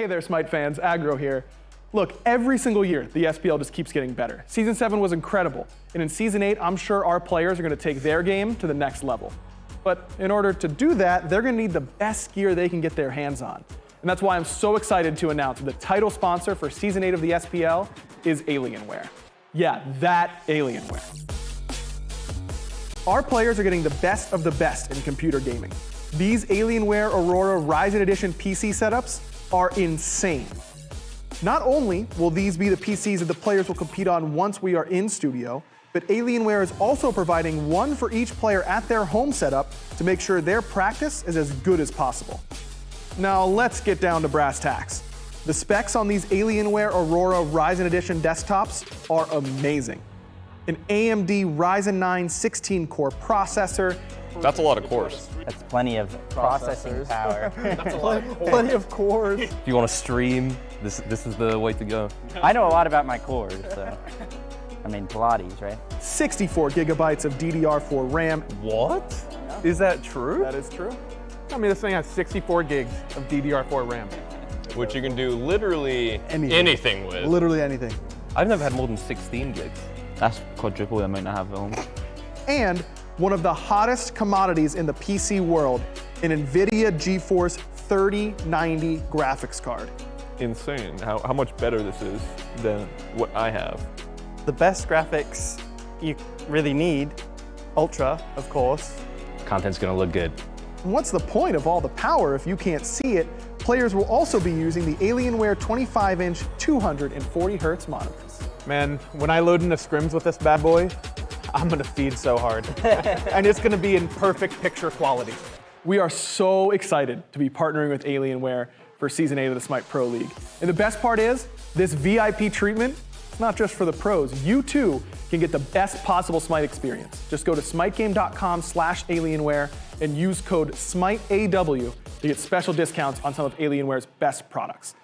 Hey there, SMITE fans, Aggro here. Look, every single year, the SPL just keeps getting better. Season 7 was incredible, and in Season 8, I'm sure our players are going to take their game to the next level. But in order to do that, they're going to need the best gear they can get their hands on. And that's why I'm so excited to announce that the title sponsor for Season 8 of the SPL is Alienware. Yeah, that Alienware. Our players are getting the best of the best in computer gaming. These Alienware Aurora Ryzen Edition PC setups are insane. Not only will these be the PCs that the players will compete on once we are in studio, but Alienware is also providing one for each player at their home setup to make sure their practice is as good as possible. Now let's get down to brass tacks. The specs on these Alienware Aurora Ryzen Edition desktops are amazing. An AMD Ryzen 9 16-core processor. That's a lot of cores. That's plenty of processing power. That's a lot of cores. Plenty of cores. If you want to stream, this is the way to go. I know a lot about my cores, so. I mean, Pilates, right? 64 gigabytes of DDR4 RAM. What? Is that true? That is true. I mean, this thing has 64 gigs of DDR4 RAM. Which you can do literally anything with. Literally anything. I've never had more than 16 gigs. That's quadruple the amount I have at home. And one of the hottest commodities in the PC world, an NVIDIA GeForce 3090 graphics card. Insane how much better this is than what I have. The best graphics you really need, Ultra, of course. Content's gonna look good. And what's the point of all the power if you can't see it? Players will also be using the Alienware 25-inch 240Hz monitors. Man, when I load into scrims with this bad boy, I'm gonna feed so hard. And it's gonna be in perfect picture quality. We are so excited to be partnering with Alienware for Season 8 of the SMITE Pro League. And the best part is, this VIP treatment, it's not just for the pros. You too can get the best possible SMITE experience. Just go to smitegame.com/Alienware and use code SMITEAW to get special discounts on some of Alienware's best products.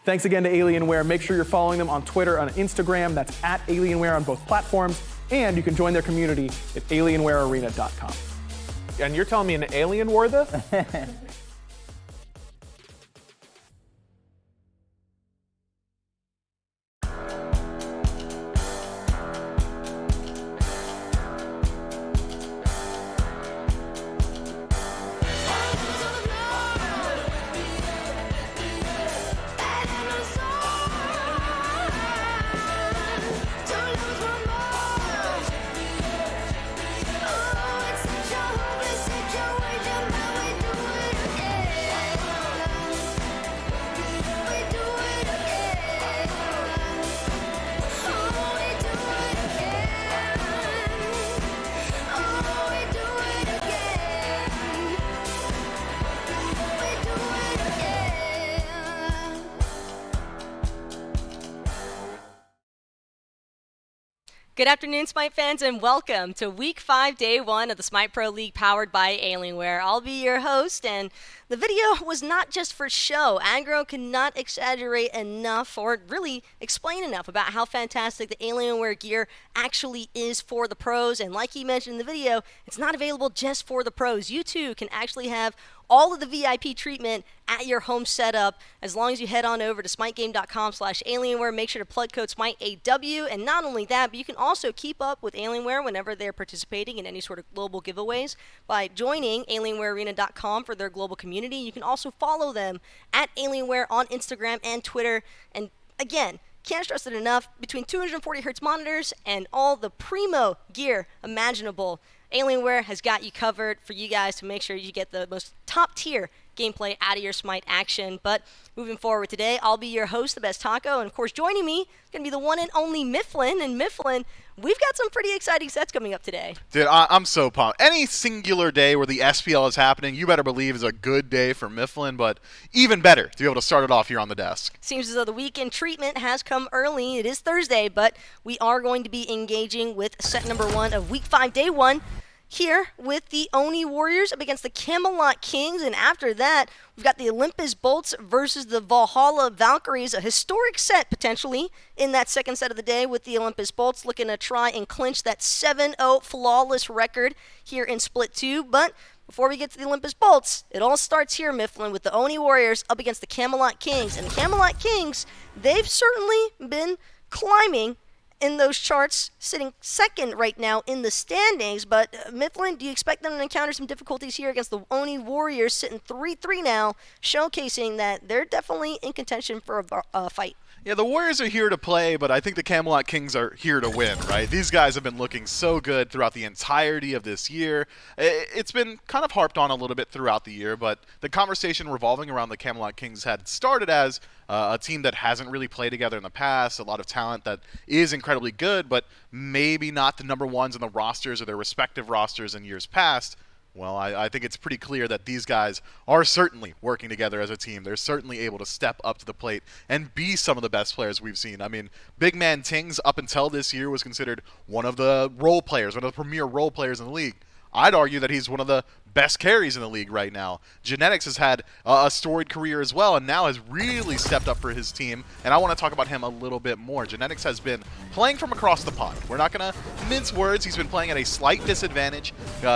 Thanks again to Alienware. Make sure you're following them on Twitter and Instagram. That's at Alienware on both platforms. And you can join their community at alienwarearena.com. And you're telling me an alien wore this? Good afternoon, SMITE fans, and welcome to Week 5, Day 1 of the SMITE Pro League powered by Alienware. I'll be your host, and the video was not just for show. Aggro cannot exaggerate enough or really explain enough about how fantastic the Alienware gear actually is for the pros. And like he mentioned in the video, it's not available just for the pros. You too can actually have all of the VIP treatment at your home setup as long as you head on over to smitegame.com/Alienware. Make sure to plug code SMITEAW. And not only that, but you can also keep up with Alienware whenever they're participating in any sort of global giveaways by joining alienwarearena.com for their global community. You can also follow them at Alienware on Instagram and Twitter. And again, can't stress it enough, between 240Hz monitors and all the primo gear imaginable, Alienware has got you covered for you guys to make sure you get the most top-tier gameplay out of your SMITE action. But moving forward today, I'll be your host, the Best Taco, and of course joining me is going to be the one and only Mifflin. And Mifflin, we've got some pretty exciting sets coming up today. Dude, I'm so pumped. Any singular day where the SPL is happening, you better believe is a good day for Mifflin, but even better to be able to start it off here on the desk. Seems as though the weekend treatment has come early. It is Thursday, but we are going to be engaging with set number 1 of Week 5, Day 1. Here with the Oni Warriors up against the Camelot Kings, and after that, we've got the Olympus Bolts versus the Valhalla Valkyries, a historic set potentially in that second set of the day with the Olympus Bolts looking to try and clinch that 7-0 flawless record here in Split 2, but before we get to the Olympus Bolts, it all starts here, Mifflin, with the Oni Warriors up against the Camelot Kings. And the Camelot Kings, they've certainly been climbing in those charts, sitting second right now in the standings. But Mifflin, do you expect them to encounter some difficulties here against the Oni Warriors, sitting 3-3 now, showcasing that they're definitely in contention for a fight? Yeah, the Warriors are here to play, but I think the Camelot Kings are here to win, right? These guys have been looking so good throughout the entirety of this year. It's been kind of harped on a little bit throughout the year, but the conversation revolving around the Camelot Kings had started as a team that hasn't really played together in the past, a lot of talent that is incredibly good, but maybe not the number ones in the rosters or their respective rosters in years past. Well, I think it's pretty clear that these guys are certainly working together as a team. They're certainly able to step up to the plate and be some of the best players we've seen. I mean, Big Man Tings, up until this year, was considered one of the role players, one of the premier role players in the league. I'd argue that he's one of the best carries in the league right now. Genetics has had a storied career as well, and now has really stepped up for his team, and I want to talk about him a little bit more. Genetics has been playing from across the pond. We're not going to mince words. He's been playing at a slight disadvantage,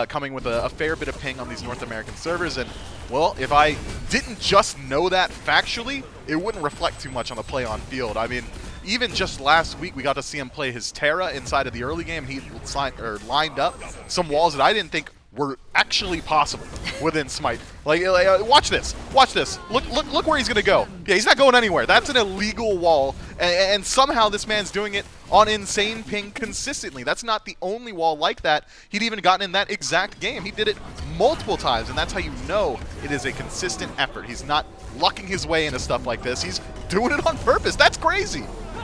coming with a fair bit of ping on these North American servers, and, well, if I didn't just know that factually, it wouldn't reflect too much on the play on field. I mean, even just last week, we got to see him play his Terra inside of the early game. He lined up some walls that I didn't think were actually possible within SMITE. Like watch this. Watch this. Look where he's going to go. Yeah, he's not going anywhere. That's an illegal wall, and somehow this man's doing it on insane ping consistently. That's not the only wall like that he'd even gotten in that exact game. He did it multiple times, and that's how you know it is a consistent effort. He's not lucking his way into stuff like this. He's doing it on purpose. That's crazy.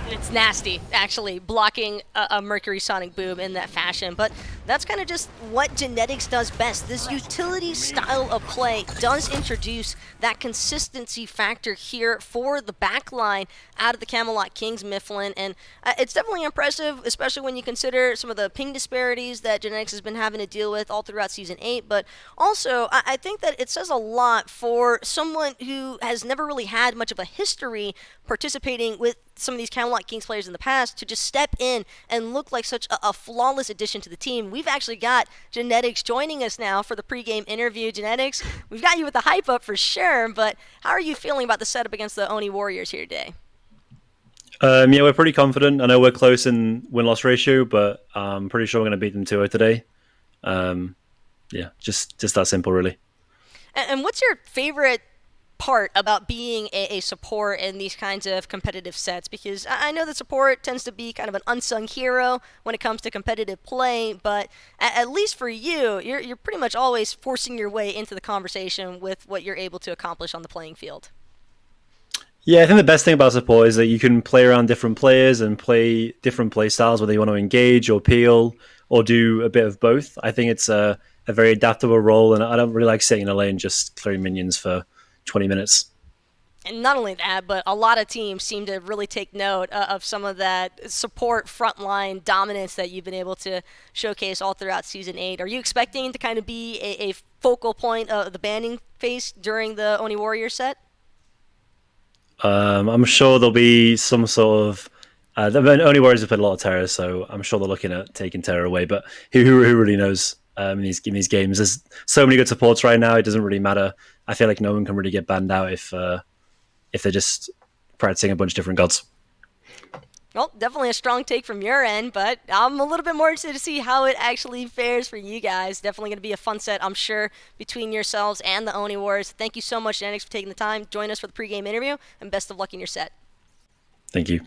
It's nasty, actually, blocking a Mercury Sonic Boom in that fashion. But that's kind of just what Genetics does best. This utility style of play does introduce that consistency factor here for the backline out of the Camelot Kings, Mifflin. And it's definitely impressive, especially when you consider some of the ping disparities that Genetics has been having to deal with all throughout Season 8. But also, I think that it says a lot for someone who has never really had much of a history participating with some of these Camelot Kings players in the past to just step in and look like such a flawless addition to the team. We've actually got Genetics joining us now for the pregame interview. Genetics, we've got you with the hype up for sure, but how are you feeling about the setup against the Oni Warriors here today? Yeah, we're pretty confident. I know we're close in win-loss ratio, but I'm pretty sure we're going to beat them 2-0 today. Yeah, just that simple, really. And what's your favorite part about being a support in these kinds of competitive sets? Because I know that support tends to be kind of an unsung hero when it comes to competitive play, but at least for you, you're pretty much always forcing your way into the conversation with what you're able to accomplish on the playing field. Yeah, I think the best thing about support is that you can play around different players and play different play styles, whether you want to engage or peel or do a bit of both. I think it's a very adaptable role, and I don't really like sitting in a lane just clearing minions for 20 minutes. And not only that, but a lot of teams seem to really take note of some of that support frontline dominance that you've been able to showcase all throughout Season 8. Are you expecting to kind of be a focal point of the banning phase during the Oni Warrior set? I'm sure there'll be some sort of... the Oni Warriors have played a lot of Terra, so I'm sure they're looking at taking Terra away, but who really knows in these games? There's so many good supports right now, it doesn't really matter. I feel like no one can really get banned out if they're just practicing a bunch of different gods. Well, definitely a strong take from your end, but I'm a little bit more interested to see how it actually fares for you guys. Definitely going to be a fun set, I'm sure, between yourselves and the Oni Wars. Thank you so much, Genetics, for taking the time. Join us for the pregame interview, and best of luck in your set. Thank you.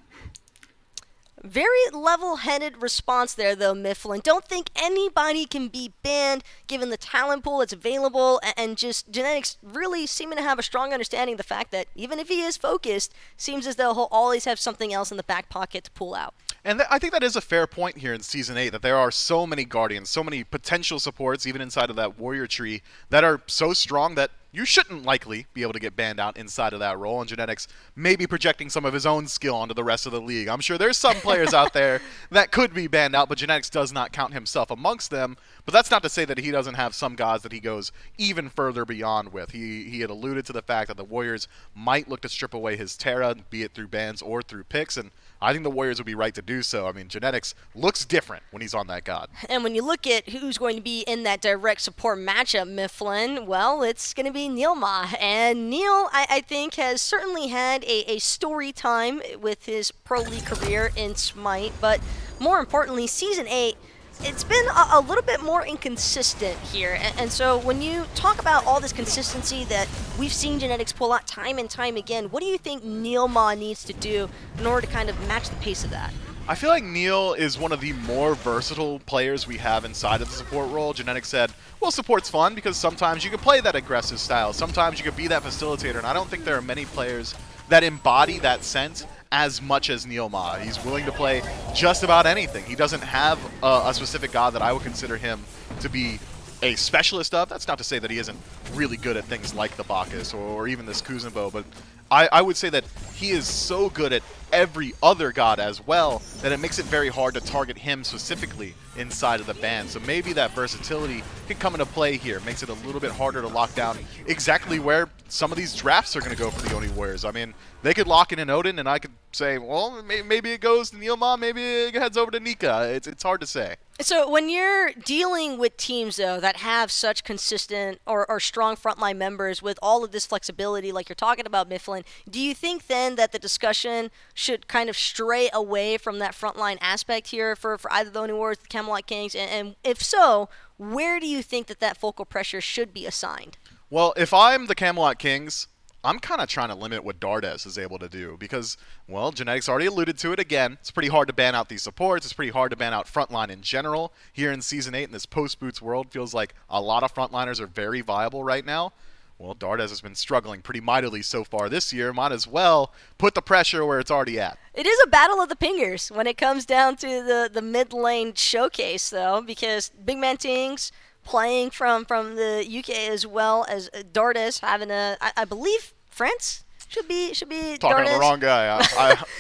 Very level-headed response there, though, Mifflin. Don't think anybody can be banned given the talent pool that's available, and just Genetics really seeming to have a strong understanding of the fact that even if he is focused, seems as though he'll always have something else in the back pocket to pull out. And I think that is a fair point here in Season 8, that there are so many Guardians, so many potential supports, even inside of that Warrior tree, that are so strong that you shouldn't likely be able to get banned out inside of that role, and Genetics may be projecting some of his own skill onto the rest of the league. I'm sure there's some players out there that could be banned out, but Genetics does not count himself amongst them. But that's not to say that he doesn't have some gods that he goes even further beyond with. He had alluded to the fact that the Warriors might look to strip away his Terra, be it through bans or through picks, and I think the Warriors would be right to do so. I mean, Genetics looks different when he's on that god. And when you look at who's going to be in that direct support matchup, Mifflin, well, it's going to be Neilma. And Neil, I think, has certainly had a story time with his Pro League career in SMITE, but more importantly, Season 8, it's been a little bit more inconsistent here. And so when you talk about all this consistency that we've seen Genetics pull out time and time again, what do you think Neilma needs to do in order to kind of match the pace of that? I feel like Neil is one of the more versatile players we have inside of the support role. Genetics said, well, support's fun because sometimes you can play that aggressive style. Sometimes you can be that facilitator, and I don't think there are many players that embody that sense as much as Neilma. He's willing to play just about anything. He doesn't have a specific god that I would consider him to be a specialist of. That's not to say that he isn't really good at things like the Bacchus or even this Kuzenbo, but I would say that he is so good at every other god as well that it makes it very hard to target him specifically inside of the ban. So maybe that versatility can come into play here. Makes it a little bit harder to lock down exactly where some of these drafts are going to go for the Oni Warriors. I mean, they could lock in an Odin, and I could say, well, maybe it goes to Neilma, maybe it heads over to Nika. It's hard to say. So when you're dealing with teams, though, that have such consistent or strong frontline members with all of this flexibility like you're talking about, Mifflin, do you think then that the discussion should kind of stray away from that frontline aspect here for either the Oni Warriors or the Camelot Kings? And if so, where do you think that focal pressure should be assigned? Well, if I'm the Camelot Kings, I'm kind of trying to limit what Dardes is able to do because, well, Genetics already alluded to it again. It's pretty hard to ban out these supports. It's pretty hard to ban out frontline in general. Here in Season 8 in this post-boots world, feels like a lot of frontliners are very viable right now. Well, Dardes has been struggling pretty mightily so far this year. Might as well put the pressure where it's already at. It is a battle of the pingers when it comes down to the mid lane showcase, though, because Big Man Tings playing from the UK as well as Dardes having I believe France should be Talking Dardes. to the wrong guy.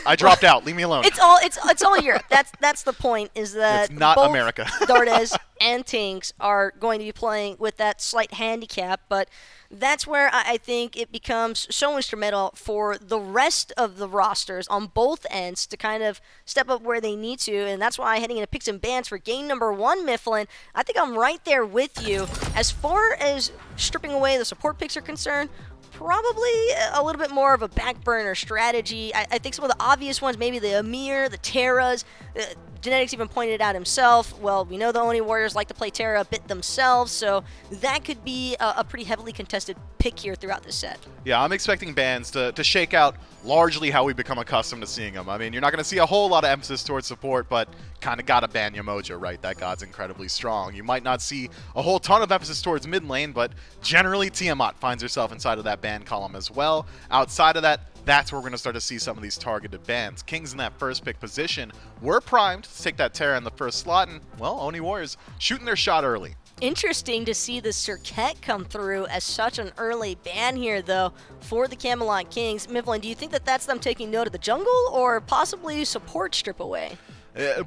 I dropped out. Leave me alone. It's all Europe. That's the point. Is that it's not both America. Dardes and Tings are going to be playing with that slight handicap, but that's where I think it becomes so instrumental for the rest of the rosters on both ends to kind of step up where they need to, and that's why heading into picks and bans for game number 1, Mifflin, I think I'm right there with you. As far as stripping away the support picks are concerned, probably a little bit more of a back burner strategy. I think some of the obvious ones, maybe the Amir, the Terras, Genetics even pointed it out himself. Well, we know the Oni Warriors like to play Terra a bit themselves, so that could be a pretty heavily contested pick here throughout this set. Yeah, I'm expecting bans to shake out largely how we become accustomed to seeing them. I mean, you're not going to see a whole lot of emphasis towards support, but kind of got to ban Yamoja, right? That god's incredibly strong. You might not see a whole ton of emphasis towards mid lane, but generally Tiamat finds herself inside of that ban column as well. Outside of that, that's where we're going to start to see some of these targeted bans. Kings in that first pick position were primed to take that Terra in the first slot, and, well, Oni Warriors shooting their shot early. Interesting to see the Circuit come through as such an early ban here, though, for the Camelot Kings. Mifflin, do you think that that's them taking note of the jungle or possibly support strip away?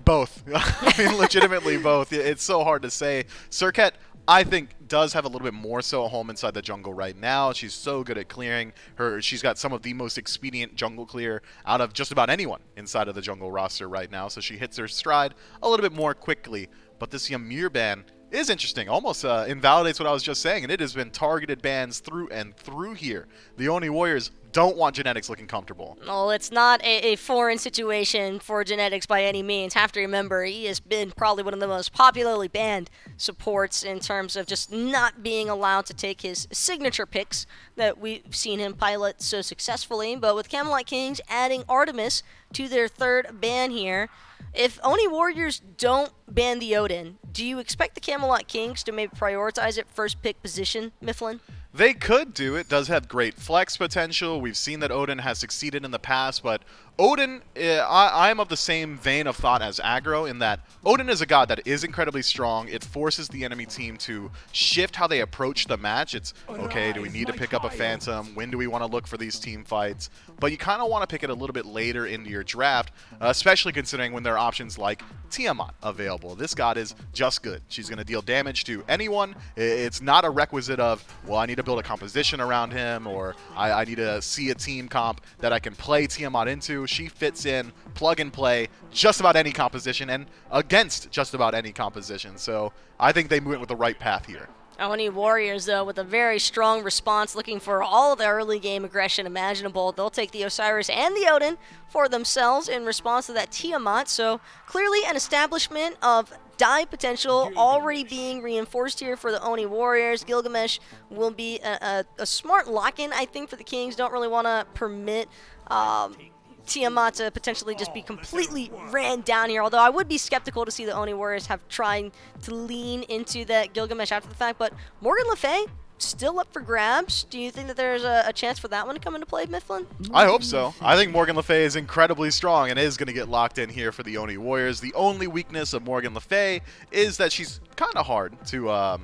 Both. I mean, legitimately both. It's so hard to say. Circuit, I think, does have a little bit more so a home inside the jungle right now. She's so good at clearing. She's got some of the most expedient jungle clear out of just about anyone inside of the jungle roster right now, so she hits her stride a little bit more quickly. But this Ymir ban is interesting. Almost invalidates what I was just saying, and it has been targeted bans through and through here. The Oni Warriors don't want Genetics looking comfortable. Well, it's not a foreign situation for Genetics by any means. Have to remember, he has been probably one of the most popularly banned supports in terms of just not being allowed to take his signature picks that we've seen him pilot so successfully. But with Camelot Kings adding Artemis to their third ban here, if Oni Warriors don't ban the Odin, do you expect the Camelot Kings to maybe prioritize it first pick position, Mifflin? They could do it. Does have great flex potential. We've seen that Odin has succeeded in the past, but Odin, I am of the same vein of thought as aggro in that Odin is a god that is incredibly strong. It forces the enemy team to shift how they approach the match. It's, okay, do we need to pick up a Phantom? When do we want to look for these team fights? But you kind of want to pick it a little bit later into your draft, especially considering when there are options like Tiamat available. This god is just good. She's going to deal damage to anyone. It's not a requisite of, well, I need to build a composition around him, or I need to see a team comp that I can play Tiamat into. She fits in, plug and play, just about any composition and against just about any composition. So I think they went with the right path here. Oni Warriors, though, with a very strong response, looking for all the early game aggression imaginable. They'll take the Osiris and the Odin for themselves in response to that Tiamat. So clearly an establishment of die potential already being reinforced here for the Oni Warriors. Gilgamesh will be a smart lock-in, I think, for the Kings. Don't really want to permit Tiamat to potentially just be completely ran down here, although I would be skeptical to see the Oni Warriors have tried to lean into that Gilgamesh after the fact. But Morgan Le Fay still up for grabs. Do you think that there's a chance for that one to come into play, Mifflin? I hope so. I think Morgan Le Fay is incredibly strong and is going to get locked in here for the Oni Warriors. The only weakness of Morgan Le Fay is that she's kind of hard to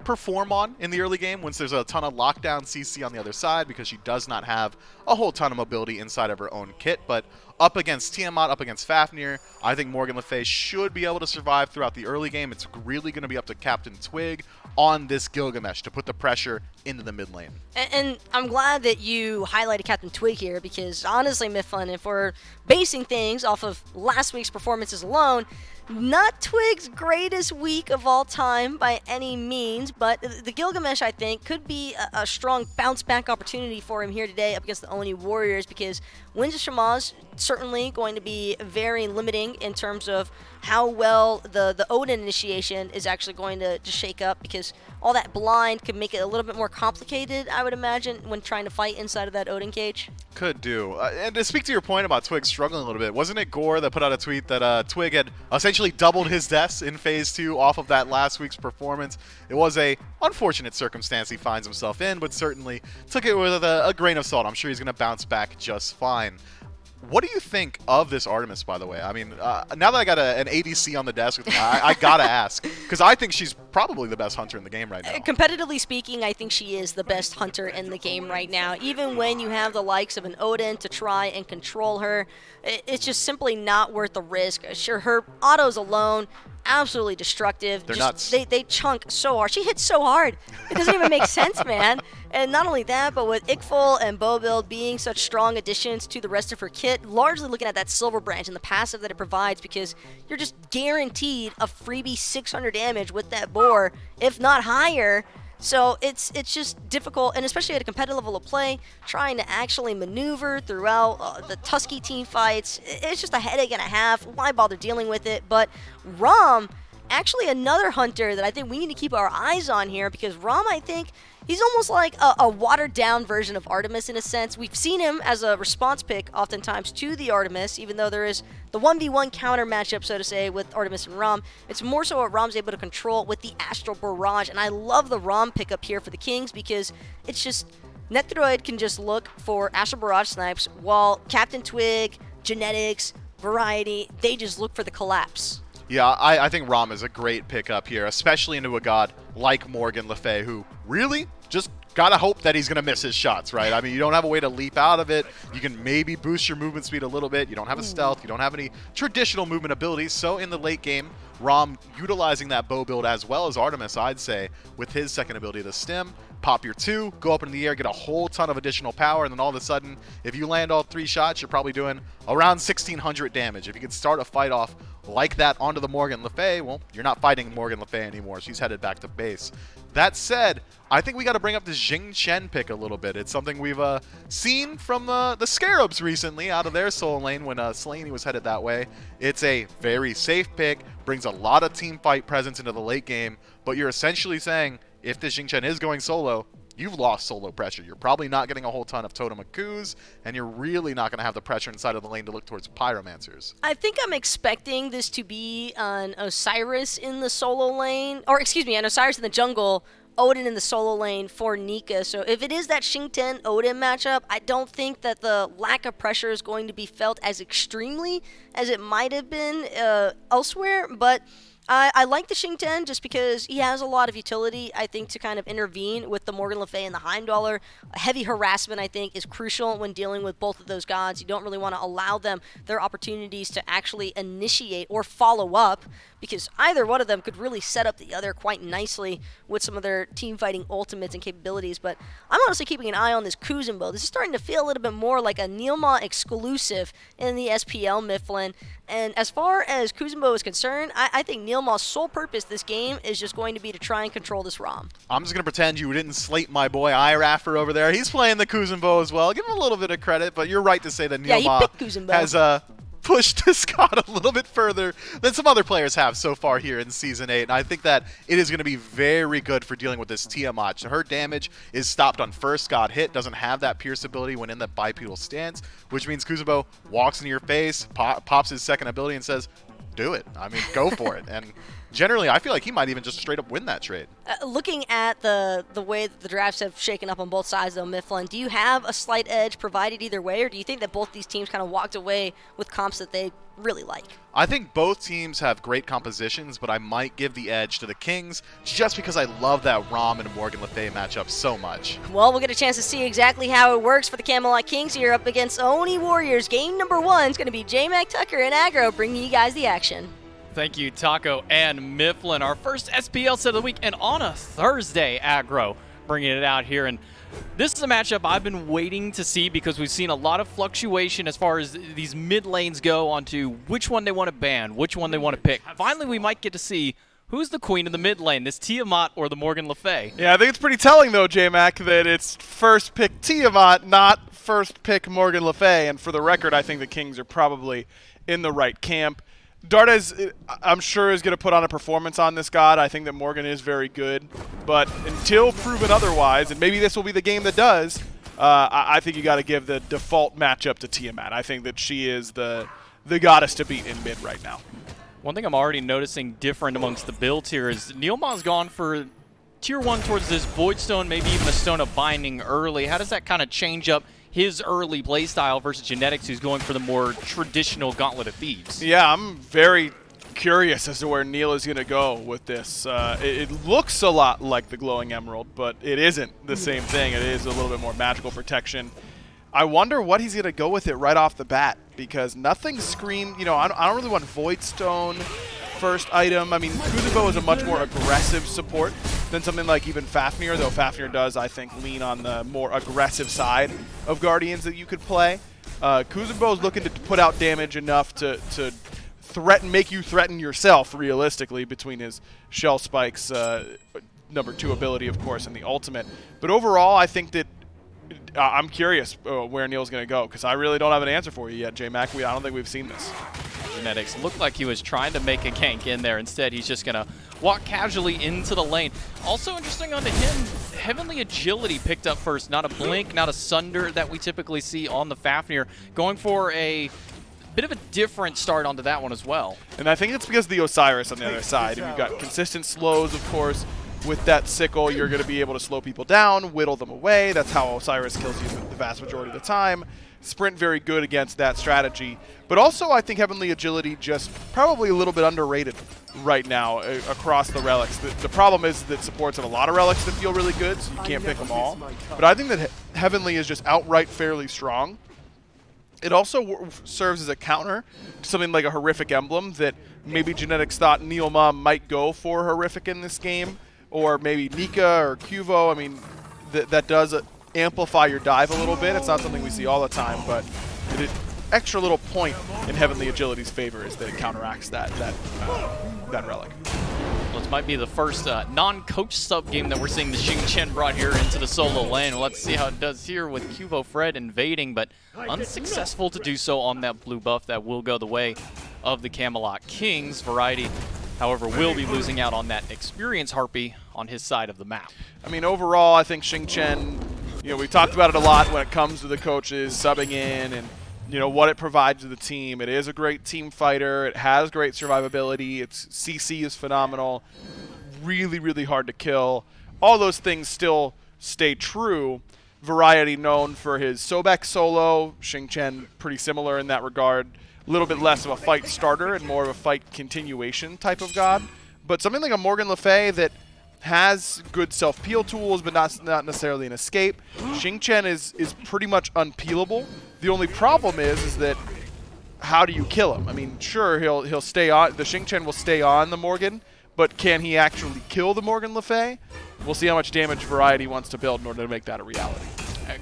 perform on in the early game once there's a ton of lockdown CC on the other side, because she does not have a whole ton of mobility inside of her own kit. But up against Tiamat, up against Fafnir, I think Morgan Le Fay should be able to survive throughout the early game. It's really going to be up to Captain Twig on this Gilgamesh to put the pressure into the mid lane. And I'm glad that you highlighted Captain Twig here, because honestly, Mifflin, if we're basing things off of last week's performances alone, not Twig's greatest week of all time by any means, but the Gilgamesh, I think, could be a strong bounce-back opportunity for him here today up against the Oni Warriors, because Winds of Shamash certainly going to be very limiting in terms of how well the Odin initiation is actually going to shake up, because all that blind could make it a little bit more complicated, I would imagine, when trying to fight inside of that Odin cage. Could do. And to speak to your point about Twig struggling a little bit, wasn't it Gore that put out a tweet that Twig had essentially doubled his deaths in Phase 2 off of that last week's performance? It was a unfortunate circumstance he finds himself in, but certainly took it with a grain of salt. I'm sure he's going to bounce back just fine. What do you think of this Artemis, by the way? I mean, now that I got an ADC on the desk with me, I gotta ask, because I think she's probably the best hunter in the game right now. Competitively speaking, I think she is the best hunter in the game right now. Even when you have the likes of an Odin to try and control her, it's just simply not worth the risk. Sure, her autos alone, absolutely destructive. They're nuts. They chunk so hard. She hits so hard. It doesn't even make sense, man. And not only that, but with Ickful and Bobuild being such strong additions to the rest of her kit, largely looking at that Silver Branch and the passive that it provides, because you're just guaranteed a freebie 600 damage with that boar, if not higher. So it's just difficult, and especially at a competitive level of play, trying to actually maneuver throughout the Tusky team fights. It's just a headache and a half. Why bother dealing with it? But Rom, actually another hunter that I think we need to keep our eyes on here, because Rom, I think, he's almost like a watered-down version of Artemis in a sense. We've seen him as a response pick oftentimes to the Artemis, even though there is the 1v1 counter matchup, so to say, with Artemis and Rom. It's more so what Rom's able to control with the Astral Barrage, and I love the Rom pickup here for the Kings, because it's just Netroid can just look for Astral Barrage snipes, while Captain Twig, Genetics, Variety, they just look for the collapse. Yeah, I think Rom is a great pickup here, especially into a god like Morgan Le Fay, who really just gotta hope that he's gonna miss his shots, right? I mean, you don't have a way to leap out of it. You can maybe boost your movement speed a little bit. You don't have a stealth. You don't have any traditional movement abilities. So in the late game, Rom utilizing that bow build as well as Artemis, I'd say, with his second ability, the stim, pop your 2, go up in the air, get a whole ton of additional power, and then all of a sudden, if you land all 3 shots, you're probably doing around 1,600 damage. If you can start a fight off like that onto the Morgan Le Fay, well, you're not fighting Morgan Le Fay anymore. She's headed back to base. That said, I think we got to bring up the Jing Chen pick a little bit. It's something we've seen from the Scarabs recently out of their soul lane when Slaney was headed that way. It's a very safe pick, brings a lot of team fight presence into the late game, but you're essentially saying, if this Jing Chen is going solo, you've lost solo pressure. You're probably not getting a whole ton of Totem Akus, and you're really not going to have the pressure inside of the lane to look towards Pyromancers. I think I'm expecting this to be an Osiris in the solo lane, or excuse me, an Osiris in the jungle Odin in the solo lane for Nika. So if it is that Xingtian Odin matchup, I don't think that the lack of pressure is going to be felt as extremely as it might have been elsewhere, but I like the Xingtian just because he has a lot of utility, I think, to kind of intervene with the Morgan Le Fay and the Heimdallr. Heavy harassment, I think, is crucial when dealing with both of those gods. You don't really want to allow them their opportunities to actually initiate or follow up, because either one of them could really set up the other quite nicely with some of their team fighting ultimates and capabilities. But I'm honestly keeping an eye on this Kuzenbo. This is starting to feel a little bit more like a Neilma exclusive in the SPL Mifflin. And as far as Kuzenbo is concerned, I think Neilma's sole purpose this game is just going to be to try and control this ROM. I'm just going to pretend you didn't slate my boy Iraffer over there. He's playing the Kuzenbo as well. Give him a little bit of credit, but you're right to say that Neilma has pushed this god a little bit further than some other players have so far here in Season 8. And I think that it is going to be very good for dealing with this Tiamat. So her damage is stopped on first god hit, doesn't have that pierce ability when in the bipedal stance, which means Kuzenbo walks into your face, pops his second ability and says, do it. I mean, go for it. And generally, I feel like he might even just straight up win that trade. Looking at the way that the drafts have shaken up on both sides, though, Mifflin, do you have a slight edge provided either way, or do you think that both these teams kind of walked away with comps that they really like? I think both teams have great compositions, but I might give the edge to the Kings just because I love that Rom and Morgan Le Fay matchup so much. Well, we'll get a chance to see exactly how it works for the Camelot Kings here up against Oni Warriors. Game number 1 is going to be J-Mac Tucker and Aggro bringing you guys the action. Thank you, Taco and Mifflin. Our first SPL set of the week, and on a Thursday, Aggro bringing it out here. And this is a matchup I've been waiting to see because we've seen a lot of fluctuation as far as these mid lanes go onto which one they want to ban, which one they want to pick. Finally, we might get to see who's the queen of the mid lane, this Tiamat or the Morgan Le Fay. Yeah, I think it's pretty telling, though, J-Mac, that it's first pick Tiamat, not first pick Morgan Le Fay. And for the record, I think the Kings are probably in the right camp. Dardes, I'm sure, is going to put on a performance on this god. I think that Morgan is very good. But until proven otherwise, and maybe this will be the game that does, I think you got to give the default matchup to Tiamat. I think that she is the goddess to beat in mid right now. One thing I'm already noticing different amongst the builds here is Neilma's gone for Tier 1 towards this Voidstone, maybe even a Stone of Binding early. How does that kind of change up his early playstyle versus Genetics, who's going for the more traditional Gauntlet of Thieves? Yeah, I'm very curious as to where Neil is going to go with this. It looks a lot like the Glowing Emerald, but it isn't the same thing. It is a little bit more magical protection. I wonder what he's going to go with it right off the bat, because nothing screamed, you know, I don't really want Voidstone first item. I mean, Kuzenbo is a much more aggressive support than something like even Fafnir, though Fafnir does, I think, lean on the more aggressive side of Guardians that you could play. Kuzenbo is looking to put out damage enough to make you threaten yourself, realistically, between his Shell Spikes, number 2 ability, of course, and the ultimate. But overall, I think that I'm curious where Neil's going to go, because I really don't have an answer for you yet, J-Mac. I don't think we've seen this. Genetics looked like he was trying to make a gank in there. Instead, he's just going to walk casually into the lane. Also interesting onto him, Heavenly Agility picked up first. Not a Blink, not a Sunder that we typically see on the Fafnir. Going for a bit of a different start onto that one as well. And I think it's because of the Osiris on the other side. You've got consistent slows, of course. With that sickle, you're going to be able to slow people down, whittle them away. That's how Osiris kills you the vast majority of the time. Sprint very good against that strategy. But also, I think Heavenly Agility just probably a little bit underrated right now across the relics. The problem is that supports have a lot of relics that feel really good, so you can't pick them all. But I think that Heavenly is just outright fairly strong. It also serves as a counter to something like a Horrific Emblem that maybe Genetics thought Neilma might go for Horrific in this game, or maybe Nika or Cuvo. I mean, that does amplify your dive a little bit. It's not something we see all the time, but extra little point in Heavenly Agility's favor is that it counteracts that relic. Well, this might be the first non-coach sub game that we're seeing the Xingtian brought here into the solo lane. Let's see how it does here with Cuvo Fred invading, but unsuccessful to do so on that blue buff. That will go the way of the Camelot Kings. Variety, however, will be losing out on that experience Harpy on his side of the map. I mean, overall, I think Xingtian, you know, we talked about it a lot when it comes to the coaches subbing in and, you know, what it provides to the team. It is a great team fighter. It has great survivability. Its CC is phenomenal. Really, really hard to kill. all those things still stay true. Variety known for his Sobek solo, Xingqian pretty similar in that regard. A little bit less of a fight starter and more of a fight continuation type of god. But something like a Morgan Le Fay that has good self-peel tools, but not necessarily an escape. Xingqian is pretty much unpeelable. The only problem is that how do you kill him? I mean, sure, he'll stay on. The Xingqian will stay on the Morgan, but can he actually kill the Morgan Le Fay? We'll see how much damage Variety wants to build in order to make that a reality.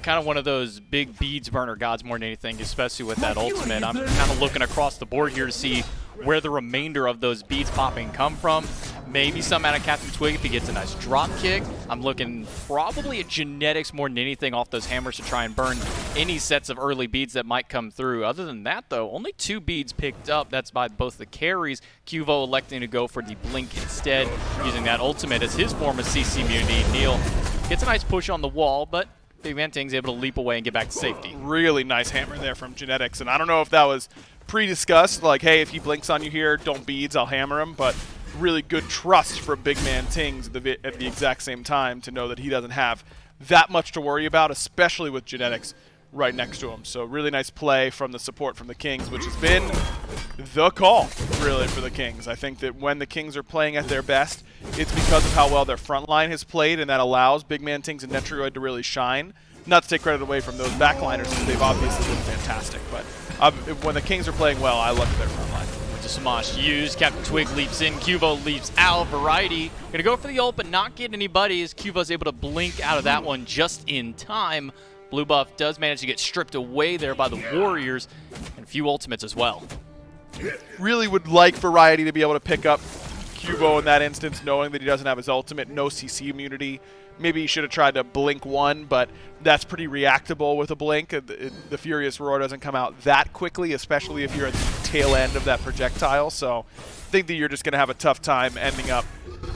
Kind of one of those big beads burner gods more than anything, especially with that ultimate. I'm kind of looking across the board here to see where the remainder of those beads popping come from. Maybe some out of Captain Twig if he gets a nice drop kick. I'm looking probably at genetics more than anything off those hammers to try and burn any sets of early beads that might come through. Other than that, though, only 2 beads picked up. That's by both the carries. Cuvo electing to go for the blink instead, using that ultimate as his form of CC immunity. Neil gets a nice push on the wall, but Big Man Ting's able to leap away and get back to safety. Really nice hammer there from Genetics, and I don't know if that was pre-discussed, like, hey, if he blinks on you here, don't beads, I'll hammer him, but really good trust from Big Man Tings at the exact same time to know that he doesn't have that much to worry about, especially with Genetics right next to him. So really nice play from the support from the Kings, which has been the call, really, for the Kings. I think that when the Kings are playing at their best, it's because of how well their front line has played, and that allows Big Man Tings and Netroid to really shine. Not to take credit away from those backliners, because they've obviously been fantastic, but when the Kings are playing well, I look at their front line. Smash used. Captain Twig leaps in. Cuvo leaps out. Variety gonna go for the ult, but not get anybody as Cuvo's able to blink out of that one just in time. Blue buff does manage to get stripped away there by the Warriors, and a few ultimates as well. Really would like Variety to be able to pick up Cuvo in that instance, knowing that he doesn't have his ultimate, no CC immunity. Maybe he should have tried to blink one, but that's pretty reactable with a blink. The Furious Roar doesn't come out that quickly, especially if you're at the tail end of that projectile. So I think that you're just going to have a tough time ending up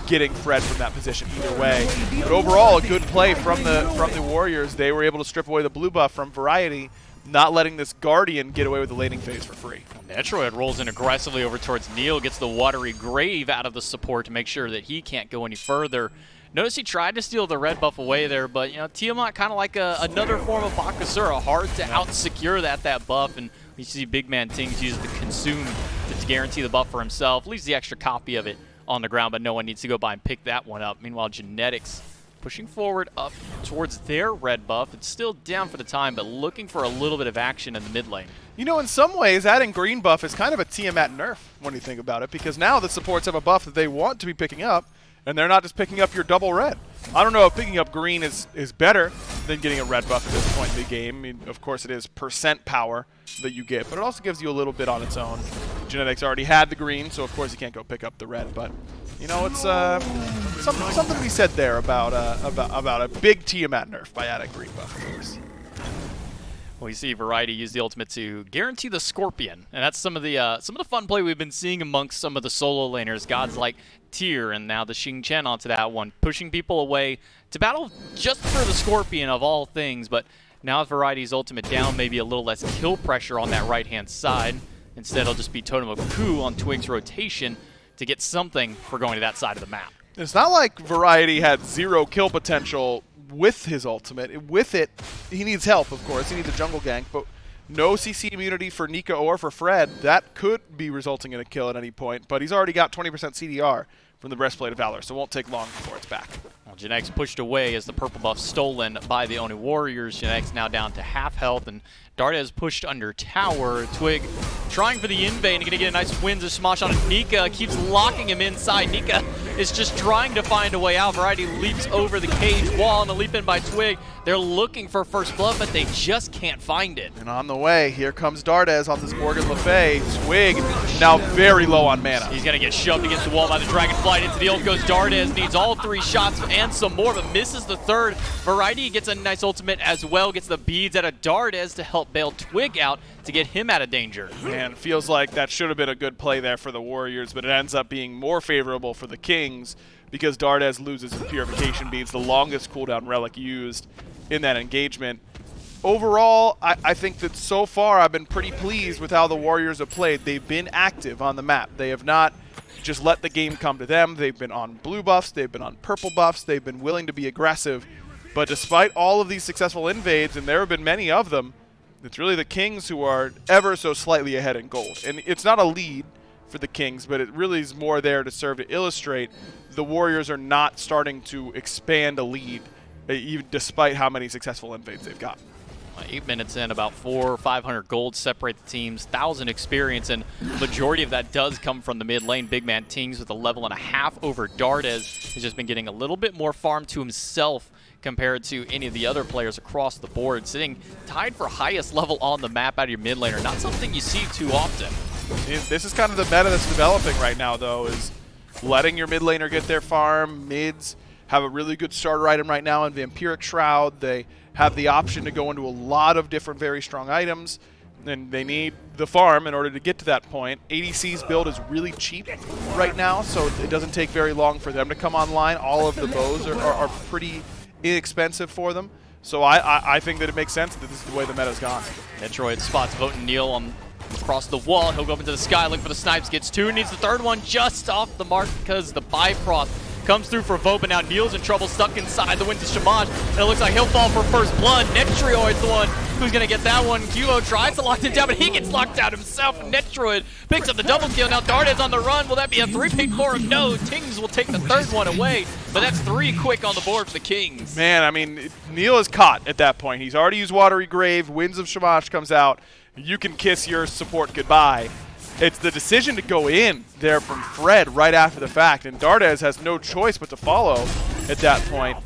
getting Fred from that position either way. But overall, a good play from the Warriors. They were able to strip away the blue buff from Variety, not letting this Guardian get away with the laning phase for free. Netroid rolls in aggressively over towards Neil, gets the Watery Grave out of the support to make sure that he can't go any further. Notice he tried to steal the red buff away there, but you know, Tiamat kind of like another form of Bakasura, hard to out-secure that buff, and you see Big Man Tings use the Consume to guarantee the buff for himself, leaves the extra copy of it on the ground, but no one needs to go by and pick that one up. Meanwhile, Genetics pushing forward up towards their red buff. It's still down for the time, but looking for a little bit of action in the mid lane. You know, in some ways, adding green buff is kind of a Tiamat nerf when you think about it, because now the supports have a buff that they want to be picking up, and they're not just picking up your double red. I don't know if picking up green is better than getting a red buff at this point in the game. I mean, of course, it is % power that you get, but it also gives you a little bit on its own. Genetics already had the green, so of course you can't go pick up the red. But you know, it's something to be said there about a big Tiamat nerf by adding green buff, of course. We see Variety use the ultimate to guarantee the Scorpion, and that's some of the fun play we've been seeing amongst some of the solo laners, gods like Tyr, and now the Xingqian onto that one, pushing people away to battle just for the Scorpion of all things. But now with Variety's ultimate down, maybe a little less kill pressure on that right-hand side. Instead, it'll just be Totem of Ku on Twig's rotation to get something for going to that side of the map. It's not like Variety had 0 kill potential with his ultimate. With it, he needs help, of course. He needs a jungle gank, but no CC immunity for Nika or for Fred. That could be resulting in a kill at any point, but he's already got 20% CDR from the Breastplate of Valor, so it won't take long before it's back. Well, Genetics pushed away as the purple buff stolen by the Oni Warriors. Genetics now down to half health, and Dardes pushed under tower. Twig trying for the invade and gonna get a nice wins of smash on Nika. Keeps locking him inside. Nika is just trying to find a way out. Variety leaps over the cage wall and a leap in by Twig. They're looking for first blood, but they just can't find it. And on the way, here comes Dardes on this Morgan Le Fay. Twig now very low on mana. He's gonna get shoved against the wall by the Dragonflight. Into the ult goes Dardes. Needs all 3 shots and some more, but misses the 3rd. Variety gets a nice ultimate as well. Gets the beads out of Dardes to help bail Twig out to get him out of danger. Man, feels like that should have been a good play there for the Warriors, but it ends up being more favorable for the Kings because Dardes loses his Purification Beads, the longest cooldown relic used in that engagement. overall, I think that so far I've been pretty pleased with how the Warriors have played. They've been active on the map. They have not just let the game come to them. They've been on blue buffs. They've been on purple buffs. They've been willing to be aggressive. But despite all of these successful invades, and there have been many of them, it's really the Kings who are ever so slightly ahead in gold. And it's not a lead for the Kings, but it really is more there to serve to illustrate the Warriors are not starting to expand a lead, even despite how many successful invades they've got. 8 minutes in, about 400 or 500 gold separate the teams, 1,000 experience, and the majority of that does come from the mid lane. Big Man Tings with a level and a half over Dardes has just been getting a little bit more farm to himself compared to any of the other players across the board. Sitting tied for highest level on the map out of your mid laner, not something you see too often. This is kind of the meta that's developing right now, though, is letting your mid laner get their farm. Mids have a really good starter item right now in Vampiric Shroud. They have the option to go into a lot of different very strong items, and they need the farm in order to get to that point. ADC's build is really cheap right now, so it doesn't take very long for them to come online. All of the bows are pretty inexpensive for them, so I think that it makes sense that this is the way the meta's gone. Metroid spots Vote Neil on across the wall. He'll go up into the sky, look for the snipes, gets 2, needs the 3rd one just off the mark because the Bifrost comes through for Vote, but now Neil's in trouble, stuck inside the Winter Shamash, and it looks like he'll fall for first blood. Netroid's the one who's going to get that one. Cubo tries to lock him down, but he gets locked out himself. Netroid picks up the double kill. Now Dardes on the run. Will that be a 3-pick for him? No, Tings will take the 3rd one away, but that's 3 quick on the board for the Kings. Man, I mean, Neil is caught at that point. He's already used Watery Grave. Winds of Shamash comes out. You can kiss your support goodbye. It's the decision to go in there from Fred right after the fact, and Dardes has no choice but to follow at that point.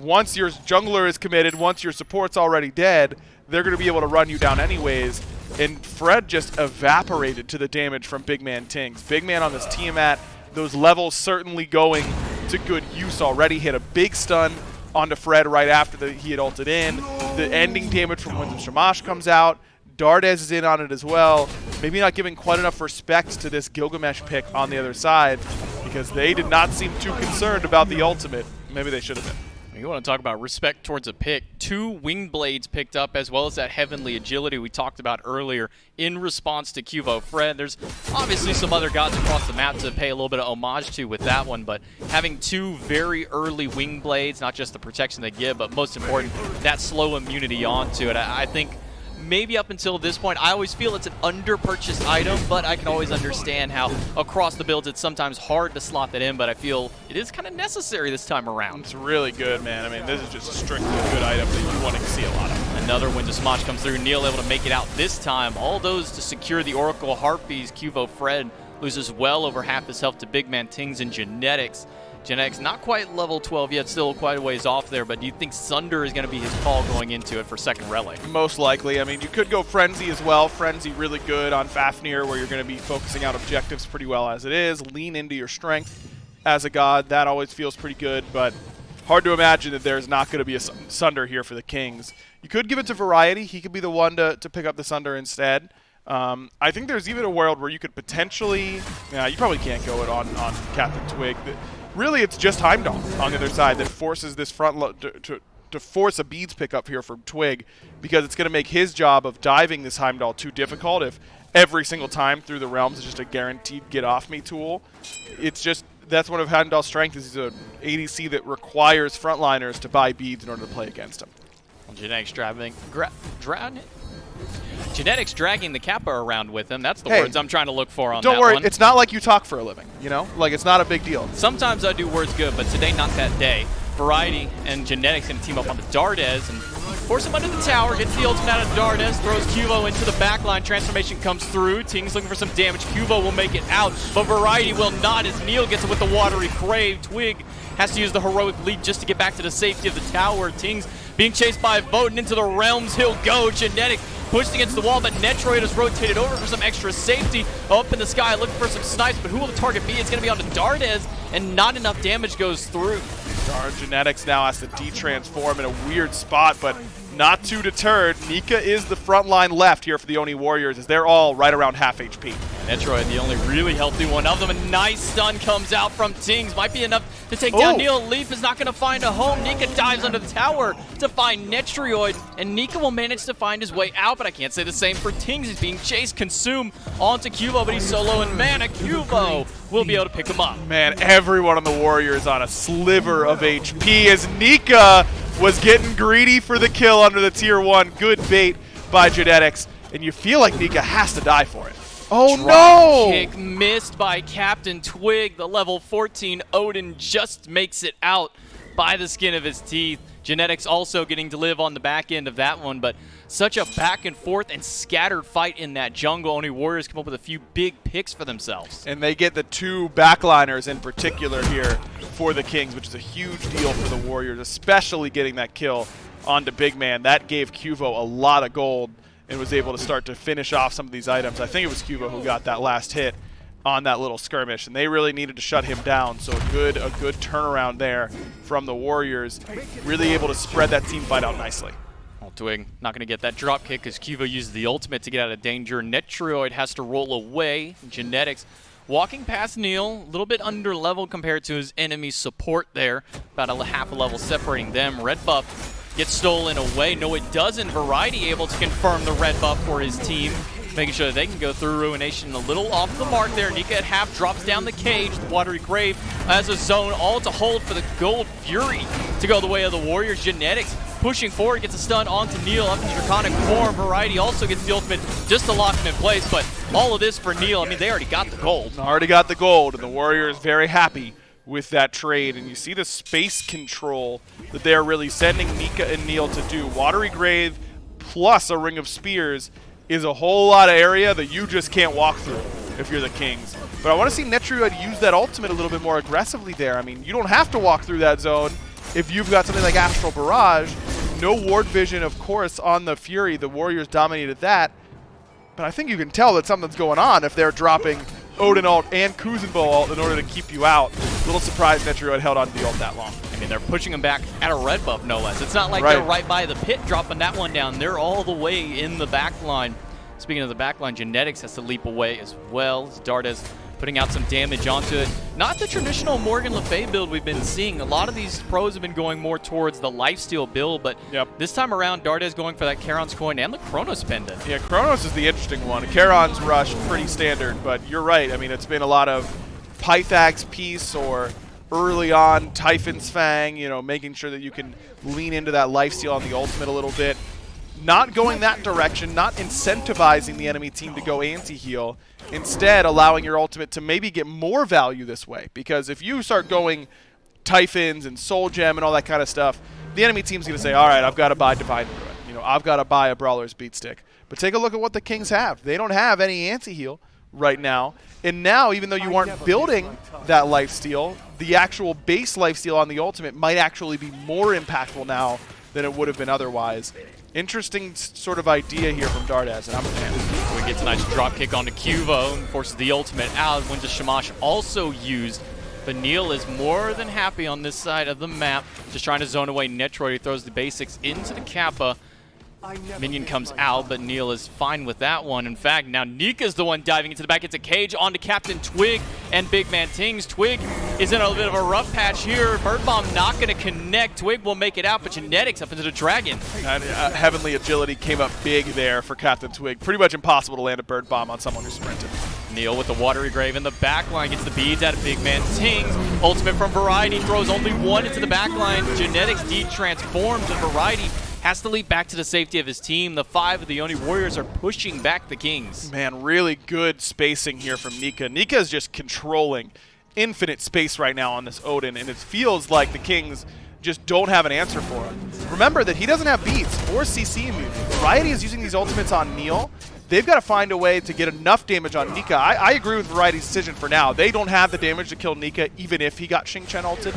Once your jungler is committed, once your support's already dead, they're going to be able to run you down anyways, and Fred just evaporated to the damage from Big Man Tings. Big Man on this Tiamat, those levels certainly going to good use already. Hit a big stun onto Fred right after he had ulted in. The ending damage from Winds of Shamash comes out. Dardes is in on it as well. Maybe not giving quite enough respect to this Gilgamesh pick on the other side because they did not seem too concerned about the ultimate. Maybe they should have been. You want to talk about respect towards a pick. 2 wing blades picked up, as well as that heavenly agility we talked about earlier in response to Cuvo Fred. There's obviously some other gods across the map to pay a little bit of homage to with that one, but having 2 very early wing blades, not just the protection they give, but most important, that slow immunity onto it. I think maybe up until this point, I always feel it's an under-purchased item, but I can always understand how across the builds it's sometimes hard to slot that in, but I feel it is kind of necessary this time around. It's really good, man. I mean, this is just strictly a good item that you want to see a lot of. Another Wind of Smosh comes through. Neil able to make it out this time. All those to secure the Oracle Harpies. Cuvo Fred loses well over half his health to Big Man Tings and Genetics. Genetics not quite level 12 yet, still quite a ways off there, but do you think Sunder is going to be his call going into it for second relic? Most likely. I mean, you could go Frenzy as well. Frenzy really good on Fafnir, where you're going to be focusing out objectives pretty well as it is. Lean into your strength as a god. That always feels pretty good, but hard to imagine that there's not going to be a Sunder here for the Kings. You could give it to Variety. He could be the one to pick up the Sunder instead. I think there's even a world where you could potentially... you probably can't go it on Captain Twig. Really, it's just Heimdall on the other side that forces this front to force a beads pickup here for Twig, because it's going to make his job of diving this Heimdall too difficult if every single time through the realms is just a guaranteed get-off-me tool. It's just, that's one of Heimdall's strengths, is he's an ADC that requires frontliners to buy beads in order to play against him. Genetics Genetics dragging the Kappa around with him. That's the words I'm trying to look for on that one. Don't worry, it's not like you talk for a living, you know? Like, it's not a big deal. Sometimes I do words good, but today not that day. Variety and Genetics going to team up on the Dardes and force him under the tower, gets the ultimate out of Dardes, throws Cuvo into the backline. Transformation comes through. Ting's looking for some damage. Cuvo will make it out, but Variety will not as Neil gets it with the Watery Grave. Twig has to use the heroic lead just to get back to the safety of the tower. Ting's being chased by Vote, and into the realms he'll go. Genetics pushed against the wall, but Netroid has rotated over for some extra safety. Up in the sky looking for some snipes, but who will the target be? It's going to be on the Dardes, and not enough damage goes through. Genetics now has to de-transform in a weird spot, but not too deterred. Nika is the front line left here for the Oni Warriors, as they're all right around half HP. Netroid, the only really healthy one of them. A nice stun comes out from Tings. Might be enough to take down Neil. Leaf is not going to find a home. Nika dives under the tower to find Netrioid, and Nika will manage to find his way out, but I can't say the same for Tings. He's being chased, consumed onto Cubo, but he's solo, and man, a Cubo will be able to pick him up. Man, everyone on the Warriors on a sliver of HP as Nika was getting greedy for the kill under the tier 1. Good bait by Genetics, and you feel like Nika has to die for it. Oh no! Kick missed by Captain Twig. The level 14 Odin just makes it out by the skin of his teeth. Genetics also getting to live on the back end of that one, but such a back and forth and scattered fight in that jungle. Only Warriors come up with a few big picks for themselves. And they get the 2 backliners in particular here for the Kings, which is a huge deal for the Warriors, especially getting that kill onto Big Man. That gave Cuvo a lot of gold and was able to start to finish off some of these items. I think it was Cubo who got that last hit on that little skirmish, and they really needed to shut him down. So a good turnaround there from the Warriors, really able to spread that team fight out nicely. Well, Twig not going to get that drop kick because Cubo uses the ultimate to get out of danger. Netrioid has to roll away. Genetics walking past Neil, a little bit under level compared to his enemy support there. About a half a level separating them. Red buff gets stolen away. No, it doesn't. Variety able to confirm the red buff for his team, making sure that they can go through Ruination a little off the mark there. Nika at half drops down the cage. The Watery Grave has a zone all to hold for the Gold Fury to go the way of the Warriors. Genetics pushing forward, gets a stun onto Neil up in Draconic form. Variety also gets the ultimate just to lock him in place, but all of this for Neil, I mean, they already got the gold. Already got the gold, and the Warriors very happy with that trade, and you see the space control that they're really sending Nika and Neil to do. Watery Grave plus a Ring of Spears is a whole lot of area that you just can't walk through if you're the Kings. But I want to see Netrioid use that ultimate a little bit more aggressively there. I mean, you don't have to walk through that zone if you've got something like Astral Barrage. No ward vision, of course, on the Fury. The Warriors dominated that. But I think you can tell that something's going on if they're dropping Odin ult and Kuzenbo ult in order to keep you out. A little surprised Netrioid held on to the ult that long. I mean, they're pushing him back at a red buff, no less. It's not like Right. they're right by the pit dropping that one down. They're all the way in the back line. Speaking of the back line, Genetics has to leap away as well. Dardes putting out some damage onto it. Not the traditional Morgan Le Fay build we've been seeing. A lot of these pros have been going more towards the lifesteal build, but this time around, Dardes going for that Charon's coin and the Chronos pendant. Yeah, Chronos is the interesting one. Charon's rush, pretty standard, but you're right. I mean, it's been a lot of Pythax piece or early on Typhon's Fang, you know, making sure that you can lean into that lifesteal on the ultimate a little bit. Not going that direction, not incentivizing the enemy team to go anti-heal, instead allowing your ultimate to maybe get more value this way. Because if you start going Typhons and Soul Gem and all that kind of stuff, the enemy team's going to say, all right, I've got to buy Divine Druid. You know, I've got to buy a Brawler's Beatstick. But take a look at what the Kings have. They don't have any anti-heal right now. And now, even though you aren't building that lifesteal, the actual base lifesteal on the ultimate might actually be more impactful now than it would have been otherwise. Interesting sort of idea here from Dardes, and I'm a fan. We get a nice drop kick onto Cuvo and forces the ultimate out. When the Shamash also used, but Neil is more than happy on this side of the map, just trying to zone away Netroid. He throws the basics into the Kappa. Minion comes out, but Neil is fine with that one. In fact, now Nika's the one diving into the back. It's a cage onto Captain Twig and Big Man Tings. Twig is in a bit of a rough patch here. Bird Bomb not going to connect. Twig will make it out, but Genetics up into the Dragon. And, Heavenly Agility came up big there for Captain Twig. Pretty much impossible to land a Bird Bomb on someone who sprinted. Neil with the Watery Grave in the back line gets the beads out of Big Man Tings. Ultimate from Variety throws only one into the back line. Genetics de-transformed, and Variety has to leap back to the safety of his team. The 5 of the Oni Warriors are pushing back the Kings. Man, really good spacing here from Nika. Nika is just controlling infinite space right now on this Odin, and it feels like the Kings just don't have an answer for him. Remember that he doesn't have beats or CC immunity. Variety is using these ultimates on Neil. They've got to find a way to get enough damage on Nika. I agree with Variety's decision for now. They don't have the damage to kill Nika, even if he got Xing Chen ulted.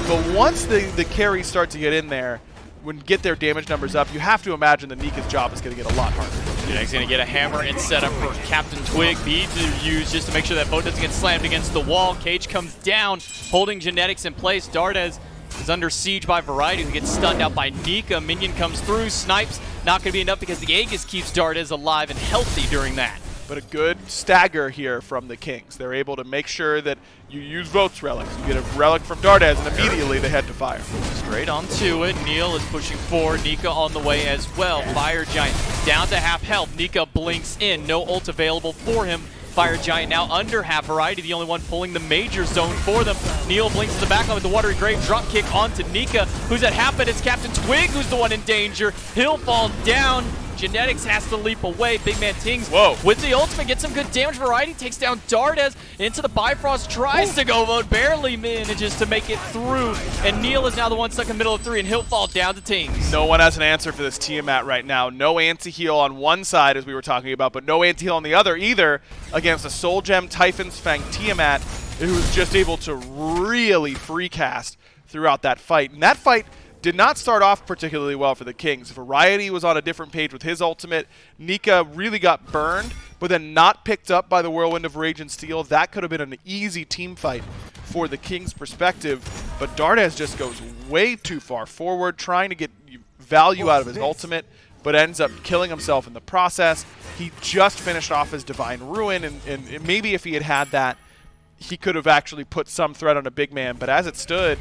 But once the carries start to get in there, when get their damage numbers up, you have to imagine that Nika's job is going to get a lot harder. Yeah, he's going to get a hammer and set up for Captain Twig. Beads are used just to make sure that boat doesn't get slammed against the wall. Cage comes down, holding Genetics in place. Dardes is under siege by Variety, who gets stunned out by Nika. Minion comes through, snipes. Not going to be enough because the Aegis keeps Dardes alive and healthy during that. but a good stagger here from the Kings. They're able to make sure that you use Votes relics. You get a relic from Dardes, and immediately they head to fire. Straight onto it. Neil is pushing forward. Nika on the way as well. Fire Giant down to half health. Nika blinks in. No ult available for him. Fire Giant now under half. Variety the only one pulling the major zone for them. Neil blinks to the back line with the Watery Grave. Drop kick onto Nika, who's at half, but it's Captain Twig who's the one in danger. He'll fall down. Genetics has to leap away. Big man Tings with the ultimate gets some good damage. Variety takes down Dardes into the Bifrost, tries to go vote, barely manages to make it through. And Neil is now the one stuck in the middle of 3, and he'll fall down to Tings. No one has an answer for this Tiamat right now. No anti-heal on one side, as we were talking about, but no anti-heal on the other either against a Soul Gem Typhon's Fang Tiamat, who was just able to really free cast throughout that fight. And that fight did not start off particularly well for the Kings. Variety was on a different page with his ultimate. Nika really got burned, but then not picked up by the Whirlwind of Rage and Steel. That could have been an easy team fight for the Kings' perspective, but Dardes just goes way too far forward, trying to get value out of his ultimate, but ends up killing himself in the process. He just finished off his Divine Ruin, and maybe if he had had that, he could have actually put some threat on a big man, but as it stood,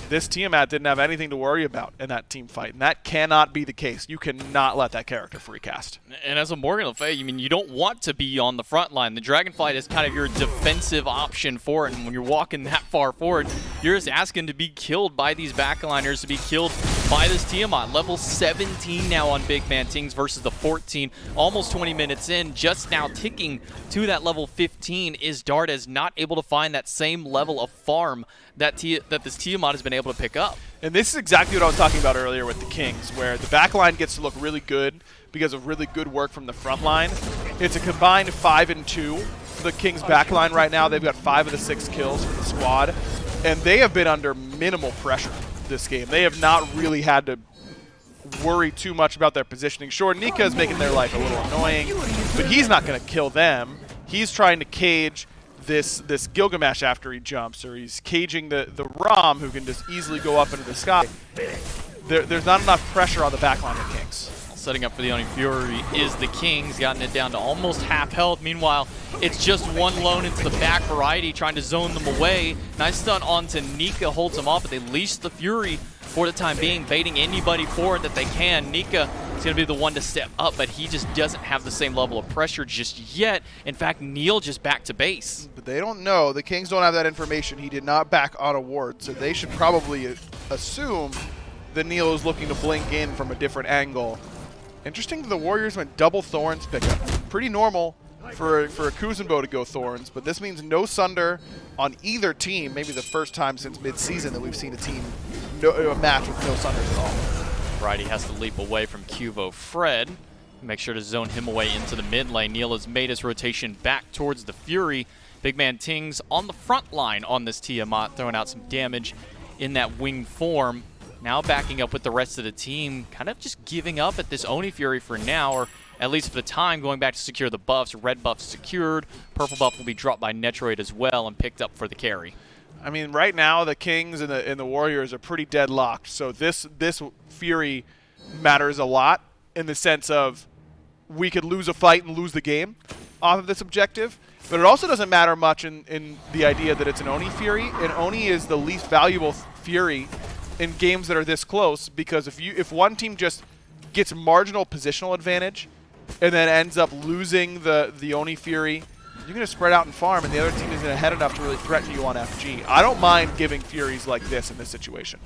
this Tiamat didn't have anything to worry about in that team fight, and that cannot be the case. You cannot let that character free cast. And as a Morgan Le Fay, you don't want to be on the front line. The Dragonflight is kind of your defensive option for it, and when you're walking that far forward, you're just asking to be killed by these backliners, to be killed by this Tiamat. Level 17 now on Big Man Tings versus the 14. Almost 20 minutes in, just now ticking to that level 15. Is Dardes not able to find that same level of farm that this Tiamat has been able to pick up? And this is exactly what I was talking about earlier with the Kings, where the back line gets to look really good because of really good work from the front line. It's a combined 5-2 for the Kings back line right now. They've got 5 of the 6 kills for the squad, and they have been under minimal pressure this game. They have not really had to worry too much about their positioning. Sure, Nika is making their life a little annoying, but he's not going to kill them. He's trying to cage this Gilgamesh after he jumps, or he's caging the Rom, who can just easily go up into the sky. There's not enough pressure on the backline of Kings. Setting up for the Oni Fury is the Kings, gotten it down to almost half health. Meanwhile, it's just one lone into the back. Variety trying to zone them away. Nice stun onto Nika, holds them off, but they leash the Fury for the time being, baiting anybody forward that they can. Nika is going to be the one to step up, but he just doesn't have the same level of pressure just yet. In fact, Neil just back to base. But they don't know. The Kings don't have that information. He did not back on a ward, so they should probably assume that Neil is looking to blink in from a different angle. Interesting that the Warriors went double Thorns pickup. Pretty normal for a Kuzenbo to go Thorns, but this means no Sunder on either team. Maybe the first time since mid-season that we've seen a match with no Sunders at all. Variety has to leap away from Cuvo Fred. Make sure to zone him away into the mid lane. Neil has made his rotation back towards the Fury. Big man Tings on the front line on this Tiamat, throwing out some damage in that wing form. Now backing up with the rest of the team, kind of just giving up at this Oni Fury for now, or at least for the time, going back to secure the buffs. Red buff secured, purple buff will be dropped by Netroid as well and picked up for the carry. I mean, right now the Kings and the Warriors are pretty deadlocked, so this Fury matters a lot in the sense of we could lose a fight and lose the game off of this objective, but it also doesn't matter much in the idea that it's an Oni Fury, and Oni is the least valuable Fury in games that are this close, because if one team just gets marginal positional advantage and then ends up losing the Oni Fury, you're going to spread out and farm, and the other team isn't ahead enough to really threaten you on FG. I don't mind giving Furies like this in this situation.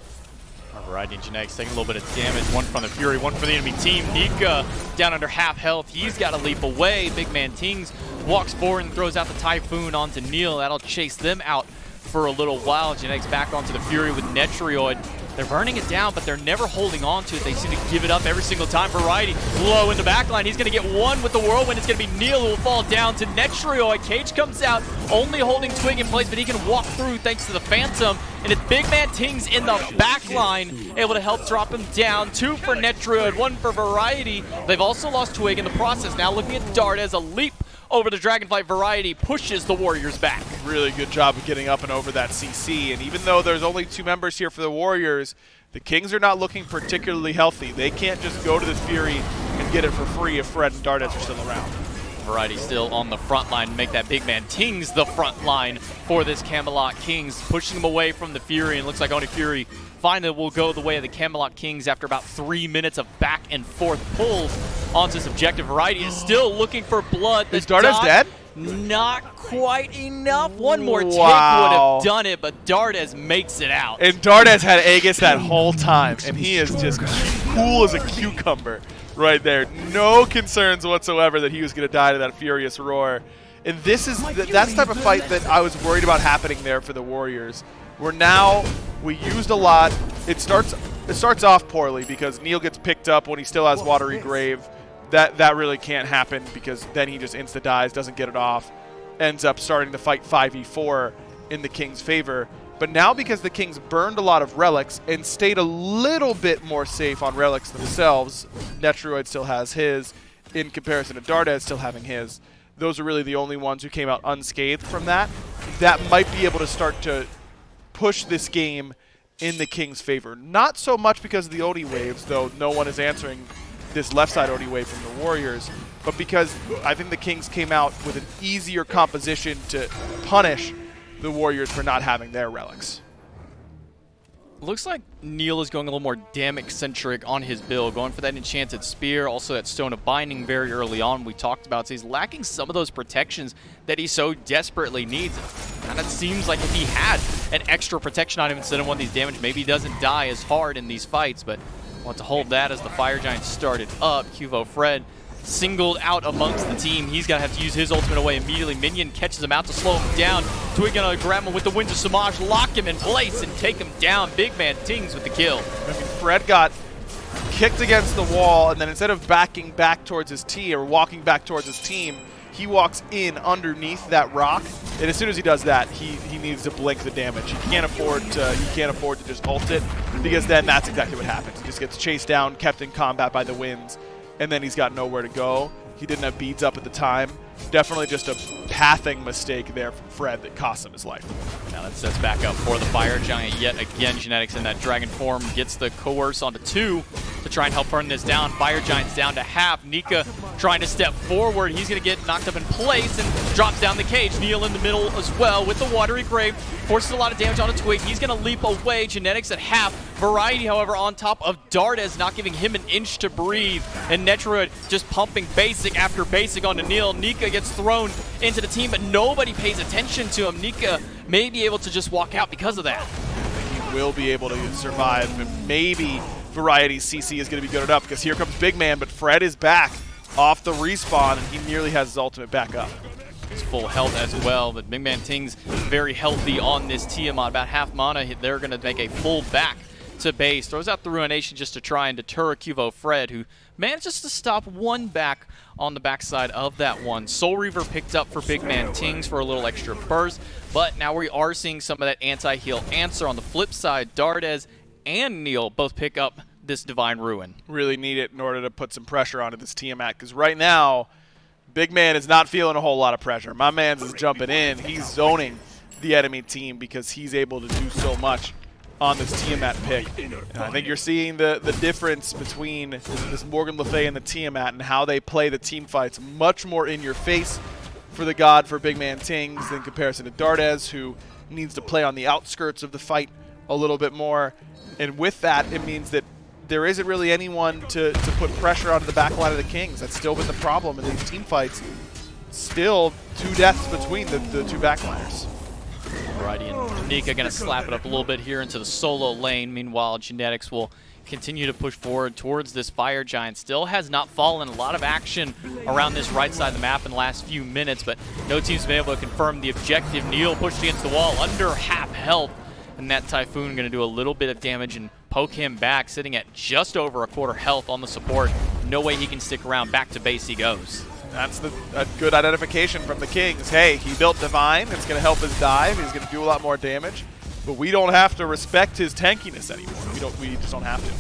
Variety and Genetics taking a little bit of damage. One from the Fury, one for the enemy team. Nika down under half health. He's got to leap away. Big man Tings walks forward and throws out the Typhoon onto Neil. That'll chase them out for a little while. Genetics back onto the Fury with Netrioid. They're burning it down, but they're never holding on to it. They seem to give it up every single time. Variety low in the backline. He's going to get one with the Whirlwind. It's going to be Neil who will fall down to Netrioid. Cage comes out, only holding Twig in place, but he can walk through thanks to the Phantom. And it's Big Man Tings in the backline, able to help drop him down. 2 for Netrioid, 1 for Variety. They've also lost Twig in the process. Now looking at Dardes, a leap over the Dragonflight. Variety pushes the Warriors back. Really good job of getting up and over that CC, and even though there's only 2 members here for the Warriors, the Kings are not looking particularly healthy. They can't just go to this Fury and get it for free if Fred and Dardes are still around. Variety still on the front line, make that big man Tings the front line for this Camelot Kings, pushing them away from the Fury, and looks like only Fury finally will go the way of the Camelot Kings after about 3 minutes of back and forth pulls onto this objective. Variety is still looking for blood. Is Dardes dead? Not quite enough. One more take would have done it, but Dardes makes it out. And Dardes had Aegis that whole time, and he is just cool as a cucumber right there. No concerns whatsoever that he was going to die to that furious roar. And this is that's the type of fight that I was worried about happening there for the Warriors. Where now we used a lot. It starts off poorly because Neil gets picked up when he still has Watery Grave. That really can't happen because then he just insta-dies, doesn't get it off, ends up starting to fight 5v4 in the King's favor. But now because the Kings burned a lot of relics and stayed a little bit more safe on relics themselves, Netroid still has his, in comparison to Dardes still having his. Those are really the only ones who came out unscathed from that. That might be able to start to push this game in the King's favor. Not so much because of the Oni waves, though no one is answering this left side Oni wave from the Warriors, but because I think the Kings came out with an easier composition to punish the Warriors for not having their relics. Looks like Neil is going a little more Damek-centric on his build, going for that Enchanted Spear, also that Stone of Binding very early on we talked about. So he's lacking some of those protections that he so desperately needs. And it seems like if he had an extra protection on him instead of one of these damage, maybe he doesn't die as hard in these fights, but want to hold that as the Fire Giant started up. Cuvo Fred singled out amongst the team. He's going to have to use his ultimate away immediately. Minion catches him out to slow him down. Twig going to grab him with the Winds of Samaj, lock him in place, and take him down. Big man Tings with the kill. I mean, Fred got kicked against the wall, and then instead of backing back towards his team or walking back towards his team, he walks in underneath that rock, and as soon as he does that, he needs to blink the damage. He can't afford to just ult it, because then that's exactly what happens. He just gets chased down, kept in combat by the winds, and then he's got nowhere to go. He didn't have beads up at the time. Definitely just a pathing mistake there from Fred that cost him his life. Now that sets back up for the Fire Giant yet again. Genetics in that Dragon form gets the Coerce onto 2 to try and help burn this down. Fire Giant's down to half. Nika trying to step forward. He's going to get knocked up in place and drops down the cage. Neil in the middle as well with the Watery Grave. Forces a lot of damage on a Twig. He's going to leap away. Genetics at half. Variety, however, on top of Dardes, not giving him an inch to breathe. And Netroid just pumping basic after basic onto Neil. Nika gets thrown into the team, but nobody pays attention to him. Nika may be able to just walk out because of that. I think he will be able to survive, and maybe Variety's CC is going to be good enough because here comes Big Man, but Fred is back off the respawn, and he nearly has his ultimate back up. He's full health as well, but Big Man Ting's very healthy on this Tiamat. About half mana, they're going to make a full back to base. Throws out the Ruination just to try and deter Cuvo Fred, who manages to stop one back on the backside of that one. Soul Reaver picked up for Big Man Tings for a little extra burst, but now we are seeing some of that anti-heal answer. On the flip side, Dardes and Neil both pick up this Divine Ruin. Really need it in order to put some pressure onto this Tiamat, because right now, Big Man is not feeling a whole lot of pressure. My man's is jumping in. He's zoning the enemy team because he's able to do so much on this Tiamat pick. And I think you're seeing the difference between this Morgan Le Fay and the Tiamat and how they play the team fights much more in your face for the God for Big Man Tings in comparison to Dardes, who needs to play on the outskirts of the fight a little bit more. And with that, it means that there isn't really anyone to put pressure onto the back line of the Kings. That's still been the problem in these team fights. Still 2 deaths between the 2 backliners. Variety and Nika going to slap it up a little bit here into the solo lane. Meanwhile, Genetics will continue to push forward towards this Fire Giant. Still has not fallen. A lot of action around this right side of the map in the last few minutes, but no team's been able to confirm the objective. Neil pushed against the wall under half health, and that Typhoon going to do a little bit of damage and poke him back, sitting at just over a quarter health on the support. No way he can stick around. Back to base he goes. That's a good identification from the Kings. Hey, he built Divine. It's going to help his dive. He's going to do a lot more damage. But we don't have to respect his tankiness anymore. We just don't have to.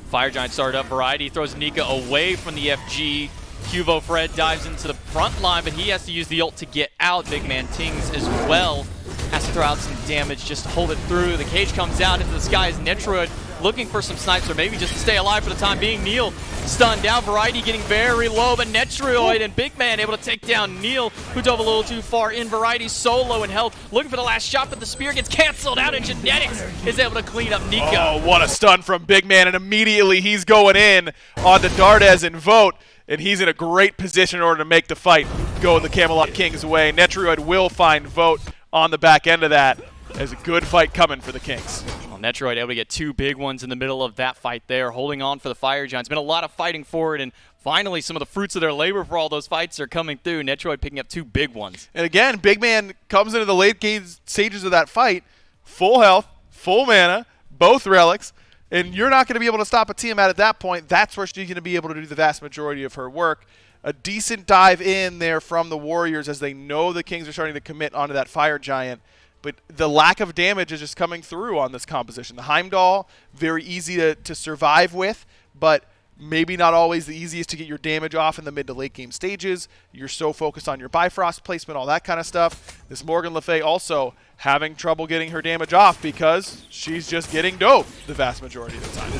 Fire Giant started up. Variety throws Nika away from the FG. Cuvo Fred dives into the front line, but he has to use the ult to get out. Big Man Tings as well has to throw out some damage just to hold it through. The cage comes out into the sky as Netroid looking for some snipes or maybe just to stay alive for the time being. Neil stunned down, Variety getting very low, but Netroid and Big Man able to take down Neil, who dove a little too far in. Variety solo in health, looking for the last shot, but the spear gets canceled out, and Genetics is able to clean up Nika. Oh, what a stun from Big Man, and immediately he's going in on the Dardes and Vote, and he's in a great position in order to make the fight go the Camelot Kings way. Netroid will find Vote on the back end of that. There's a good fight coming for the Kings. Well, Netroid able to get 2 big ones in the middle of that fight there, holding on for the Fire Giants. Been a lot of fighting for it, and finally some of the fruits of their labor for all those fights are coming through. Netroid picking up 2 big ones. And again, Big Man comes into the late game stages of that fight, full health, full mana, both relics, and you're not going to be able to stop a Tiamat at that point. That's where she's going to be able to do the vast majority of her work. A decent dive in there from the Warriors as they know the Kings are starting to commit onto that Fire Giant. But the lack of damage is just coming through on this composition. The Heimdall, very easy to survive with, but maybe not always the easiest to get your damage off in the mid to late game stages. You're so focused on your Bifrost placement, all that kind of stuff. This Morgan Le Fay also having trouble getting her damage off because she's just getting dope the vast majority of the time.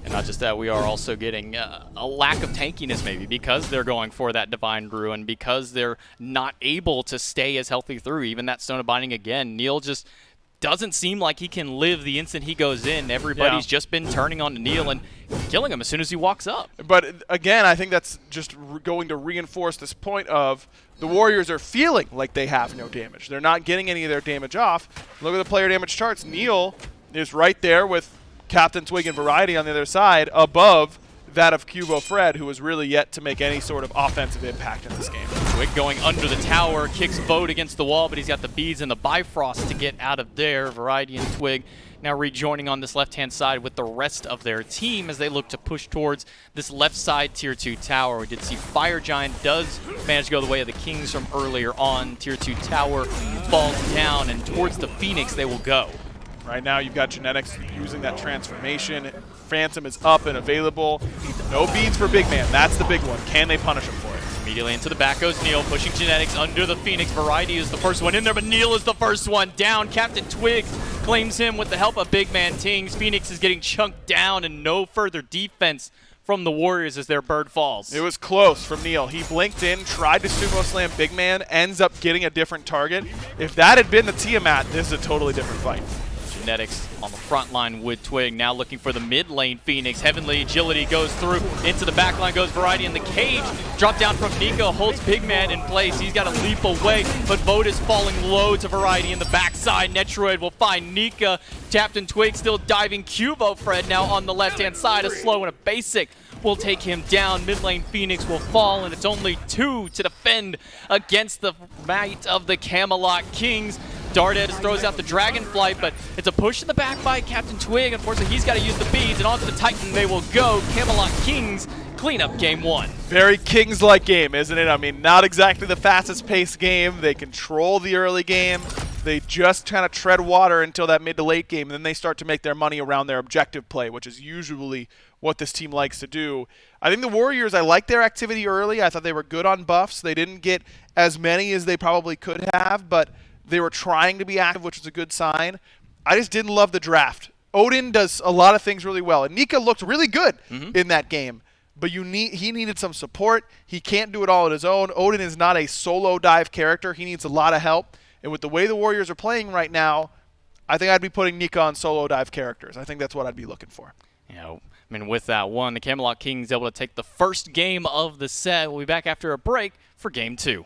And not just that, we are also getting a lack of tankiness maybe because they're going for that Divine Ruin, because they're not able to stay as healthy through. Even that Stone of Binding again, Neil just doesn't seem like he can live the instant he goes in. Everybody's just been turning on to Neil and killing him as soon as he walks up. But again, I think that's just going to reinforce this point of the Warriors are feeling like they have no damage. They're not getting any of their damage off. Look at the player damage charts. Neil is right there with Captain Twig and Variety on the other side, above that of Cubo Fred, who has really yet to make any sort of offensive impact in this game. Twig going under the tower, kicks Vote against the wall, but he's got the beads and the Bifrost to get out of there. Variety and Twig now rejoining on this left-hand side with the rest of their team as they look to push towards this left side Tier 2 tower. We did see Fire Giant does manage to go the way of the Kings from earlier on. Tier 2 tower falls down, and towards the Phoenix they will go. Right now you've got Genetics using that transformation. Phantom is up and available. No beads for Big Man. That's the big one. Can they punish him for it? Immediately into the back goes Neil, pushing Genetics under the Phoenix. Variety is the first one in there, but Neil is the first one down. Captain Twig claims him with the help of Big Man Tings. Phoenix is getting chunked down, and no further defense from the Warriors as their bird falls. It was close from Neil. He blinked in, tried to sumo slam Big Man, ends up getting a different target. If that had been the Tiamat, this is a totally different fight. Genetics on the front line with Twig, now looking for the mid lane Phoenix. Heavenly Agility goes through, into the back line goes Variety in the cage. Drop down from Nico, holds Big Man in place. He's got to leap away, but Vote is falling low to Variety in the backside. Netroid will find Nika. Captain Twig still diving. Cubo Fred now on the left-hand side. A slow and a basic will take him down. Mid lane Phoenix will fall, and it's only 2 to defend against the might of the Camelot Kings. Dardes throws out the Dragonflight, but it's a push in the back by Captain Twig. Unfortunately, he's got to use the beads, and onto the Titan they will go. Camelot Kings clean up game 1. Very Kings-like game, isn't it? I mean, not exactly the fastest-paced game. They control the early game. They just kind of tread water until that mid to late game, and then they start to make their money around their objective play, which is usually what this team likes to do. I think the Warriors, I like their activity early. I thought they were good on buffs. They didn't get as many as they probably could have, but they were trying to be active, which was a good sign. I just didn't love the draft. Odin does a lot of things really well, and Nika looked really good in that game. But he needed some support. He can't do it all on his own. Odin is not a solo dive character. He needs a lot of help. And with the way the Warriors are playing right now, I think I'd be putting Nika on solo dive characters. I think that's what I'd be looking for. I mean, with that one, the Camelot Kings able to take the first game of the set. We'll be back after a break for game 2.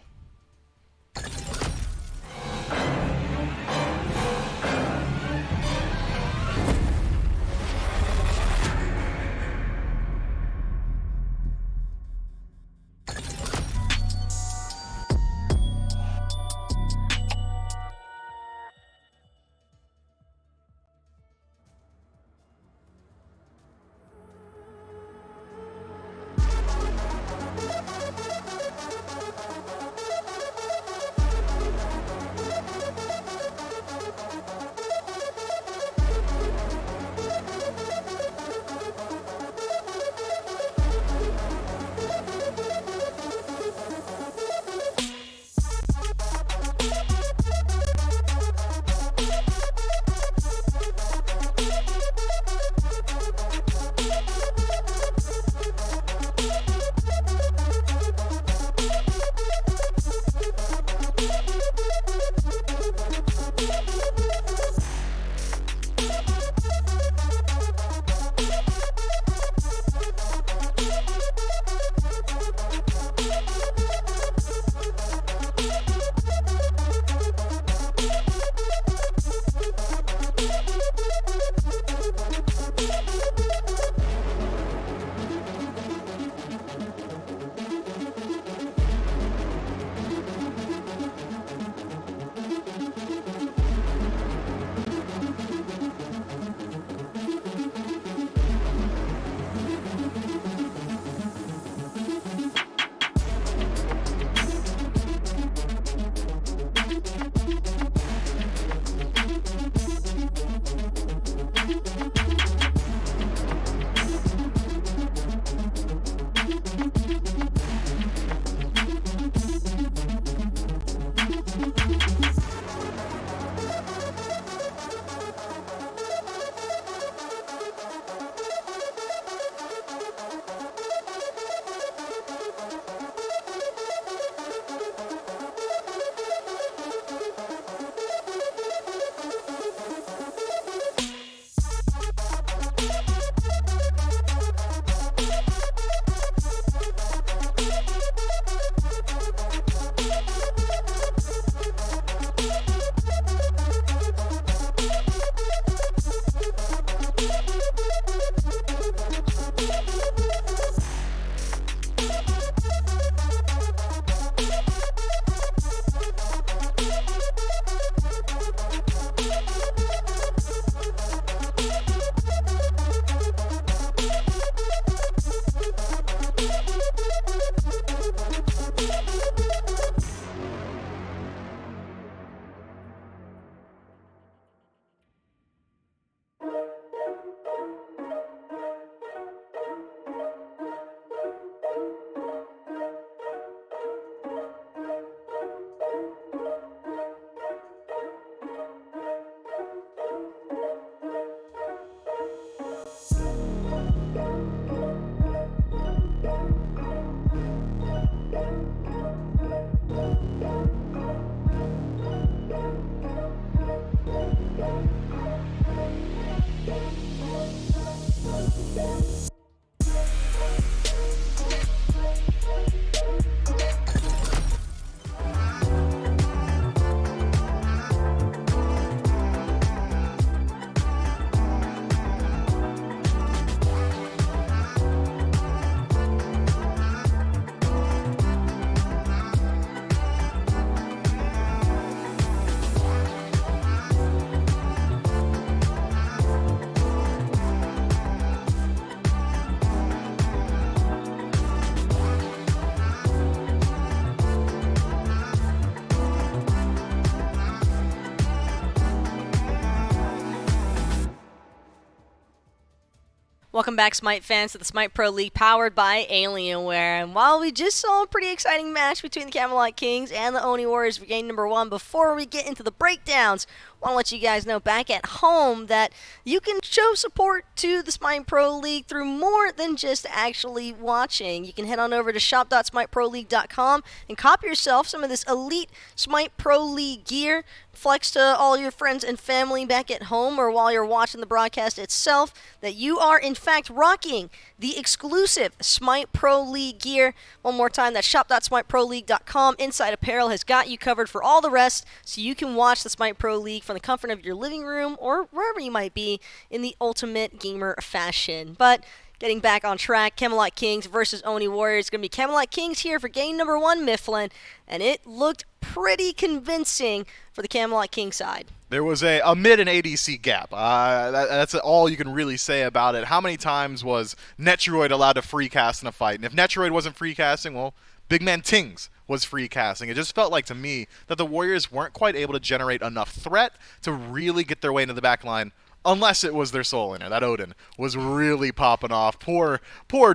Welcome back, Smite fans, to the Smite Pro League powered by Alienware. And while we just saw a pretty exciting match between the Camelot Kings and the Oni Warriors for game number 1, before we get into the breakdowns, I want to let you guys know back at home that you can show support to the Smite Pro League through more than just actually watching. You can head on over to shop.smiteproleague.com and copy yourself some of this elite Smite Pro League gear. Flex to all your friends and family back at home or while you're watching the broadcast itself that you are in fact rocking the exclusive Smite Pro League gear. One more time, that's shop.smiteproleague.com. Inside Apparel has got you covered for all the rest, so you can watch the Smite Pro League from the comfort of your living room or wherever you might be in the ultimate gamer fashion. But getting back on track, Camelot Kings versus Oni Warriors. It's going to be Camelot Kings here for game number 1, Mifflin, and it looked pretty convincing for the Camelot King side. There was a mid and ADC gap. That's all you can really say about it. How many times was Netroid allowed to free cast in a fight? And if Netroid wasn't free casting, well, Big Man Tings was free casting. It just felt like to me that the Warriors weren't quite able to generate enough threat to really get their way into the back line. Unless it was their soul inner. That Odin was really popping off. Poor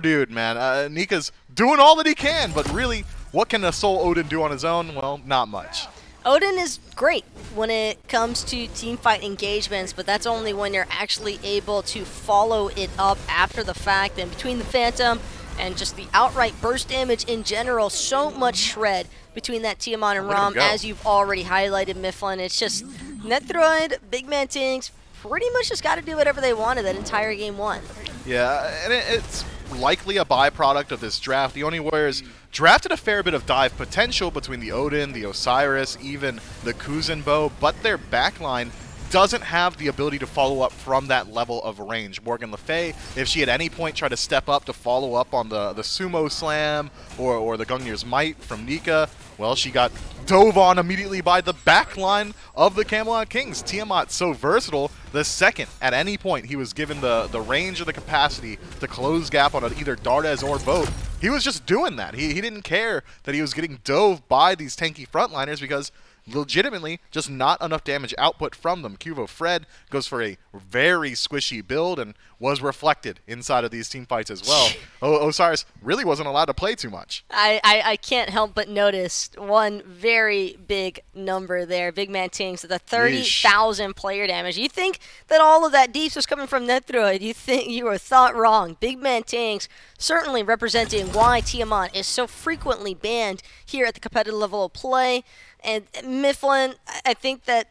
dude, man. Nika's doing all that he can, but really, what can a soul Odin do on his own? Well, not much. Odin is great when it comes to teamfight engagements, but that's only when you're actually able to follow it up after the fact. And between the Phantom and just the outright burst damage in general, so much shred between that Tiamat and Rom, as you've already highlighted, Mifflin. It's just Netroid, Big Man Tings, pretty much just got to do whatever they wanted that entire game 1. Yeah, and it's likely a byproduct of this draft. The Oni Warriors drafted a fair bit of dive potential between the Odin, the Osiris, even the Kuzenbo, but their backline doesn't have the ability to follow up from that level of range. Morgan Le Fay, if she at any point tried to step up to follow up on the Sumo Slam or the Gungnir's Might from Nika, well, she got dove on immediately by the backline of the Camelot Kings. Tiamat so versatile, the second at any point he was given the range or the capacity to close gap on either Dardes or both, he was just doing that. He didn't care that he was getting dove by these tanky frontliners because legitimately just not enough damage output from them. Cuvo Fred goes for a very squishy build and was reflected inside of these team fights as well. Osiris really wasn't allowed to play too much. I can't help but notice one very big number there. Big Man Tings, the 30,000 player damage. You think that all of that deeps was coming from Netroid. You think you were thought wrong. Big Man Tings certainly representing why Tiamat is so frequently banned here at the competitive level of play. And Mifflin, I think that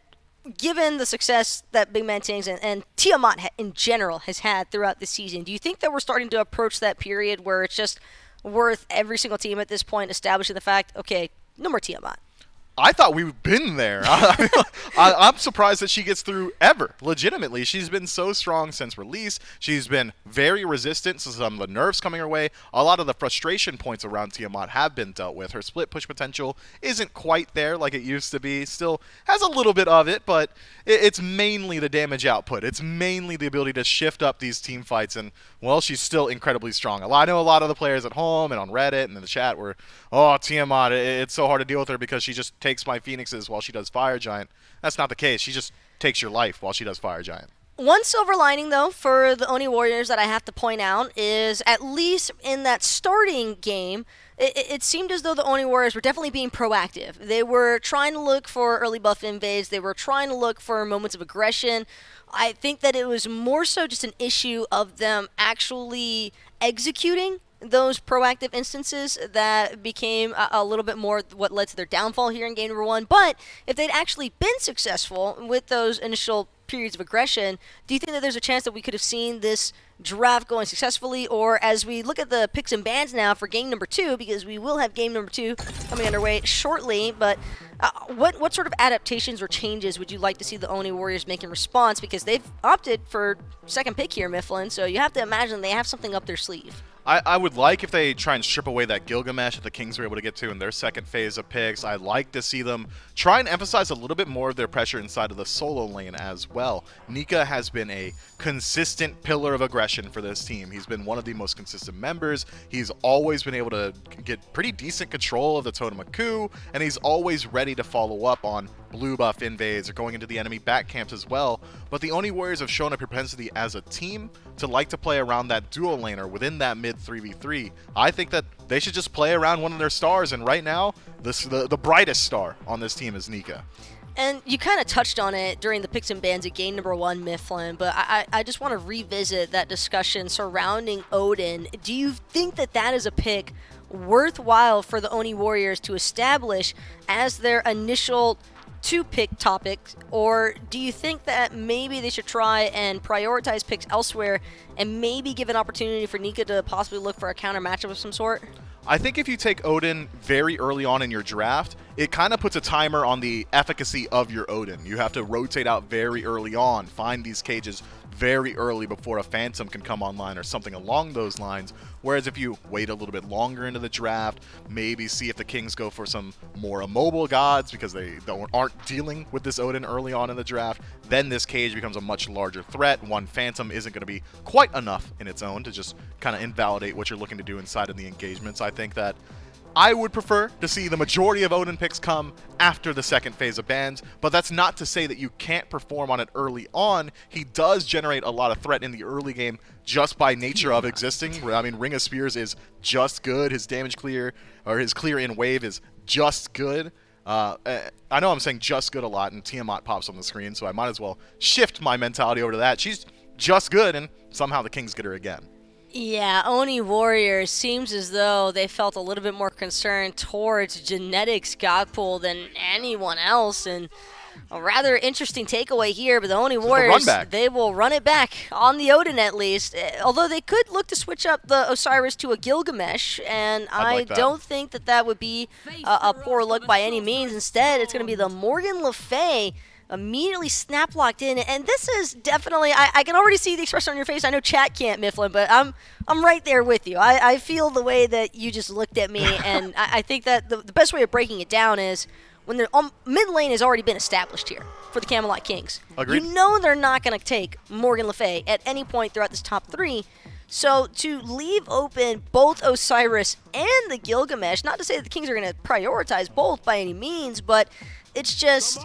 given the success that Big Man Tings and Tiamat in general has had throughout the season, do you think that we're starting to approach that period where it's just worth every single team at this point establishing the fact, okay, no more Tiamat? I thought we've been there. I'm surprised that she gets through ever. Legitimately, she's been so strong since release. She's been very resistant to some of the nerfs coming her way. A lot of the frustration points around Tiamat have been dealt with. Her split push potential isn't quite there like it used to be. Still has a little bit of it, but it's mainly the damage output. It's mainly the ability to shift up these team fights, and, well, she's still incredibly strong. I know a lot of the players at home and on Reddit and in the chat were, oh, Tiamat, it's so hard to deal with her because she just takes my Phoenixes while she does Fire Giant. That's not the case. She just takes your life while she does Fire Giant. One silver lining, though, for the Oni Warriors that I have to point out is at least in that starting game, it seemed as though the Oni Warriors were definitely being proactive. They were trying to look for early buff invades. They were trying to look for moments of aggression. I think that it was more so just an issue of them actually executing those proactive instances that became a little bit more what led to their downfall here in game number 1. But if they'd actually been successful with those initial periods of aggression, do you think that there's a chance that we could have seen this draft going successfully? Or as we look at the picks and bans now for game number 2, because we will have game number 2 coming underway shortly, but what sort of adaptations or changes would you like to see the Oni Warriors make in response? Because they've opted for second pick here, Mifflin, so you have to imagine they have something up their sleeve. I would like if they try and strip away that Gilgamesh that the Kings were able to get to in their second phase of picks. I'd like to see them try and emphasize a little bit more of their pressure inside of the solo lane as well. Nika has been a consistent pillar of aggression for this team. He's been one of the most consistent members. He's always been able to get pretty decent control of the Totem of Ku, and he's always ready to follow up on blue buff invades or going into the enemy back camps as well. But the Oni Warriors have shown a propensity as a team to like to play around that dual laner within that mid 3v3. I think that they should just play around one of their stars, and right now, the brightest star on this team is Nika. And you kind of touched on it during the picks and bans at game number 1, Mifflin, but I just want to revisit that discussion surrounding Odin. Do you think that that is a pick worthwhile for the Oni Warriors to establish as their initial 2-pick topic, or do you think that maybe they should try and prioritize picks elsewhere and maybe give an opportunity for Nika to possibly look for a counter matchup of some sort? I think if you take Odin very early on in your draft, it kind of puts a timer on the efficacy of your Odin. You have to rotate out very early on, find these cages very early before a Phantom can come online or something along those lines. Whereas if you wait a little bit longer into the draft, maybe see if the Kings go for some more immobile gods because they aren't dealing with this Odin early on in the draft, then this cage becomes a much larger threat. One Phantom isn't going to be quite enough in its own to just kind of invalidate what you're looking to do inside of the engagements. I think that I would prefer to see the majority of Odin picks come after the second phase of bans, but that's not to say that you can't perform on it early on. He does generate a lot of threat in the early game just by nature of existing. I mean, Ring of Spears is just good. His damage clear, or his clear in wave is just good. I know I'm saying just good a lot, and Tiamat pops on the screen, so I might as well shift my mentality over to that. She's just good, and somehow the Kings get her again. Yeah, Oni Warriors seems as though they felt a little bit more concerned towards genetics god pool than anyone else, and a rather interesting takeaway here, but the Oni Warriors, they will run it back on the Odin at least, although they could look to switch up the Osiris to a Gilgamesh, and I don't think that that would be a poor look by any means. Instead, it's going to be the Morgan Le Fay immediately snap locked in, and this is definitely, I can already see the expression on your face. I know chat can't, Mifflin, but I'm right there with you. I feel the way that you just looked at me, and I think that the best way of breaking it down is when the mid lane has already been established here for the Camelot Kings. Agreed. You know they're not going to take Morgan Le Fay at any point throughout this top 3. So to leave open both Osiris and the Gilgamesh, not to say that the Kings are going to prioritize both by any means, but it's just,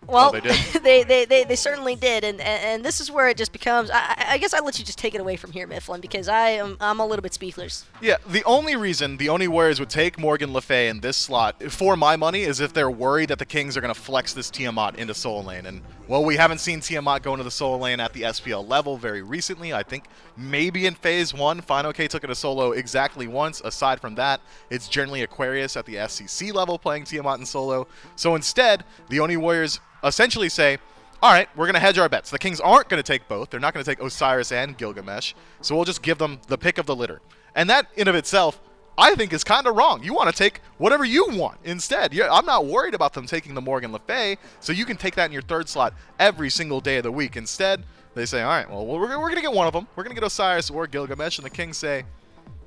well, they did. they certainly did, and this is where it just becomes. I guess I'll let you just take it away from here, Mifflin, because I'm a little bit speechless. Yeah, the only reason the Oni Warriors would take Morgan Le Fay in this slot, for my money, is if they're worried that the Kings are going to flex this Tiamat into solo lane. And, well, we haven't seen Tiamat go into the solo lane at the SPL level very recently. I think maybe in Phase 1, FineOK took it to solo exactly once. Aside from that, it's generally Aquarius at the SCC level playing Tiamat in solo. So instead, the Oni Warriors essentially say, all right, we're going to hedge our bets. The Kings aren't going to take both. They're not going to take Osiris and Gilgamesh, so we'll just give them the pick of the litter. And that, in of itself, I think is kind of wrong. You want to take whatever you want instead. I'm not worried about them taking the Morgan Le Fay, so you can take that in your third slot every single day of the week. Instead, they say, all right, well, we're going to get one of them. We're going to get Osiris or Gilgamesh, and the Kings say,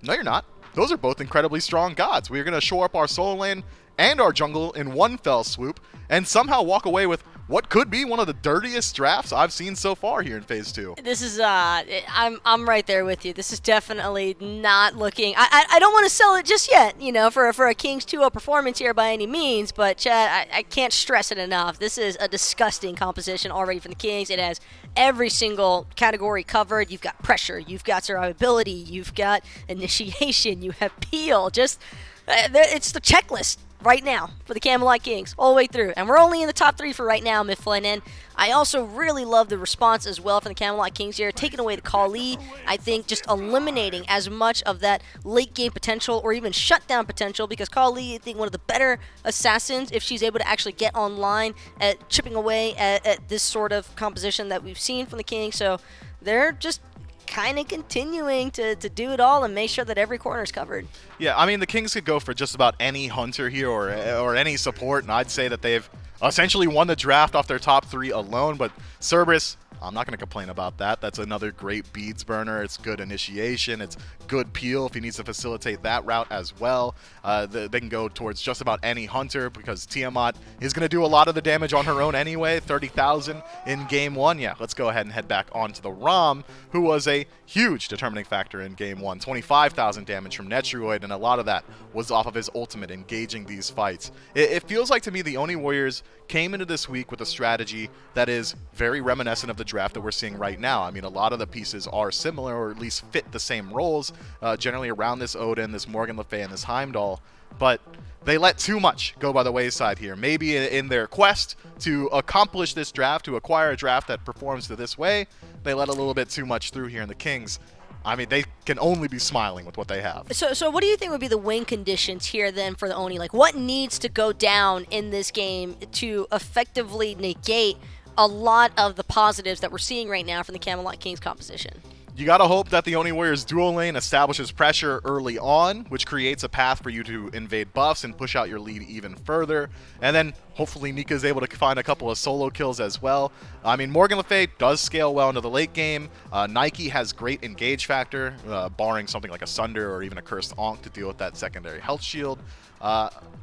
no, you're not. Those are both incredibly strong gods. We're going to shore up our solo lane and our jungle in one fell swoop and somehow walk away with what could be one of the dirtiest drafts I've seen so far here in Phase 2. This is, I'm right there with you. This is definitely not looking, I don't want to sell it just yet, you know, for a Kings 2-0 performance here by any means, but Chad, I can't stress it enough. This is a disgusting composition already for the Kings. It has every single category covered. You've got pressure, you've got survivability, you've got initiation, you have peel, just, it's the checklist right now for the Camelot Kings all the way through, and we're only in the top 3 for right now, Mifflin. And I also really love the response as well from the Camelot Kings here, taking away the Kali. I think just eliminating as much of that late game potential or even shutdown potential, because Kali, I think, one of the better assassins if she's able to actually get online at chipping away at this sort of composition that we've seen from the Kings. So they're just kind of continuing to do it all and make sure that every corner is covered. Yeah, I mean, the Kings could go for just about any hunter here or any support, and I'd say that they've essentially won the draft off their top 3 alone, but Cerberus, I'm not going to complain about that. That's another great beads burner. It's good initiation. It's good peel if he needs to facilitate that route as well. They can go towards just about any hunter because Tiamat is going to do a lot of the damage on her own anyway. 30,000 in Game 1. Yeah, let's go ahead and head back onto the Rom, who was a huge determining factor in Game 1. 25,000 damage from Netroid, and a lot of that was off of his ultimate engaging these fights. It feels like to me the Oni Warriors came into this week with a strategy that is very reminiscent of the draft that we're seeing right now. I mean, a lot of the pieces are similar, or at least fit the same roles, generally around this Odin, this Morgan Le Fay, and this Heimdall. But they let too much go by the wayside here. Maybe in their quest to accomplish this draft, to acquire a draft that performs to this way, they let a little bit too much through here in the Kings. I mean, they can only be smiling with what they have. So what do you think would be the win conditions here then for the Oni? Like, what needs to go down in this game to effectively negate a lot of the positives that we're seeing right now from the Camelot Kings composition? You gotta hope that the Oni Warriors dual lane establishes pressure early on, which creates a path for you to invade buffs and push out your lead even further. And then hopefully Nika is able to find a couple of solo kills as well. I mean, Morgan Le Fay does scale well into the late game. Nike has great engage factor, barring something like a Sunder or even a Cursed Ankh to deal with that secondary health shield.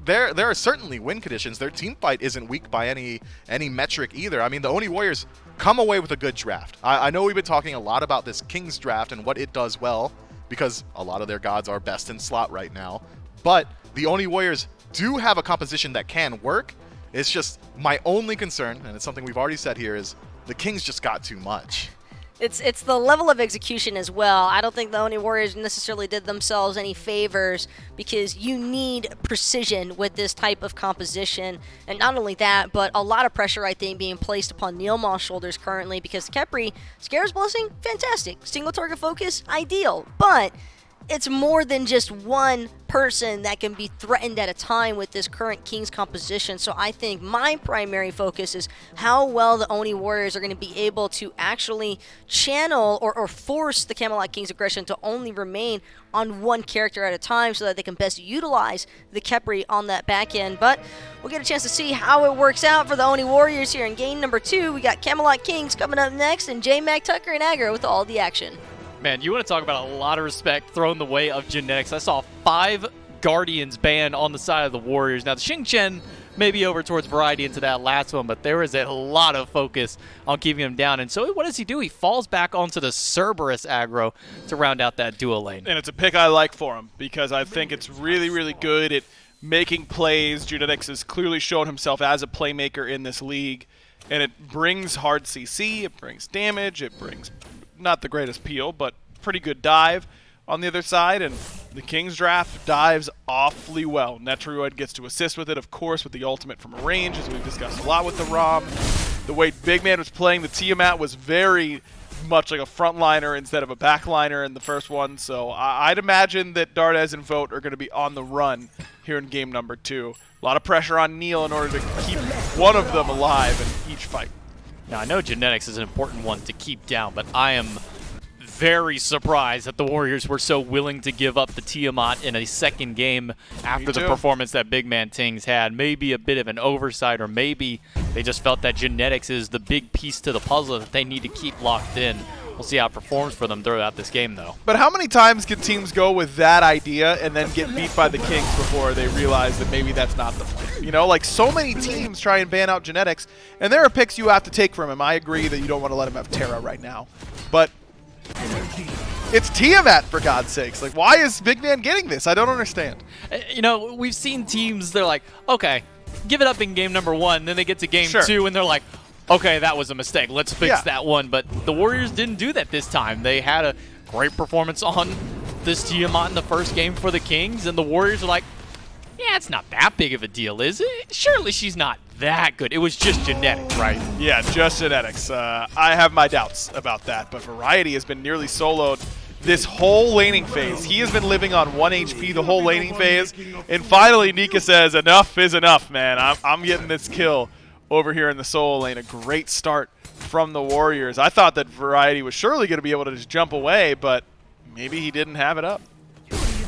There are certainly win conditions. Their team fight isn't weak by any metric either. I mean, the Oni Warriors come away with a good draft. I know we've been talking a lot about this Kings draft and what it does well, because a lot of their gods are best in slot right now. But the Oni Warriors do have a composition that can work. It's just my only concern, and it's something we've already said here, is the Kings just got too much. It's the level of execution as well. I don't think the Oni Warriors necessarily did themselves any favors, because you need precision with this type of composition. And not only that, but a lot of pressure, I think, being placed upon Neilmaw's shoulders currently, because Khepri, Scare's Blessing, fantastic. Single target focus, ideal. But it's more than just one person that can be threatened at a time with this current Kings composition. So I think my primary focus is how well the Oni Warriors are going to be able to actually channel or force the Camelot Kings aggression to only remain on one character at a time, so that they can best utilize the Khepri on that back end. But we'll get a chance to see how it works out for the Oni Warriors here in game number 2. We got Camelot Kings coming up next, and J-Mac, Tucker, and Aggro with all the action. Man, you want to talk about a lot of respect thrown the way of Genetics. I saw 5 Guardians banned on the side of the Warriors. Now, the Xing Chen may be over towards Variety into that last one, but there is a lot of focus on keeping him down. And so what does he do? He falls back onto the Cerberus aggro to round out that dual lane. And it's a pick I like for him, because I think it's really, really good at making plays. Genetics has clearly shown himself as a playmaker in this league, and it brings hard CC, it brings damage, it brings not the greatest peel, but pretty good dive on the other side. And the Kings draft dives awfully well. Netroid gets to assist with it, of course, with the ultimate from range, as we've discussed a lot with the ROM. The way Big Man was playing the Tiamat was very much like a frontliner instead of a backliner in the first one. So I'd imagine that Dardes and Vote are going to be on the run here in game number 2. A lot of pressure on Neil in order to keep one of them alive in each fight. Now, I know Genetics is an important one to keep down, but I am very surprised that the Warriors were so willing to give up the Tiamat in a second game after the performance that Big Man Tings had. Maybe a bit of an oversight, or maybe they just felt that Genetics is the big piece to the puzzle that they need to keep locked in. We'll see how it performs for them throughout this game, though. But how many times can teams go with that idea and then get beat by the Kings before they realize that maybe that's not the play? You know, like, so many teams try and ban out Genetics, and there are picks you have to take from him. I agree that you don't want to let him have Terra right now, but it's Tiamat, for God's sakes. Like, why is Big Man getting this? I don't understand. You know, we've seen teams, they're like, okay, give it up in game number 1, then they get to game 2, and they're like, okay, that was a mistake. Let's fix that one. But the Warriors didn't do that this time. They had a great performance on this Tiamat in the first game for the Kings, and the Warriors are like, yeah, it's not that big of a deal, is it? Surely she's not that good. It was just Genetics, right? Yeah, just Genetics. I have my doubts about that, but Variety has been nearly soloed this whole laning phase. He has been living on 1 HP the whole laning phase, and finally Nika says, enough is enough, man. I'm getting this kill over here in the solo lane. A great start from the Warriors. I thought that Variety was surely going to be able to just jump away, but maybe he didn't have it up.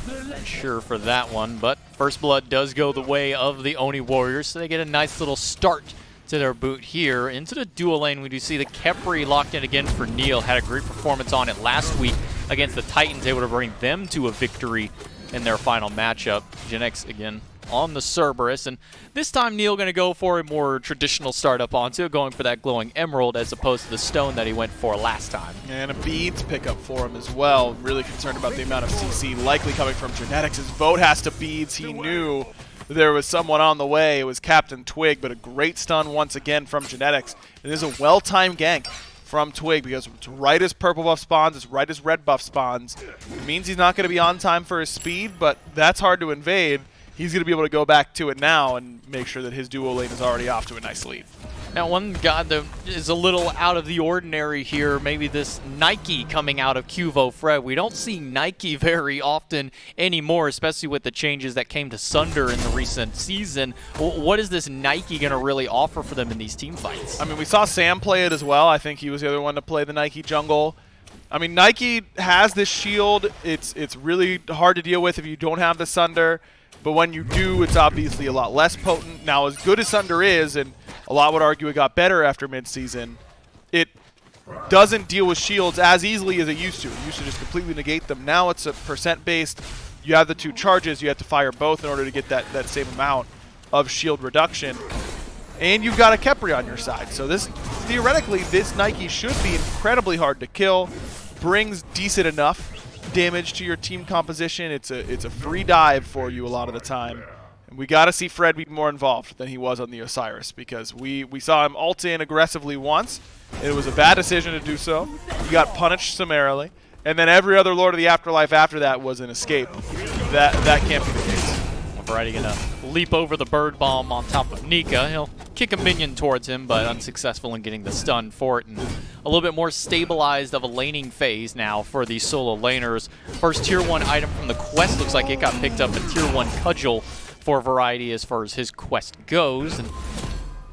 Not sure for that one, but First Blood does go the way of the Oni Warriors, so they get a nice little start to their boot here. Into the dual lane, we do see the Khepri locked in again for Neil. Had a great performance on it last week against the Titans, able to bring them to a victory in their final matchup. Genetics again on the Cerberus, and this time Neil going to go for a more traditional startup onto it, going for that glowing emerald as opposed to the stone that he went for last time. And a beads pickup for him as well. Really concerned about the amount of CC likely coming from Genetics. His vote has to beads. He knew there was someone on the way. It was Captain Twig, but a great stun once again from Genetics. It is a well-timed gank from Twig because it's right as purple buff spawns, it's right as red buff spawns. It means he's not going to be on time for his speed, but that's hard to invade. He's going to be able to go back to it now and make sure that his duo lane is already off to a nice lead. Now, one guy that is a little out of the ordinary here, maybe this Nike coming out of Cuvo Fred. We don't see Nike very often anymore, especially with the changes that came to Sunder in the recent season. What is this Nike going to really offer for them in these team fights? I mean, we saw Sam play it as well. I think he was the other one to play the Nike jungle. I mean, Nike has this shield. It's really hard to deal with if you don't have the Sunder. But when you do, it's obviously a lot less potent. Now, as good as Sunder is, and a lot would argue it got better after midseason, it doesn't deal with shields as easily as it used to. It used to just completely negate them. Now it's a percent-based. You have the 2 charges. You have to fire both in order to get that same amount of shield reduction. And you've got a Khepri on your side. So theoretically, this Nike should be incredibly hard to kill. Brings decent enough damage to your team composition. It's a free dive for you a lot of the time. And we got to see Fred be more involved than he was on the Osiris, because we saw him ult in aggressively once. It was a bad decision to do so. He got punished summarily. And then every other Lord of the Afterlife after that was an escape. That can't be the case. Variety gonna leap over the bird bomb on top of Nika. He'll kick a minion towards him, but unsuccessful in getting the stun for it. And a little bit more stabilized of a laning phase now for the solo laners. First tier 1 item from the quest looks like it got picked up, a tier 1 cudgel for Variety as far as his quest goes. And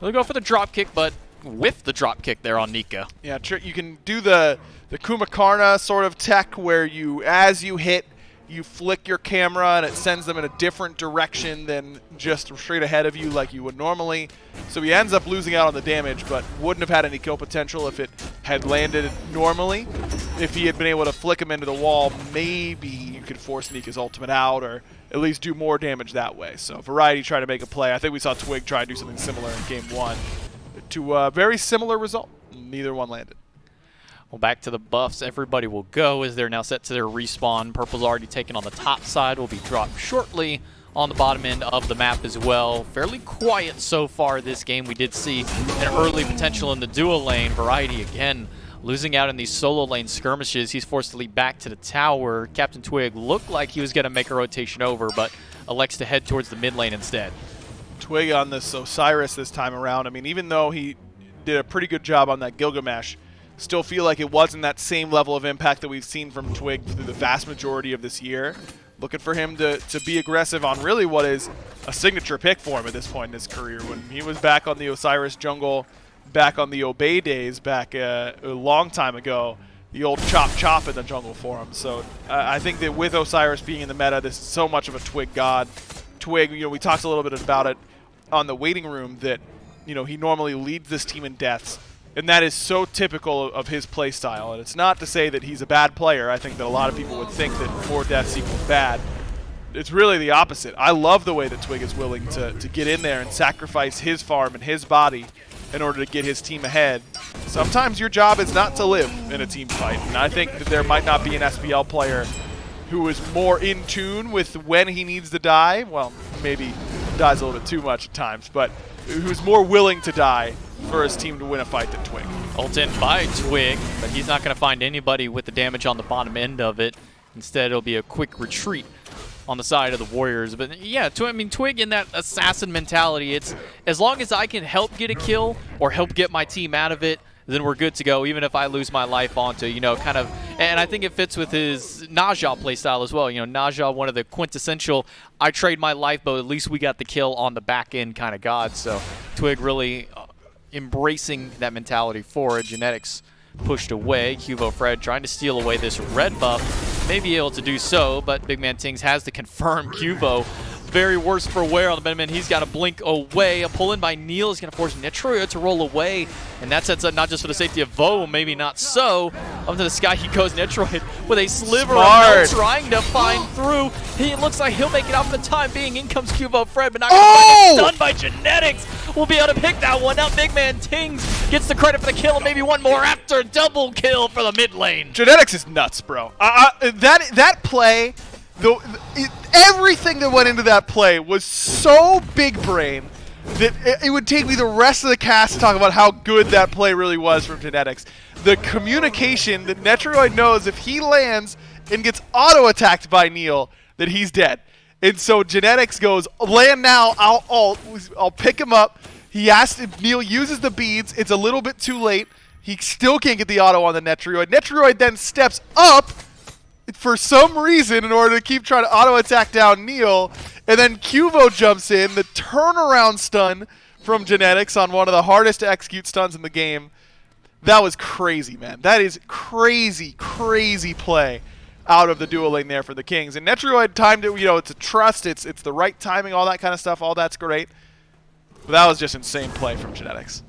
he'll go for the drop kick, but with the drop kick there on Nika. Yeah, you can do the Kumakarna sort of tech where as you hit, you flick your camera and it sends them in a different direction than just straight ahead of you like you would normally. So he ends up losing out on the damage, but wouldn't have had any kill potential if it had landed normally. If he had been able to flick him into the wall, maybe you could force Nika's ultimate out or at least do more damage that way. So Variety tried to make a play. I think we saw Twig try to do something similar in game 1 to a very similar result. Neither one landed. Well, back to the buffs. Everybody will go as they're now set to their respawn. Purple's already taken on the top side. Will be dropped shortly on the bottom end of the map as well. Fairly quiet so far this game. We did see an early potential in the duo lane. Variety again losing out in these solo lane skirmishes. He's forced to lead back to the tower. Captain Twig looked like he was going to make a rotation over, but elects to head towards the mid lane instead. Twig on this Osiris this time around. I mean, even though he did a pretty good job on that Gilgamesh, still feel like it wasn't that same level of impact that we've seen from Twig through the vast majority of this year. Looking for him to be aggressive on really what is a signature pick for him at this point in his career. When he was back on the Osiris jungle, back on the Obey days, back a long time ago, the old chop in the jungle for him. So I think that with Osiris being in the meta, this is so much of a Twig god. Twig, we talked a little bit about it on the waiting room that, he normally leads this team in deaths. And that is so typical of his play style. And it's not to say that he's a bad player. I think that a lot of people would think that 4 deaths equals bad. It's really the opposite. I love the way that Twig is willing to get in there and sacrifice his farm and his body in order to get his team ahead. Sometimes your job is not to live in a team fight. And I think that there might not be an SPL player who is more in tune with when he needs to die. Well, maybe dies a little bit too much at times, but who's more willing to die for his team to win a fight than Twig. Ult in by Twig, but he's not going to find anybody with the damage on the bottom end of it. Instead, it'll be a quick retreat on the side of the Warriors. But yeah, Twig in that assassin mentality, it's as long as I can help get a kill or help get my team out of it, then we're good to go, even if I lose my life onto, kind of, and I think it fits with his Naja playstyle as well. Naja, one of the quintessential, I trade my life, but at least we got the kill on the back end kind of god. So Twig really embracing that mentality for it. Genetics pushed away. Cuvo Fred trying to steal away this red buff. May be able to do so, but Big Man Tings has to confirm Cuvo. Very worse for wear on the Benjamin. He's got to blink away. A pull in by Neil is going to force Nitroyo to roll away. And that sets up not just for the safety of Vo, maybe not so. Up to the sky he goes, Nitroid with a sliver of health trying to find through. He looks like he'll make it out for the time being. In comes Cuvo Fred, but not going to find it. Done by Genetics. We'll be able to pick that one up. Big Man Tings gets the credit for the kill, and maybe one more after. Double kill for the mid lane. Genetics is nuts, bro. That play Everything that went into that play was so big brain that it would take me the rest of the cast to talk about how good that play really was from Genetics. The communication that Netroid knows if he lands and gets auto-attacked by Neil, that he's dead. And so Genetics goes, land now, I'll pick him up. He asks if Neil uses the beads. It's a little bit too late. He still can't get the auto on the Netroid. Netroid then steps up for some reason in order to keep trying to auto-attack down Neil. And then Cuvo jumps in, the turnaround stun from Genetics on one of the hardest to execute stuns in the game. That was crazy, man. That is crazy, crazy play out of the dual lane there for the Kings. And Netroid timed it, it's a trust, it's the right timing, all that kind of stuff, all that's great. But that was just insane play from Genetics.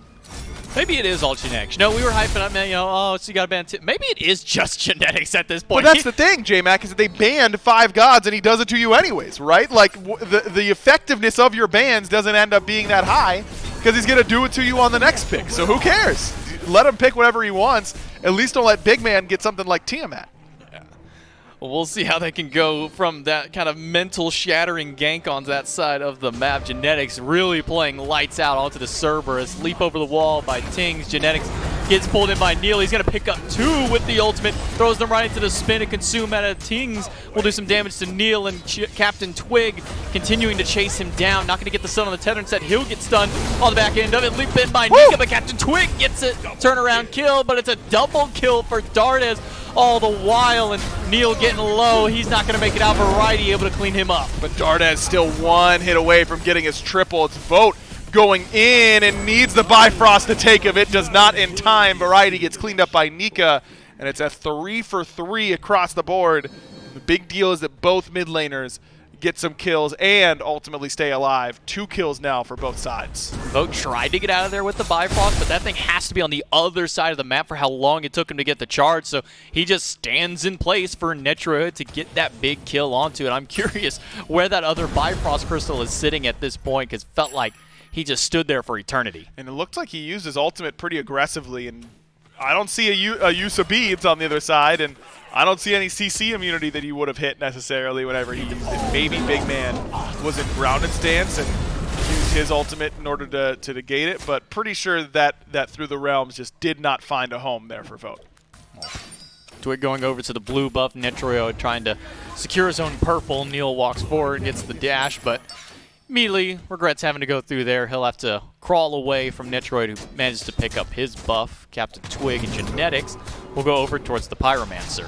Maybe it is all Genetics. No, we were hyping up, man, so you got to ban Maybe it is just Genetics at this point. But that's the thing, J-Mac, is that they banned 5 gods and he does it to you anyways, right? Like, the effectiveness of your bans doesn't end up being that high because he's going to do it to you on the next pick. So who cares? Let him pick whatever he wants. At least don't let Big Man get something like Tiamat. Well, we'll see how they can go from that kind of mental shattering gank on that side of the map. Genetics really playing lights out onto the Cerberus. Leap over the wall by Tings. Genetics gets pulled in by Neil. He's going to pick up 2 with the ultimate. Throws them right into the spin and consume out of Tings. Will do some damage to Neil, and Captain Twig continuing to chase him down. Not going to get the stun on the tether instead. He'll get stunned on the back end of it. Leap in by Nika, but Captain Twig gets it. Turnaround kill, but it's a double kill for Dardes all the while, and Neil getting low. He's not going to make it out. Variety able to clean him up. But Dardes still 1 hit away from getting his triple. It's Vote going in and needs the Bifrost to take of it. Does not in time. Variety gets cleaned up by Nika, and it's a 3 for 3 across the board. The big deal is that both mid laners get some kills and ultimately stay alive. 2 kills now for both sides. Vote tried to get out of there with the Bifrost, but that thing has to be on the other side of the map for how long it took him to get the charge, so he just stands in place for Netroid to get that big kill onto it. I'm curious where that other Bifrost crystal is sitting at this point, because it felt like he just stood there for eternity. And it looked like he used his ultimate pretty aggressively, and I don't see a use of beads on the other side, and I don't see any CC immunity that he would have hit necessarily whenever he used it. Maybe Big Man was in grounded stance and used his ultimate in order to negate it, but pretty sure that Through the Realms just did not find a home there for Vote. Twig going over to the blue buff. Netroid trying to secure his own purple. Neil walks forward, gets the dash, but immediately regrets having to go through there. He'll have to crawl away from Netroid, who managed to pick up his buff. Captain Twig and Genetics will go over towards the Pyromancer.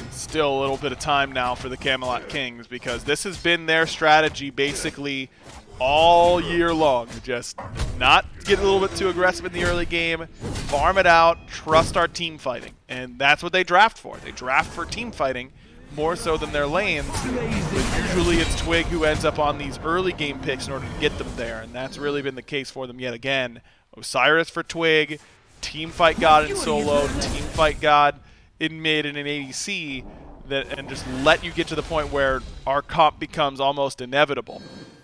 Still a little bit of time now for the Camelot Kings, because this has been their strategy basically all year long. Just not get a little bit too aggressive in the early game, farm it out, trust our team fighting. And that's what they draft for. They draft for team fighting more so than their lanes. But usually it's Twig who ends up on these early game picks in order to get them there, and that's really been the case for them yet again. Osiris for Twig, team fight god in solo, team fight god in mid and in ADC, and just let you get to the point where our comp becomes almost inevitable.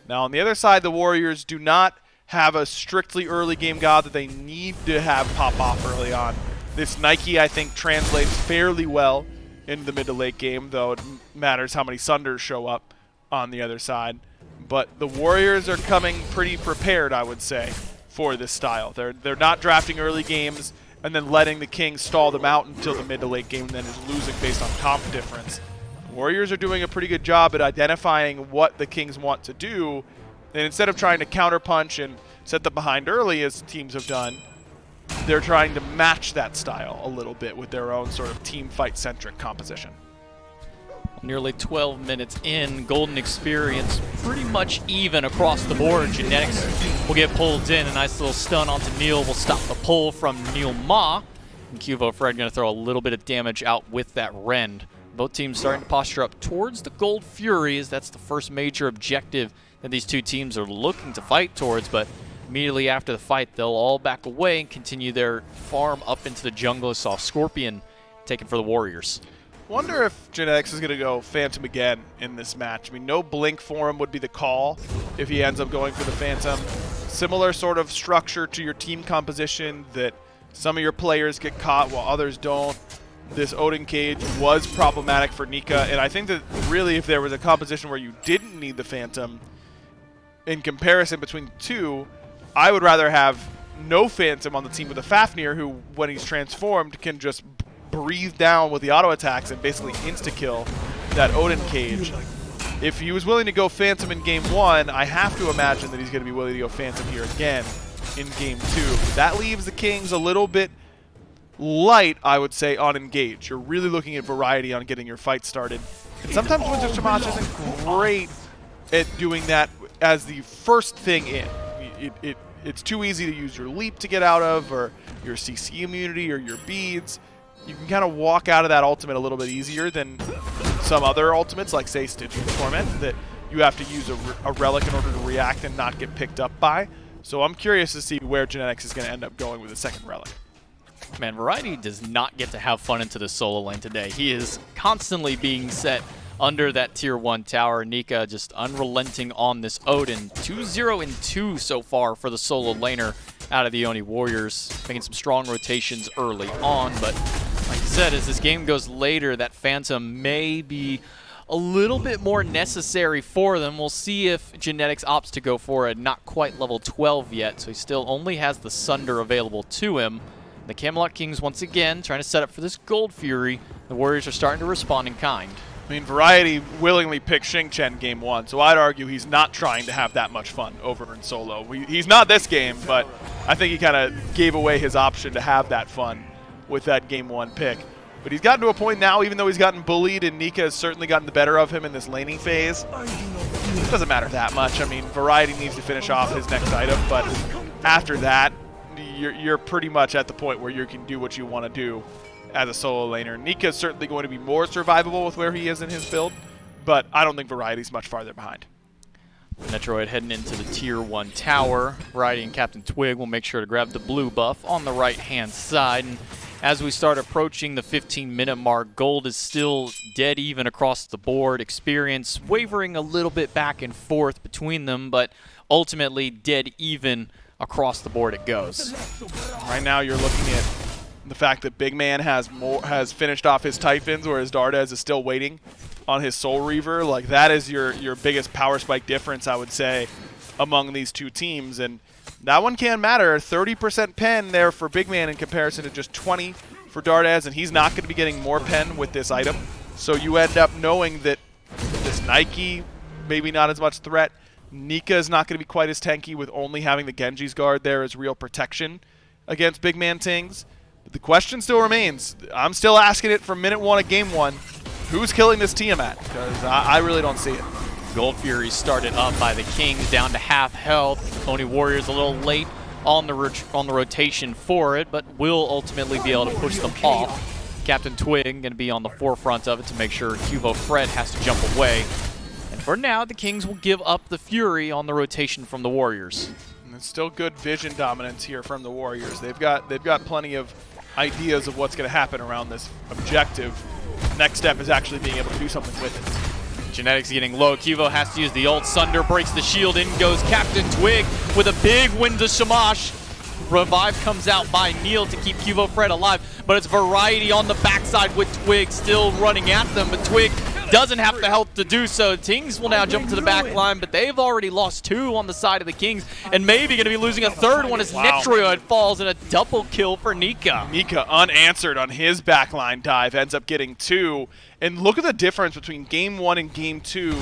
Now on the other side, the Warriors do not have a strictly early game god that they need to have pop off early on. This Nike, I think, translates fairly well in the mid to late game, though it matters how many Sunders show up on the other side. But the Warriors are coming pretty prepared, I would say, for this style. They're not drafting early games and then letting the Kings stall them out until the mid to late game and then just losing based on comp difference. The Warriors are doing a pretty good job at identifying what the Kings want to do, and instead of trying to counterpunch and set them behind early as teams have done, they're trying to match that style a little bit with their own sort of team fight-centric composition. Nearly 12 minutes in, Golden Experience pretty much even across the board. Genetics will get pulled in. A nice little stun onto Neil will stop the pull from Neil Ma. And Cuvo Fred going to throw a little bit of damage out with that Rend. Both teams starting to posture up towards the Gold Furies. That's the first major objective that these two teams are looking to fight towards, but immediately after the fight, they'll all back away and continue their farm up into the jungle. Saw Scorpion taken for the Warriors. Wonder if Genetics is going to go Phantom again in this match. I mean, no Blink for him would be the call if he ends up going for the Phantom. Similar sort of structure to your team composition, that some of your players get caught while others don't. this Odin cage was problematic for Nika, and I think that really if there was a composition where you didn't need the Phantom, in comparison between the two, I would rather have no Phantom on the team with a Fafnir who, when he's transformed, can just breathe down with the auto attacks and basically insta-kill that Odin cage. If he was willing to go Phantom in Game 1, I have to imagine that he's going to be willing to go Phantom here again in Game 2. That leaves the Kings a little bit light, I would say, on engage. You're really looking at variety on getting your fight started. And sometimes Winter Shamash isn't great at doing that as the first thing in. It's too easy to use your leap to get out of, or your CC immunity, or your beads. You can kind of walk out of that ultimate a little bit easier than some other ultimates, like, say, Stygian Torment, that you have to use a relic in order to react and not get picked up by. So I'm curious to see where Genetics is going to end up going with the second relic. Man, Variety does not get to have fun into the solo lane today. He is constantly being set under that tier 1 tower. Nika just unrelenting on this Odin. 2-0-2 so far for the solo laner out of the Oni Warriors. Making some strong rotations early on, but like I said, as this game goes later, that Phantom may be a little bit more necessary for them. We'll see if Genetics opts to go for it. Not quite level 12 yet, so he still only has the Sunder available to him. The Camelot Kings once again trying to set up for this Gold Fury. The Warriors are starting to respond in kind. I mean, Variety willingly picked Xingchen Game 1, so I'd argue he's not trying to have that much fun over in solo. He's not this game, but I think he kind of gave away his option to have that fun with that Game 1 pick. But he's gotten to a point now, even though he's gotten bullied, and Nika has certainly gotten the better of him in this laning phase. It doesn't matter that much. I mean, Variety needs to finish off his next item, but after that, you're pretty much at the point where you can do what you want to do as a solo laner. Nika is certainly going to be more survivable with where he is in his build, but I don't think Variety's much farther behind. Metroid heading into the tier 1 tower. Variety and Captain Twig will make sure to grab the blue buff on the right-hand side. And as we start approaching the 15-minute mark, gold is still dead even across the board. Experience wavering a little bit back and forth between them, but ultimately dead even across the board it goes. Right now you're looking at the fact that Big Man has finished off his Typhons, whereas Dardez is still waiting on his Soul Reaver. Like, that is your biggest power spike difference, I would say, among these two teams. And that one can matter. 30% pen there for Big Man in comparison to just 20 for Dardez, and he's not going to be getting more pen with this item. So you end up knowing that this Nike, maybe not as much threat. Nika is not going to be quite as tanky with only having the Genji's Guard there as real protection against Big Man Tings. But the question still remains. I'm still asking it from minute 1 of Game 1. Who's killing this Tiamat? Because I really don't see it. Gold Fury started up by the Kings, down to half health. Oni Warriors a little late on the rotation for it, but will ultimately be able to push them off. Captain Twig going to be on the forefront of it to make sure Cuvo Fred has to jump away. And for now, the Kings will give up the Fury on the rotation from the Warriors. And it's still good vision dominance here from the Warriors. They've got plenty of ideas of what's going to happen around this objective. Next step is actually being able to do something with it. Genetics getting low. Cuvo has to use the ult. Sunder breaks the shield. In goes Captain Twig with a big win to Shamash. Revive comes out by Neil to keep Cuvo Fred alive, but it's Variety on the backside with Twig still running at them, but Twig doesn't have the health to do so. Tings will now jump to the back line, but they've already lost 2 on the side of the Kings, and maybe going to be losing a 3rd one as Netroid falls in a double kill for Nika. Nika unanswered on his backline dive, ends up getting 2. And look at the difference between Game 1 and Game 2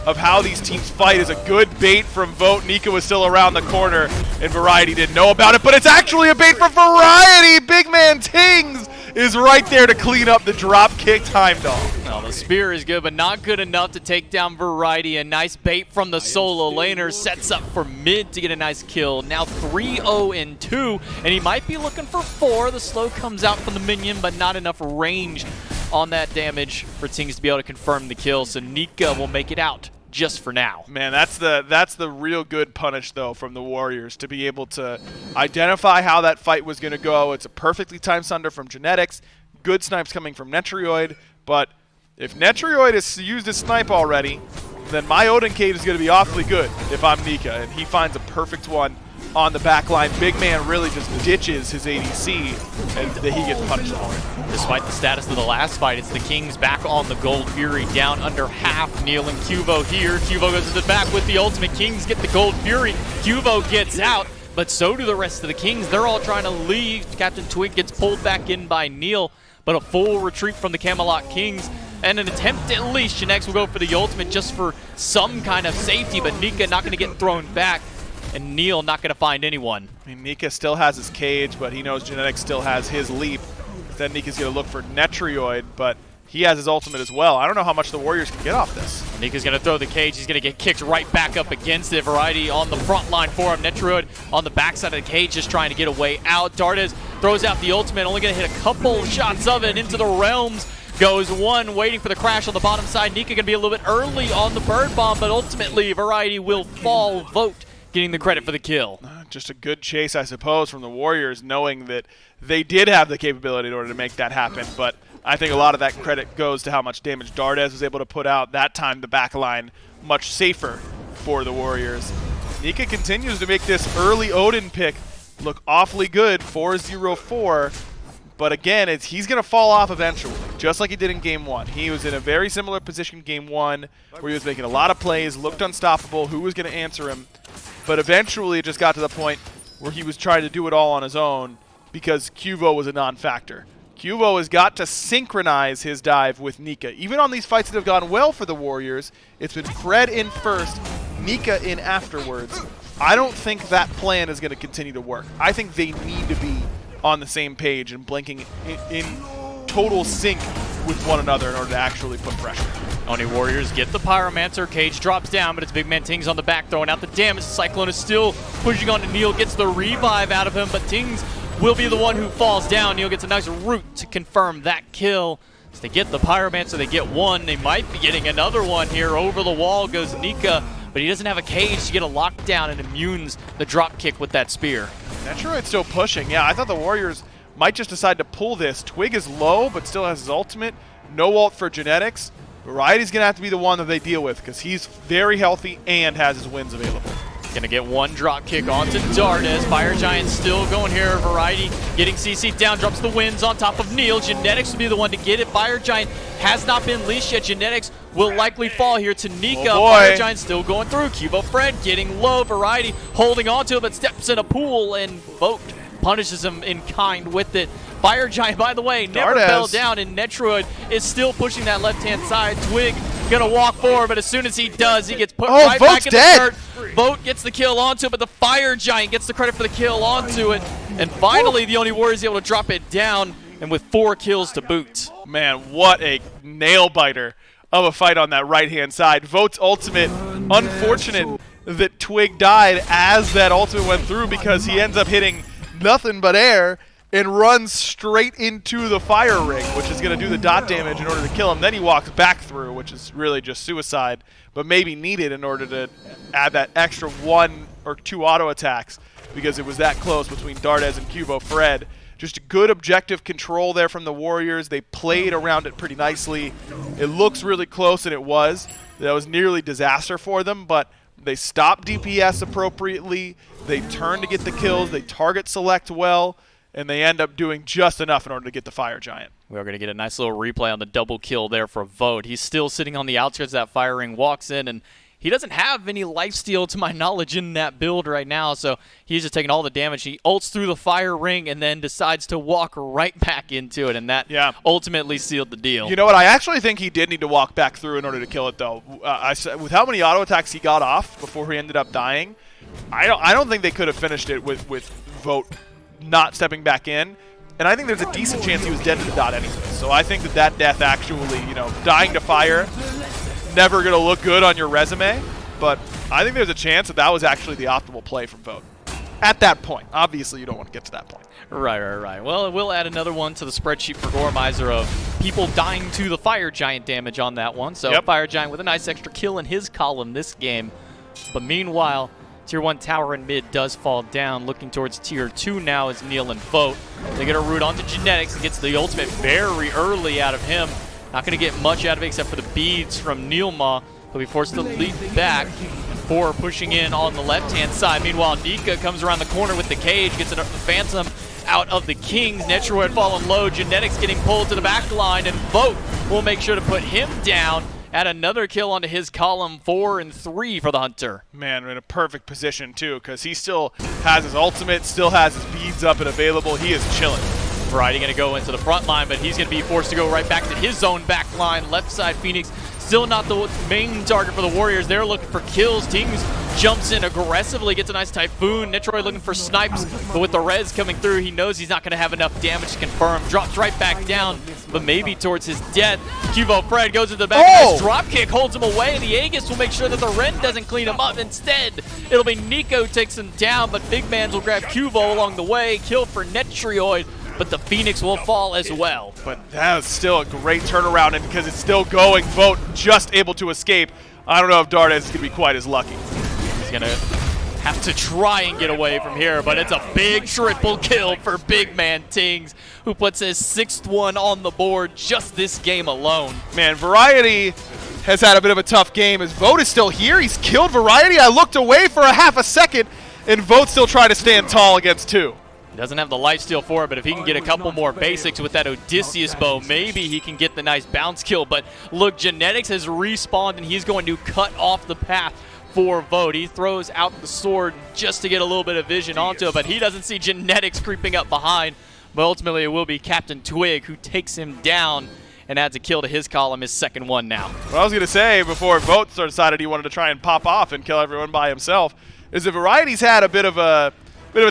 of how these teams fight. Is a good bait from Vote. Nika was still around the corner, and Variety didn't know about it, but it's actually a bait for Variety! Big Man Tings is right there to clean up the drop kick Heimdall. Well, the spear is good, but not good enough to take down Variety. A nice bait from the solo laner sets up for mid to get a nice kill. Now 3-0-2, and he might be looking for 4. The slow comes out from the minion, but not enough range on that damage for Tings to be able to confirm the kill. So Nika will make it out just for now. Man, that's the real good punish, though, from the Warriors, to be able to identify how that fight was going to go. It's a perfectly timed Sunder from Genetics. Good snipes coming from Netrioid, but if Netrioid has used his snipe already, then my Odin Cage is going to be awfully good if I'm Nika, and he finds a perfect one on the back line. Big man really just ditches his ADC, and he gets punished for it. Despite the status of the last fight, it's the Kings back on the Gold Fury, down under half. Neil and Cuvo here. Cuvo goes to the back with the ultimate. Kings get the Gold Fury. Cuvo gets out, but so do the rest of the Kings. They're all trying to leave. Captain Twig gets pulled back in by Neil, but a full retreat from the Camelot Kings. And an attempt at least. Genex will go for the ultimate just for some kind of safety, but Nika not going to get thrown back, and Neil not going to find anyone. I mean, Nika still has his cage, but he knows Genetic still has his leap. Then Nika's going to look for Netrioid, but he has his ultimate as well. I don't know how much the Warriors can get off this. Nika's going to throw the cage. He's going to get kicked right back up against it. Variety on the front line for him. Netrioid on the backside of the cage just trying to get a way out. Dardes throws out the ultimate, only going to hit a couple shots of it into the realms. Goes one, waiting for the crash on the bottom side. Nika going to be a little bit early on the bird bomb, but ultimately Variety will fall. Vote getting the credit for the kill. Just a good chase, I suppose, from the Warriors, knowing that they did have the capability in order to make that happen. But I think a lot of that credit goes to how much damage Dardes was able to put out. That time the back line much safer for the Warriors. Nika continues to make this early Odin pick look awfully good, 4-0-4. But again, he's going to fall off eventually, just like he did in Game 1. He was in a very similar position Game 1, where he was making a lot of plays, looked unstoppable, who was going to answer him. But eventually it just got to the point where he was trying to do it all on his own because Cuvo was a non-factor. Cuvo has got to synchronize his dive with Nika. Even on these fights that have gone well for the Warriors, it's been Fred in first, Nika in afterwards. I don't think that plan is going to continue to work. I think they need to be on the same page and blinking in total sync with one another in order to actually put pressure. Oni Warriors get the Pyromancer. Cage drops down, but it's Big Man Tings on the back throwing out the damage. Cyclone is still pushing on to Neil, gets the revive out of him, but Tings will be the one who falls down. Neil gets a nice root to confirm that kill. So they get the Pyromancer, they get one. They might be getting another one here. Over the wall goes Nika, but he doesn't have a cage to get a lockdown and immunes the drop kick with that spear. Netroid's still pushing. Yeah, I thought the Warriors might just decide to pull this. Twig is low, but still has his ultimate. No ult for Genetics. Variety's going to have to be the one that they deal with because he's very healthy and has his wins available. Gonna get one drop kick onto Dardes. Fire Giant still going here. Variety getting CC down, drops the wins on top of Neil. Genetics will be the one to get it. Fire Giant has not been leashed yet. Genetics will likely fall here to Nika. Oh, Fire Giant still going through. Cubo Fred getting low. Variety holding onto it, but steps in a pool and Vote punishes him in kind with it. Fire Giant, by the way, never fell down, and Netroid is still pushing that left-hand side. Twig gonna walk forward, but as soon as he does, he gets put right back in the dirt. Vote gets the kill onto it, but the Fire Giant gets the credit for the kill onto it. And finally, the Oni Warrior is able to drop it down, and with 4 kills to boot. Man, what a nail-biter of a fight on that right-hand side. Vote's ultimate, unfortunate that Twig died as that ultimate went through because he ends up hitting nothing but air and runs straight into the fire ring, which is going to do the dot damage in order to kill him. Then he walks back through, which is really just suicide, but maybe needed in order to add that extra 1 or 2 auto attacks because it was that close between Dardes and Cubo Fred. Just good objective control there from the Warriors. They played around it pretty nicely. It looks really close, and it was. That was nearly disaster for them, but they stopped DPS appropriately. They turn to get the kills. They target select well. And they end up doing just enough in order to get the Fire Giant. We're going to get a nice little replay on the double kill there for Vote. He's still sitting on the outskirts of that fire ring, walks in, and he doesn't have any lifesteal to my knowledge in that build right now, so he's just taking all the damage. He ults through the fire ring and then decides to walk right back into it, and that ultimately sealed the deal. You know what? I actually think he did need to walk back through in order to kill it, though. With how many auto attacks he got off before he ended up dying, I don't think they could have finished it with Vote not stepping back in, and I think there's a decent chance he was dead to the dot anyway. So I think that death actually, dying to fire, never going to look good on your resume, but I think there's a chance that was actually the optimal play from Vote. At that point. Obviously, you don't want to get to that point. Right. Well, we'll add another one to the spreadsheet for Gormizer of people dying to the Fire Giant damage on that one. So Fire Giant with a nice extra kill in his column this game. But meanwhile, Tier 1 tower in mid does fall down. Looking towards Tier 2 now is Neil and Vote. They get a root onto Genetics and gets the ultimate very early out of him. Not going to get much out of it except for the beads from Neilma. He'll be forced to leap back. 4 pushing in on the left-hand side. Meanwhile, Nika comes around the corner with the cage, gets the Phantom out of the Kings. Netroid falling low, Genetics getting pulled to the back line, and Vote will make sure to put him down. Add another kill onto his column. 4 and 3 for the Hunter. Man, we're in a perfect position too, because he still has his ultimate, still has his beads up and available. He is chilling. Variety going to go into the front line, but he's going to be forced to go right back to his own back line. Left side, Phoenix still not the main target for the Warriors. They're looking for kills. Tings jumps in aggressively, gets a nice Typhoon. Netroid looking for snipes, but with the res coming through, he knows he's not going to have enough damage to confirm. Drops right back down, but maybe towards his death. Cuvo Fred goes into the back. Nice drop kick holds him away, and the Aegis will make sure that the Ren doesn't clean him up. Instead, it'll be Nico takes him down, but Big Mans will grab Cuvo along the way. Kill for Netroid, but the Phoenix will fall as well. But that was still a great turnaround, and because it's still going, Vote just able to escape. I don't know if Dardes is going to be quite as lucky. He's going to have to try and get away from here, but it's a big triple kill for Big Man Tings, who puts his 6th one on the board just this game alone. Man, Variety has had a bit of a tough game as Vote is still here. He's killed Variety. I looked away for a half a second, and Vote still trying to stand tall against 2. Doesn't have the lifesteal for it, but if he can get a couple more basics with that Odysseus bow, maybe he can get the nice bounce kill. But look, Genetics has respawned, and he's going to cut off the path for Vote. He throws out the sword just to get a little bit of vision onto it, but he doesn't see Genetics creeping up behind. But ultimately, it will be Captain Twig who takes him down and adds a kill to his column, his 2nd one now. What I was going to say before Vote decided he wanted to try and pop off and kill everyone by himself is that Variety's had a bit of a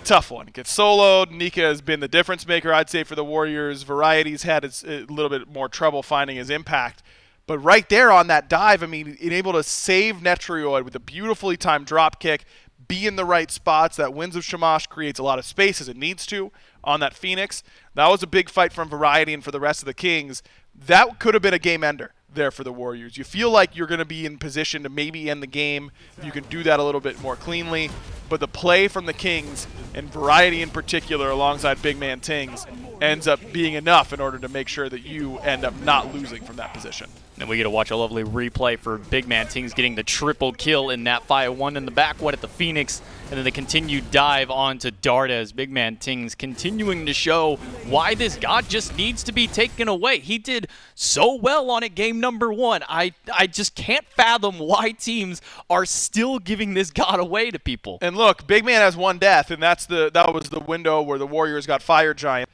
tough one. Gets soloed. Nika has been the difference maker, I'd say, for the Warriors. Variety's had a little bit more trouble finding his impact. But right there on that dive, I mean, able to save Netroid with a beautifully timed drop kick, be in the right spots. That Winds of Shamash creates a lot of space as it needs to on that Phoenix. That was a big fight from Variety and for the rest of the Kings. That could have been a game ender there for the Warriors. You feel like you're going to be in position to maybe end the game if you can do that a little bit more cleanly. But the play from the Kings, and Variety in particular alongside Big Man Tings, ends up being enough in order to make sure that you end up not losing from that position. And we get to watch a lovely replay for Big Man Tings getting the triple kill in that fight. 1 in the back, 1 at the Phoenix, and then the continued dive onto Dardes. Big Man Tings continuing to show why this god just needs to be taken away. He did so well on it game number 1. I just can't fathom why teams are still giving this god away to people. And look, Big Man has 1 death, and that was the window where the Warriors got Fire Giant.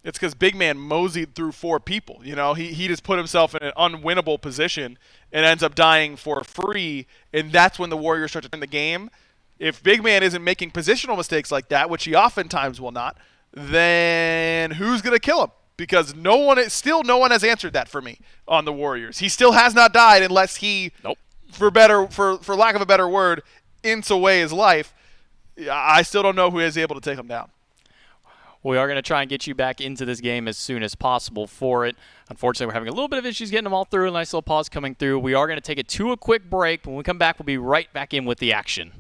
It's because Big Man moseyed through 4 people. You know, he just put himself in an unwinnable position and ends up dying for free, and that's when the Warriors start to turn the game. If Big Man isn't making positional mistakes like that, which he oftentimes will not, then who's going to kill him? Because no one has answered that for me on the Warriors. He still has not died unless he, for lack of a better word, ints away his life. I still don't know who is able to take him down. We are going to try and get you back into this game as soon as possible for it. Unfortunately, we're having a little bit of issues getting them all through. A nice little pause coming through. We are going to take it to a quick break. When we come back, we'll be right back in with the action.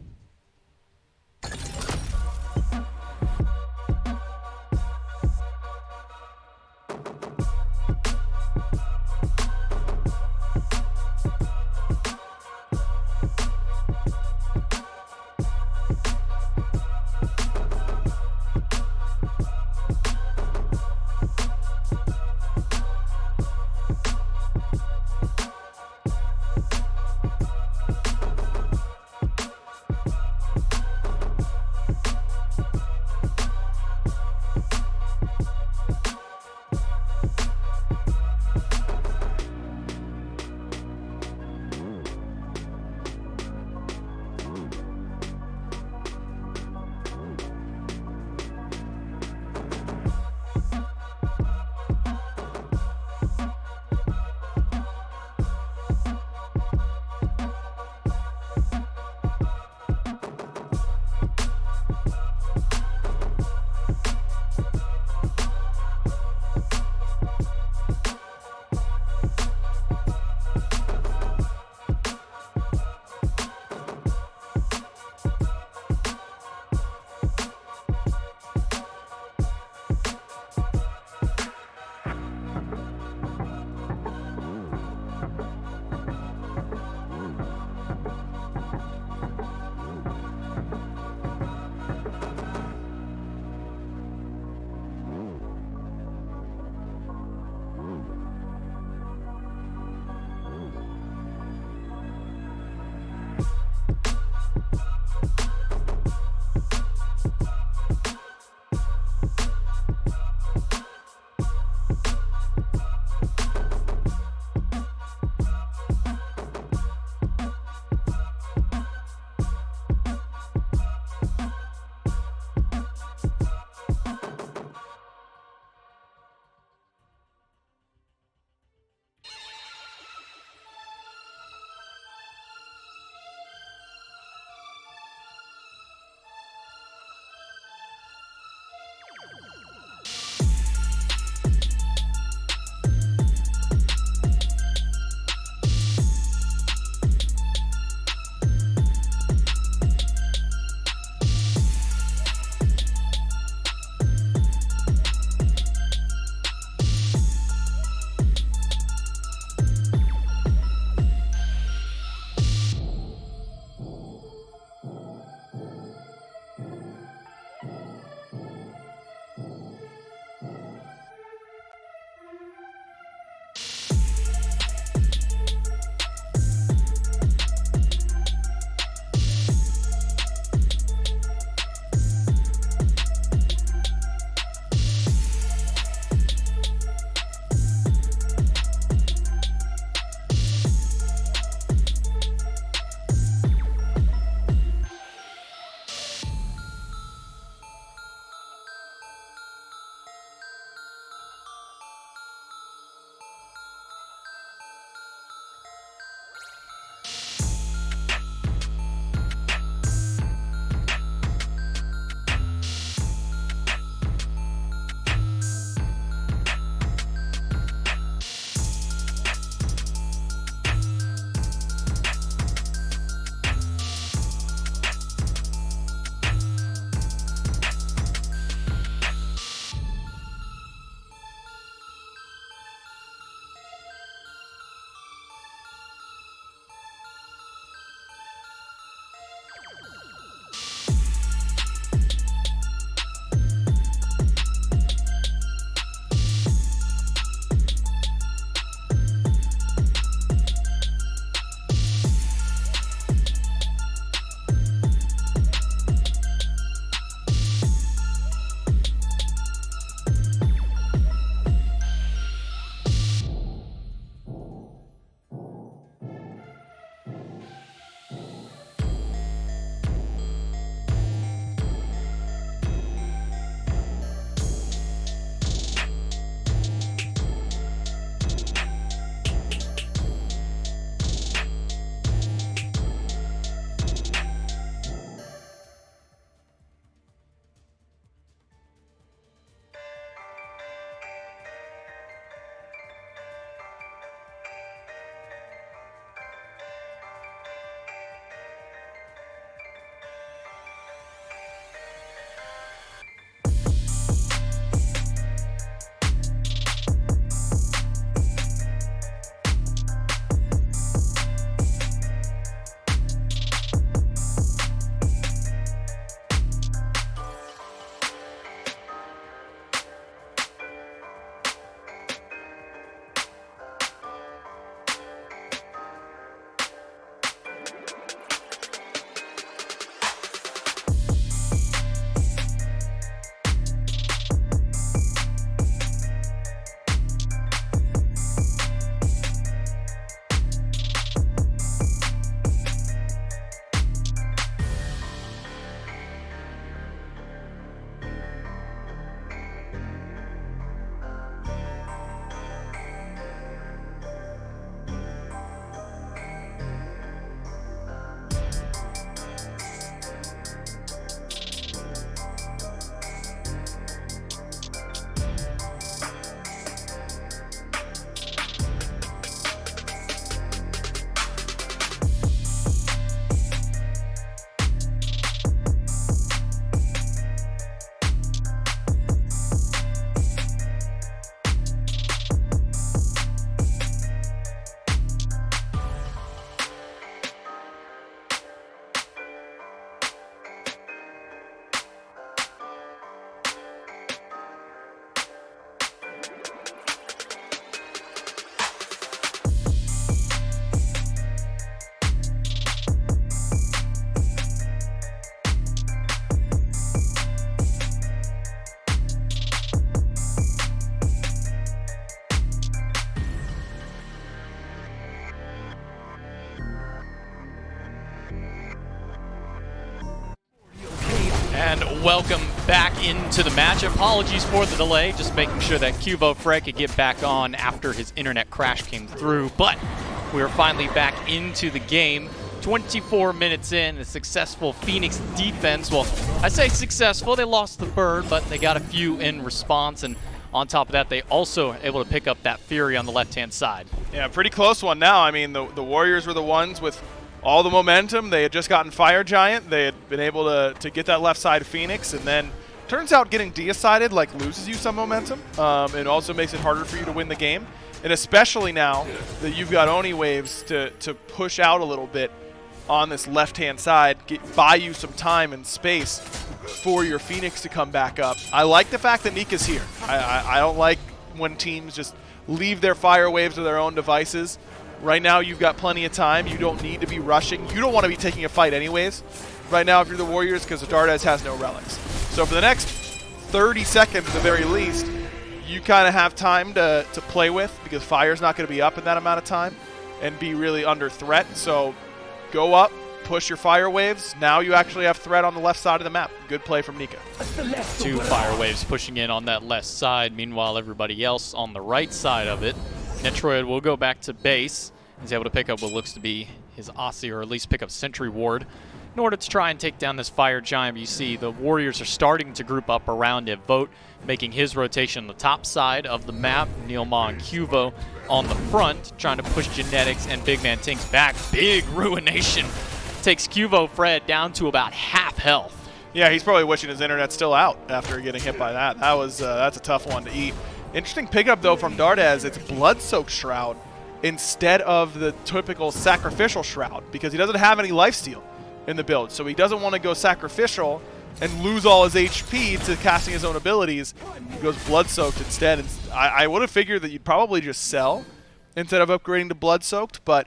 welcome back into the match. Apologies for the delay, just making sure that Cubo Fred could get back on after his internet crash came through. But we are finally back into the game. 24 minutes in, a successful Phoenix defense. Well, I say successful, they lost the bird, but they got a few in response, and on top of that, they also able to pick up that Fury on the left-hand side. Yeah, pretty close one now. I mean, the Warriors were the ones with all the momentum. They had just gotten Fire Giant. They had been able to get that left side of Phoenix, and then turns out getting decided like loses you some momentum. It also makes it harder for you to win the game, and especially now that you've got Oni Waves to push out a little bit on this left-hand side, buy you some time and space for your Phoenix to come back up. I like the fact that Nika's here. I don't like when teams just leave their Fire Waves to their own devices. Right now, you've got plenty of time. You don't need to be rushing. You don't want to be taking a fight anyways right now if you're the Warriors, because Dardes has no relics. So for the next 30 seconds at the very least, you kind of have time to play with, because Fire's not going to be up in that amount of time and be really under threat. So go up, push your Fire Waves. Now you actually have threat on the left side of the map. Good play from Nika. 2 Fire Waves pushing in on that left side. Meanwhile, everybody else on the right side of it. Netroid will go back to base. He's able to pick up what looks to be his Aussie, or at least pick up Sentry Ward, in order to try and take down this Fire Giant. You see the Warriors are starting to group up around it. Vote making his rotation on the top side of the map. Neilma and Cuvo on the front, trying to push Genetics and Big Man Tinks back. Big Ruination takes Cuvo Fred down to about half health. Yeah, he's probably wishing his internet's still out after getting hit by that. That's a tough one to eat. Interesting pickup though from Dardes. It's Blood-Soaked Shroud instead of the typical Sacrificial Shroud, because he doesn't have any lifesteal in the build. So he doesn't want to go Sacrificial and lose all his HP to casting his own abilities. He goes Blood-Soaked instead. And I would have figured that you'd probably just sell instead of upgrading to Blood-Soaked, but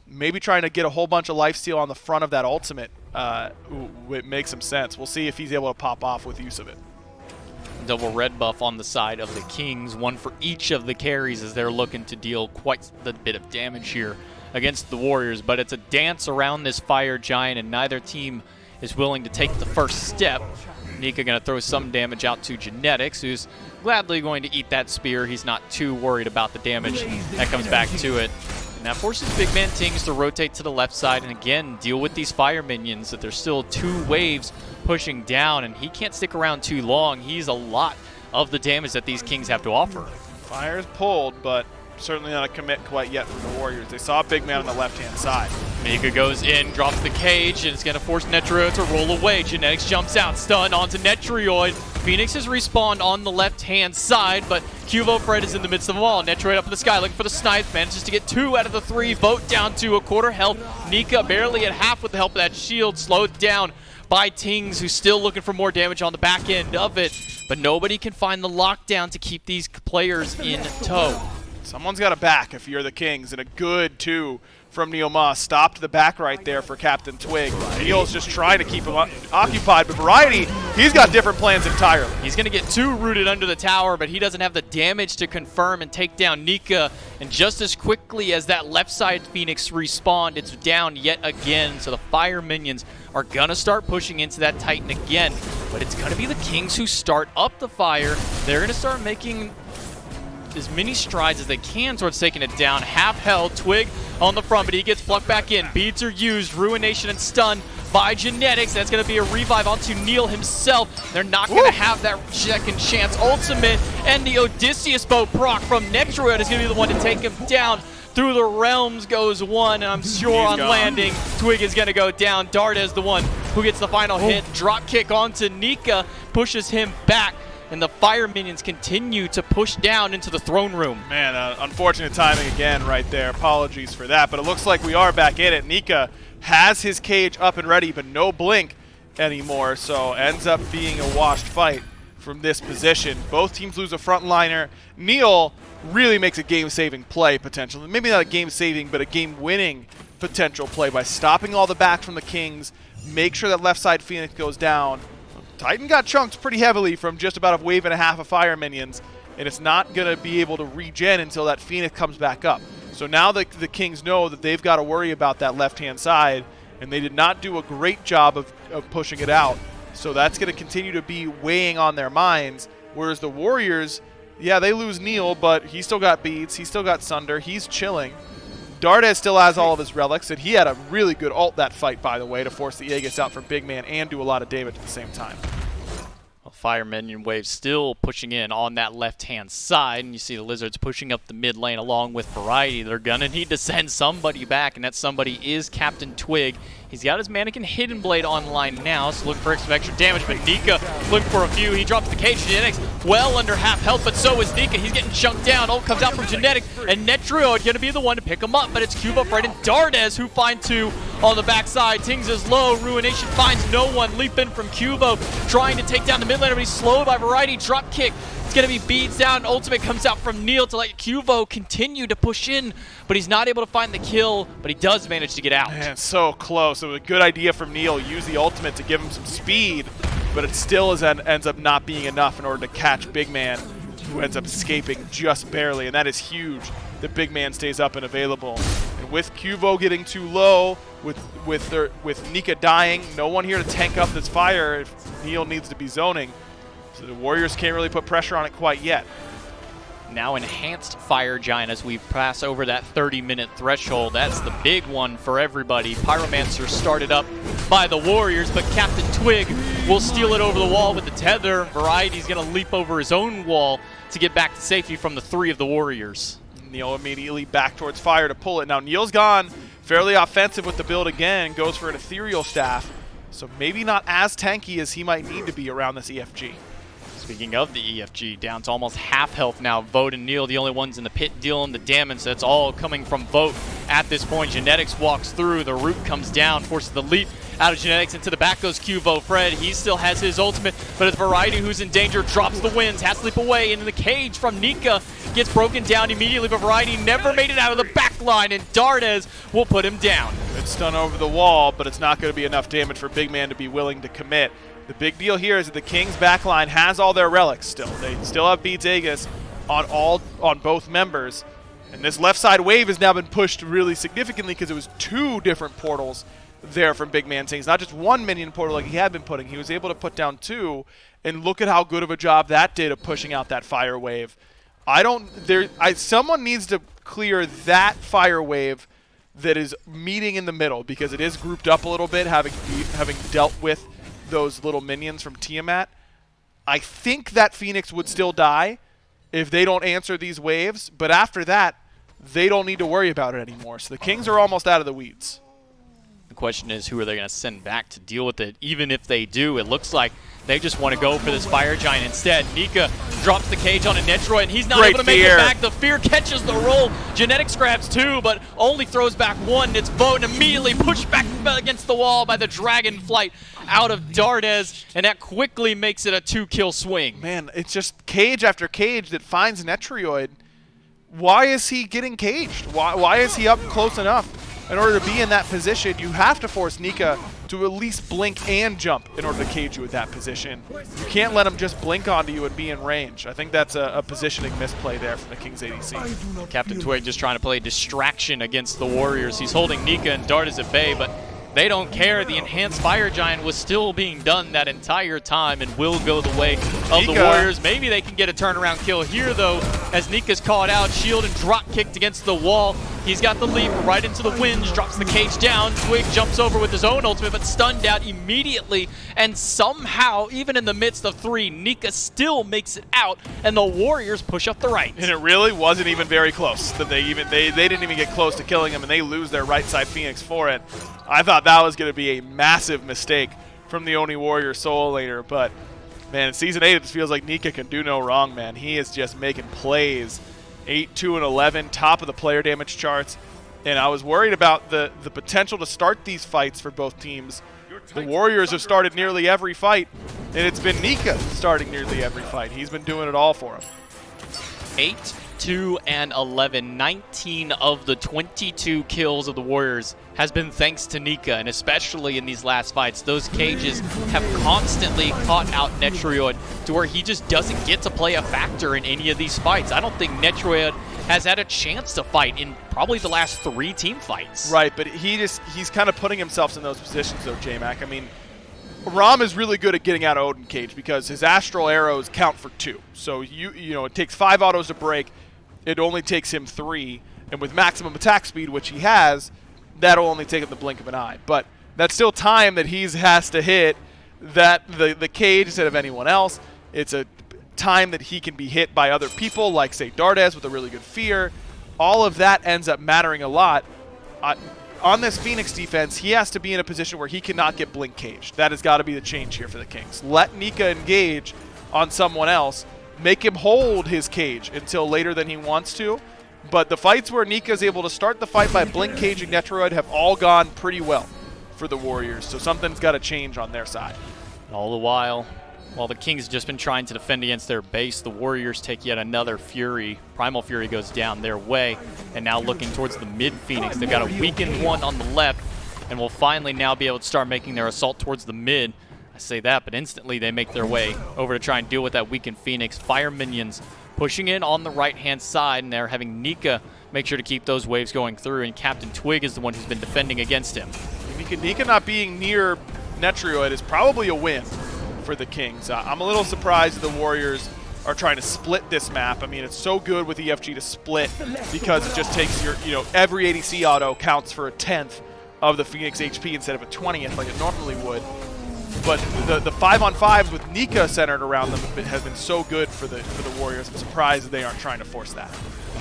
maybe trying to get a whole bunch of lifesteal on the front of that ultimate it makes some sense. We'll see if he's able to pop off with use of it. Double red buff on the side of the Kings, one for each of the carries, as they're looking to deal quite a bit of damage here against the Warriors. But it's a dance around this Fire Giant, and neither team is willing to take the first step. Nika going to throw some damage out to Genetics, who's gladly going to eat that spear. He's not too worried about the damage that comes back to it. And that forces Big Man Tings to rotate to the left side and again deal with these fire minions, that there's still 2 waves pushing down, and he can't stick around too long. He's a lot of the damage that these Kings have to offer. Fire's pulled, but certainly not a commit quite yet from the Warriors. They saw a Big Man on the left-hand side. Mika goes in, drops the cage, and it's going to force Netrioid to roll away. Genetics jumps out, stun onto Netrioid. Phoenix has respawned on the left-hand side, but Cuvo Fred is in the midst of them all. Netrioid up in the sky looking for the snipe, manages to get 2 out of the 3. Vote down to a quarter health. Nika barely at half with the help of that shield, slowed down by Tings, who's still looking for more damage on the back end of it, but nobody can find the lockdown to keep these players in tow. Someone's got a back if you're the Kings, and a good 2 from Neilma. Stopped the back right there for Captain Twig. Neil's just trying to keep him occupied, but Variety, he's got different plans entirely. He's going to get 2 rooted under the tower, but he doesn't have the damage to confirm and take down Nika. And just as quickly as that left side Phoenix respawned, it's down yet again. So the fire minions are going to start pushing into that Titan again. But it's going to be the Kings who start up the fire. They're going to start making as many strides as they can towards taking it down. Half held, Twig on the front, but he gets plucked back in. Beads are used, Ruination and stun by Genetics. That's going to be a revive onto Neil himself. They're not going to have that second chance. Ultimate and the Odysseus bow proc from Netroid is going to be the one to take him down. Through the realms goes one, and I'm sure on landing, Twig is going to go down. Dardes the one who gets the final hit. Drop kick onto Nika, pushes him back. And the fire minions continue to push down into the throne room. Man, unfortunate timing again right there. Apologies for that, but it looks like we are back in it. Nika has his cage up and ready, but no blink anymore, so ends up being a washed fight from this position. Both teams lose a frontliner. Neil really makes a game-saving play, potentially. Maybe not a game-saving, but a game-winning potential play by stopping all the back from the Kings, make sure that left side Phoenix goes down. Titan got chunked pretty heavily from just about a wave and a half of fire minions, and it's not going to be able to regen until that Phoenix comes back up. So now the Kings know that they've got to worry about that left-hand side, and they did not do a great job of pushing it out. So that's going to continue to be weighing on their minds. Whereas the Warriors, yeah, they lose Neil, but he still got beads. He still got Sunder. He's chilling. Dardes still has all of his relics, and he had a really good ult that fight, by the way, to force the Aegis out for Big Man and do a lot of damage at the same time. Well, Fire Minion Wave still pushing in on that left-hand side, and you see the Lizards pushing up the mid lane along with Variety. They're going to need to send somebody back, and that somebody is Captain Twig. He's got his Mannequin Hidden Blade online now, so looking for some extra damage, but Nika looking for a few. He drops the cage. Genetics well under half health, but so is Nika. He's getting chunked down. Ult comes out from Genetic, and Netrioid going to be the one to pick him up, but it's Cuba, Fred, and Dardes who find two on the backside. Tings is low. Ruination finds no one. Leap in from Cubo, trying to take down the mid laner, but he's slowed by Variety. Drop kick. It's going to be beads down. Ultimate comes out from Neil to let Cubo continue to push in, but he's not able to find the kill, but he does manage to get out. Man, so close. It was a good idea from Neil. Use the ultimate to give him some speed, but it still ends up not being enough in order to catch Big Man, who ends up escaping just barely, and that is huge. The Big Man stays up and available. And with Cubo getting too low, with Nika dying, no one here to tank up this fire if Neil needs to be zoning. So the Warriors can't really put pressure on it quite yet. Now enhanced Fire Giant as we pass over that 30-minute threshold. That's the big one for everybody. Pyromancer started up by the Warriors, but Captain Twig will steal it over the wall with the tether. Variety's going to leap over his own wall to get back to safety from the three of the Warriors. Neil immediately back towards Fire to pull it. Now Neil's gone fairly offensive with the build again, goes for an Ethereal Staff, so maybe not as tanky as he might need to be around this EFG. Speaking of the EFG, down to almost half health now. Vote and Neil, the only ones in the pit dealing the damage. That's all coming from Vote at this point. Genetics walks through. The root comes down, forces the leap out of Genetics. Into the back goes Cubo. Fred, he still has his ultimate, but it's Variety who's in danger. Drops the winds, has to leap away. And in the cage from Nika gets broken down immediately, but Variety never made it out of the back line, and Dardes will put him down. It's stun over the wall, but it's not going to be enough damage for Big Man to be willing to commit. The big deal here is that the Kings backline has all their relics still. They still have Beats Aegis on both members. And this left side wave has now been pushed really significantly because it was two different portals there from Big Man Tings. Not just one minion portal like he had been putting. He was able to put down two, and look at how good of a job that did of pushing out that fire wave. Someone needs to clear that fire wave that is meeting in the middle, because it is grouped up a little bit, having dealt with those little minions from Tiamat. I think that Phoenix would still die if they don't answer these waves, but after that, they don't need to worry about it anymore. So the Kings are almost out of the weeds. The question is, who are they going to send back to deal with it? Even if they do, it looks like they just want to go for this Fire Giant instead. Nika drops the cage on a Netroid, and he's not able to make it back. The Fear catches the roll. Genetics grabs two, but only throws back one. It's Vote, and immediately pushed back against the wall by the Dragon Flight out of Dardes, and that quickly makes it a 2-kill swing. Man, it's just cage after cage that finds Netrioid. Why is he getting caged? Why is he up close enough? In order to be in that position, you have to force Nika to at least blink and jump in order to cage you at that position. You can't let him just blink onto you and be in range. I think that's a positioning misplay there from the Kings ADC. Captain Twig just trying to play distraction against the Warriors. He's holding Nika and Dardes at bay, but they don't care. The enhanced Fire Giant was still being done that entire time and will go the way of the Warriors. Maybe they can get a turnaround kill here, though, as Nika's caught out, shield and drop kicked against the wall. He's got the leap right into the winds, drops the cage down. Twig jumps over with his own ultimate, but stunned out immediately. And somehow, even in the midst of three, Nika still makes it out, and the Warriors push up the right. And it really wasn't even very close. That they didn't even get close to killing him, and they lose their right side Phoenix for it. I thought that was going to be a massive mistake from the Oni Warrior solo laner, but man, in Season 8, it feels like Nika can do no wrong, man. He is just making plays. 8, 2, and 11, top of the player damage charts. And I was worried about the potential to start these fights for both teams. The Warriors have started nearly every fight, and it's been Nika starting nearly every fight. He's been doing it all for him. 8, 2, and 11. 19 of the 22 kills of the Warriors has been thanks to Nika, and especially in these last fights, those cages have constantly caught out Netrioid to where he just doesn't get to play a factor in any of these fights. I don't think Netrioid has had a chance to fight in probably the last 3 team fights. Right, but he's kind of putting himself in those positions, though, J-Mac. I mean, Rom is really good at getting out of Odin Cage because his astral arrows count for 2. So you know it takes 5 autos to break. It only takes him 3, and with maximum attack speed, which he has, that'll only take him the blink of an eye. But that's still time that he has to hit the cage instead of anyone else. It's a time that he can be hit by other people, like say Dardes with a really good fear. All of that ends up mattering a lot. On this Phoenix defense, he has to be in a position where he cannot get blink caged. That has got to be the change here for the Kings. Let Nika engage on someone else. Make him hold his cage until later than he wants to. But the fights where Nika is able to start the fight by blink caging Netroid have all gone pretty well for the Warriors. So something's got to change on their side. All the while the Kings have just been trying to defend against their base, the Warriors take yet another Fury. Primal Fury goes down their way, and now looking towards the mid-Phoenix. They've got a weakened one on the left, and will finally now be able to start making their assault towards the mid. I say that, but instantly they make their way over to try and deal with that weakened Phoenix. Fire minions pushing in on the right-hand side, and they're having Nika make sure to keep those waves going through, and Captain Twig is the one who's been defending against him. Nika not being near Netroid is probably a win for the Kings. I'm a little surprised the Warriors are trying to split this map. I mean, it's so good with EFG to split because it just takes your, every ADC auto counts for a 10th of the Phoenix HP instead of a 20th like it normally would. But the 5-on-5s with Nika centered around them has been so good for the Warriors. I'm surprised that they aren't trying to force that.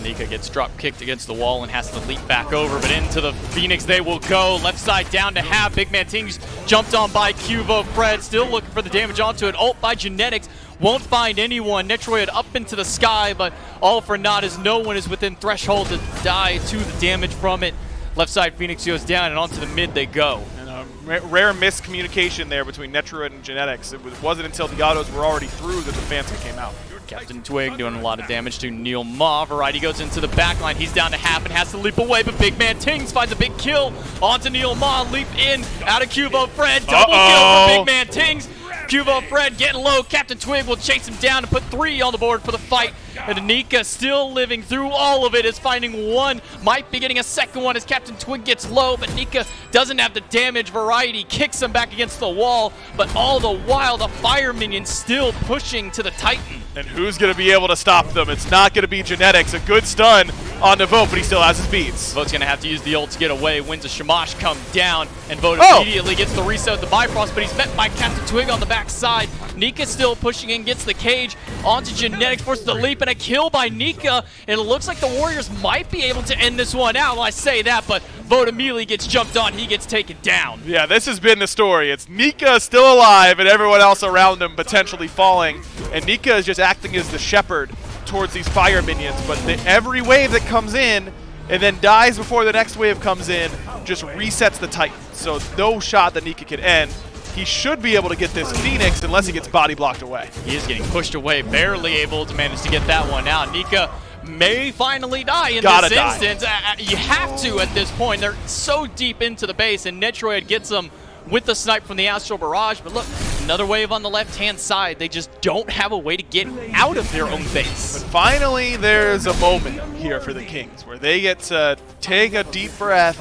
Nika gets drop kicked against the wall and has to leap back over, but into the Phoenix they will go. Left side down to half. Big Man Tings jumped on by Cuvo. Fred still looking for the damage onto it. Ult by Genetics. Won't find anyone. Netroid up into the sky, but all for naught as no one is within threshold to die to the damage from it. Left side Phoenix goes down and onto the mid they go. And rare miscommunication there between Netroid and Genetics. It wasn't until the autos were already through that the Phantom came out. Captain Twig doing a lot of damage to Neil Ma. Variety goes into the backline. He's down to half and has to leap away, but Big Man Tings finds a big kill onto Neil Ma. Leap in, out of Cuvo Fred. Double kill for Big Man Tings. Cuvo Fred getting low. Captain Twig will chase him down and put 3 on the board for the fight. And Nika still living through all of it, is finding one. Might be getting a second one as Captain Twig gets low, but Nika doesn't have the damage. Variety kicks him back against the wall, but all the while the Fire Minions still pushing to the Titan. And who's going to be able to stop them? It's not going to be Genetics. A good stun on the Vote, but he still has his beats. Vote's going to have to use the ult to get away. Wins a Shamash come down, and Vote immediately gets the reset with the Bifrost, but he's met by Captain Twig on the backside. Nika still pushing in, gets the cage onto Genetics, forces the leap, and a kill by Nika. And it looks like the Warriors might be able to end this one out. Well, I say that, but Vote immediately gets jumped on. He gets taken down. Yeah, this has been the story. It's Nika still alive and everyone else around him potentially falling. And Nika is just acting as the shepherd towards these Fire Minions. But every wave that comes in and then dies before the next wave comes in just resets the Titan. So no shot that Nika can end. He should be able to get this Phoenix unless he gets body blocked away. He is getting pushed away, barely able to manage to get that one out. Nika may finally die in this instance. You have to at this point. They're so deep into the base, and Netroid gets them with the snipe from the Astral Barrage. But look, another wave on the left-hand side. They just don't have a way to get out of their own base. But finally, there's a moment here for the Kings where they get to take a deep breath,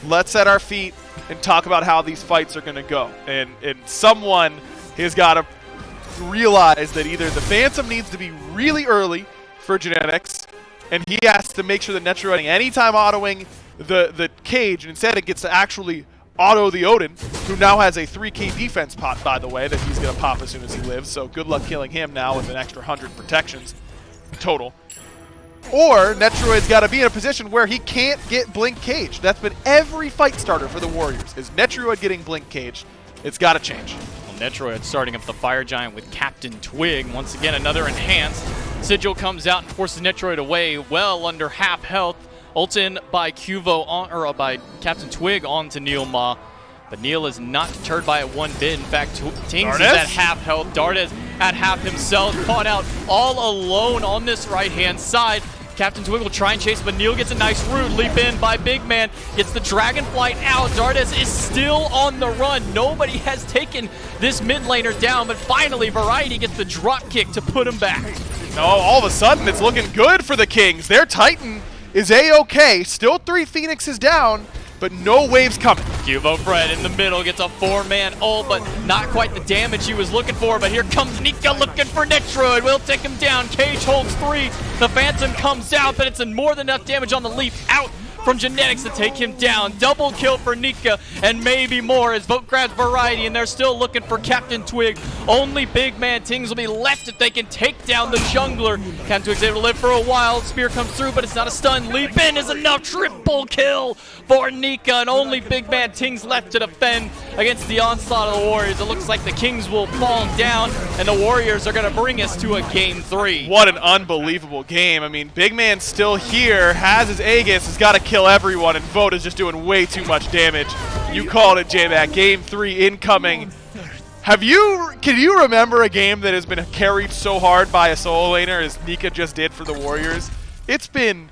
let's set our feet, and talk about how these fights are going to go. And someone has got to realize that either the Phantom needs to be really early for Genetics, and he has to make sure that Netroid anytime autoing the cage, and instead it gets to actually auto the Odin, who now has a 3k defense pot, by the way, that he's going to pop as soon as he lives. So good luck killing him now with an extra 100 protections total. Or Netroid's got to be in a position where he can't get blink caged. That's been every fight starter for the Warriors, is Netroid getting blink caged. It's got to change. Well, Netroid starting up the Fire Giant with Captain Twig. Once again, another enhanced. Sigil comes out and forces Netroid away, well under half health. Ult in by by Captain Twig onto Neil Ma. But Neil is not deterred by it one bit. In fact, Tings is at half health. Dardes at half himself, caught out all alone on this right-hand side. Captain Twig will try and chase, but Neil gets a nice root. Leap in by Big Man, gets the Dragon Flight out. Dardes is still on the run. Nobody has taken this mid laner down, but finally Variety gets the drop kick to put him back. No, all of a sudden it's looking good for the Kings. Their Titan is A-OK. Still 3 Phoenixes down, but no waves coming. Cubo Fred in the middle gets a 4-man ult, but not quite the damage he was looking for. But here comes Nika looking for Nitroid. Will take him down. Cage holds 3. The Phantom comes out, but it's more than enough damage on the leap out from Genetics to take him down. Double kill for Nika, and maybe more as Vote grabs Variety, and they're still looking for Captain Twig. Only Big Man Tings will be left if they can take down the jungler. Captain Twig's able to live for a while. Spear comes through, but it's not a stun. Leap in is enough. Triple kill for Nika, and only Big Man Tings left to defend against the onslaught of the Warriors. It looks like the Kings will fall down, and the Warriors are going to bring us to a game 3. What an unbelievable game. I mean, Big Man's still here, has his Aegis, has got to kill everyone, and Vote is just doing way too much damage. You called it, J-Mac. Game 3 incoming. Can you remember a game that has been carried so hard by a solo laner as Nika just did for the Warriors? It's been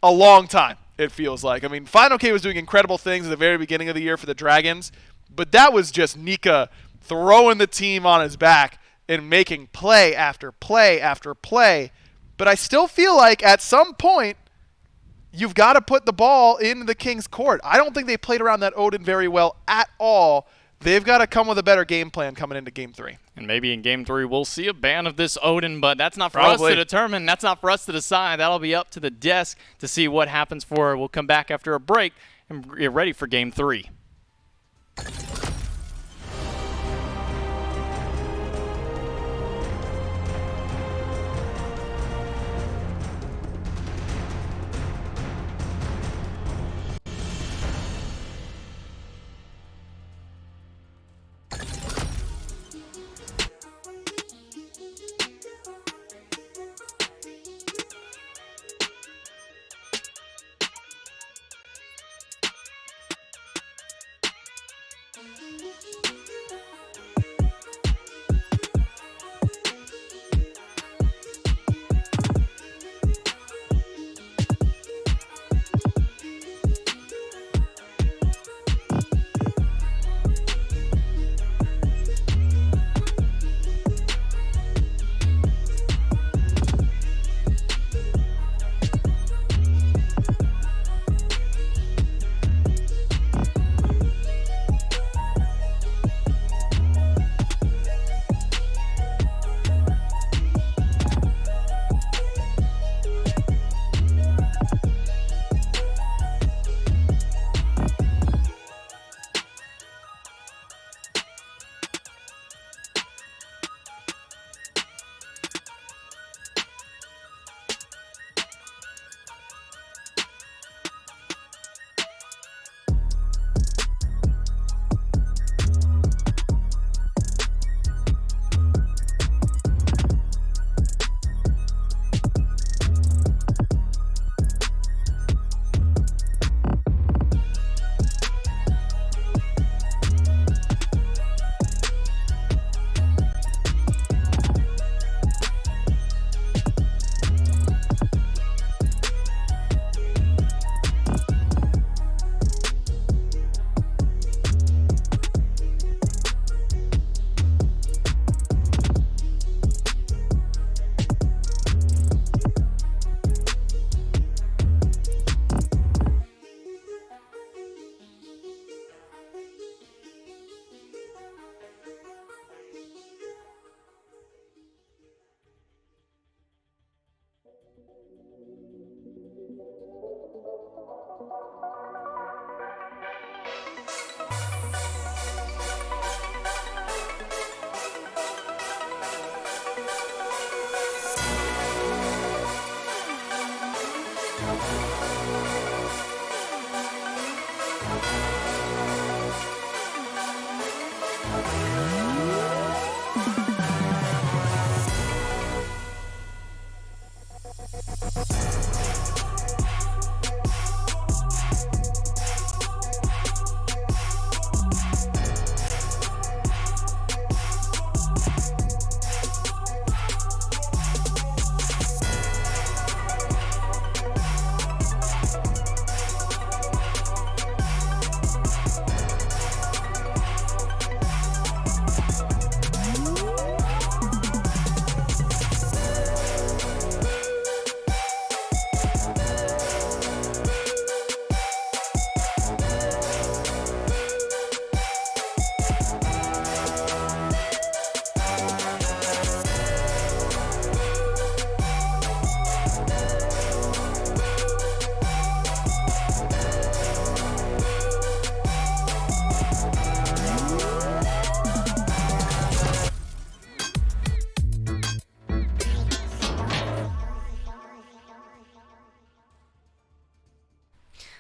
a long time, it feels like. I mean, Final K was doing incredible things at the very beginning of the year for the Dragons, but that was just Nika throwing the team on his back and making play after play after play. But I still feel like at some point, you've got to put the ball in the King's court. I don't think they played around that Odin very well at all. They've got to come with a better game plan coming into Game 3. And maybe in Game 3 we'll see a ban of this Odin, but that's not for us to determine. That's not for us to decide. That'll be up to the desk to see what happens for her. We'll come back after a break and get ready for Game 3.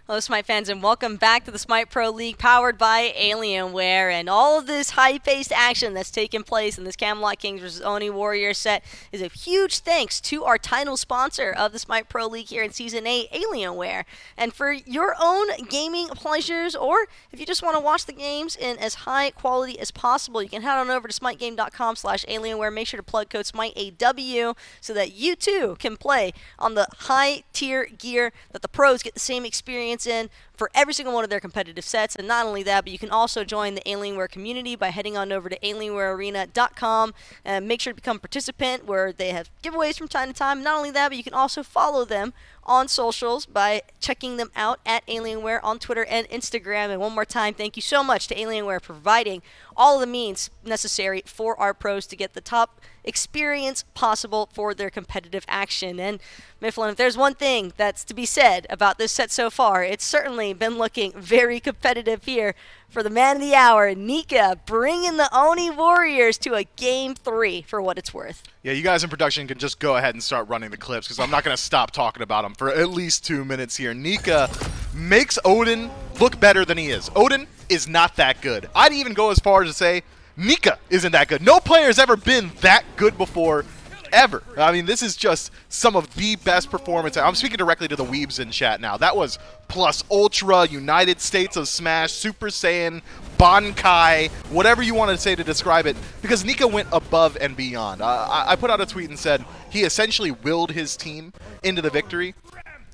Hello, Smite fans, and welcome back to the Smite Pro League powered by Alienware. And all of this high-paced action that's taking place in this Camelot Kings vs. Oni Warriors set is a huge thanks to our title sponsor of the Smite Pro League here in Season 8, Alienware. And for your own gaming pleasures, or if you just want to watch the games in as high quality as possible, you can head on over to smitegame.com/Alienware. Make sure to plug code SMITEAW so that you too can play on the high-tier gear that the pros get the same experience in for every single one of their competitive sets. And not only that, but you can also join the Alienware community by heading on over to alienwarearena.com and make sure to become a participant where they have giveaways from time to time. Not only that, but you can also follow them on socials by checking them out at Alienware on Twitter and Instagram. And one more time, thank you so much to Alienware for providing all of the means necessary for our pros to get the top experience possible for their competitive action. And Mifflin, if there's one thing that's to be said about this set so far, it's certainly been looking very competitive here for the man of the hour, Nika, bringing the Oni Warriors to a Game 3 for what it's worth. Yeah, you guys in production can just go ahead and start running the clips because I'm not going to stop talking about him for at least 2 minutes here. Nika makes Odin look better than he is. Odin is not that good. I'd even go as far as to say Nika isn't that good. No player's ever been that good before, ever. I mean, this is just some of the best performance. I'm speaking directly to the weebs in chat now. That was plus Ultra, United States of Smash, Super Saiyan, Bankai, whatever you want to say to describe it, because Nika went above and beyond. I put out a tweet and said he essentially willed his team into the victory.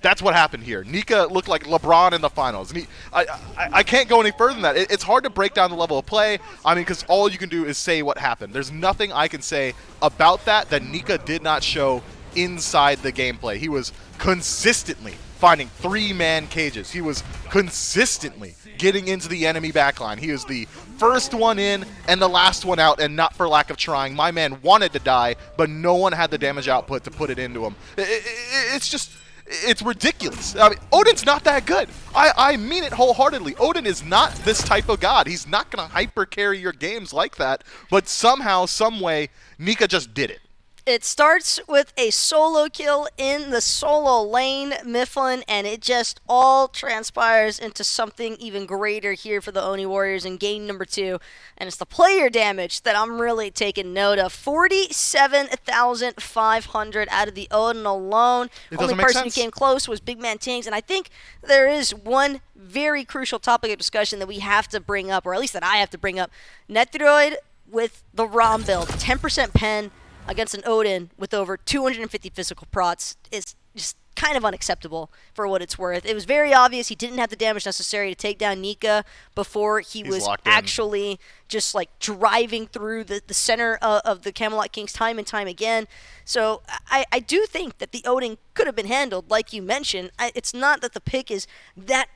That's what happened here. Nika looked like LeBron in the finals. And I can't go any further than that. It's hard to break down the level of play. I mean, because all you can do is say what happened. There's nothing I can say about that Nika did not show inside the gameplay. He was consistently finding three-man cages. He was consistently getting into the enemy backline. He was the first one in and the last one out, and not for lack of trying. My man wanted to die, but no one had the damage output to put it into him. It's just... It's ridiculous. I mean, Odin's not that good. I mean it wholeheartedly. Odin is not this type of god. He's not going to hyper carry your games like that. But somehow, some way, Nika just did it. It starts with a solo kill in the solo lane, Mifflin, and it just all transpires into something even greater here for the Oni Warriors in game number 2. And it's the player damage that I'm really taking note of. 47,500 out of the Odin alone. Only person who came close was Big Man Tings, and I think there is one very crucial topic of discussion that we have to bring up, or at least that I have to bring up. Netroid with the ROM build, 10% pen, against an Odin with over 250 physical prots is just kind of unacceptable for what it's worth. It was very obvious he didn't have the damage necessary to take down Nika before he was actually just like driving through the center of the Camelot Kings time and time again. So I do think that the Odin could have been handled, like you mentioned. It's not that the pick is that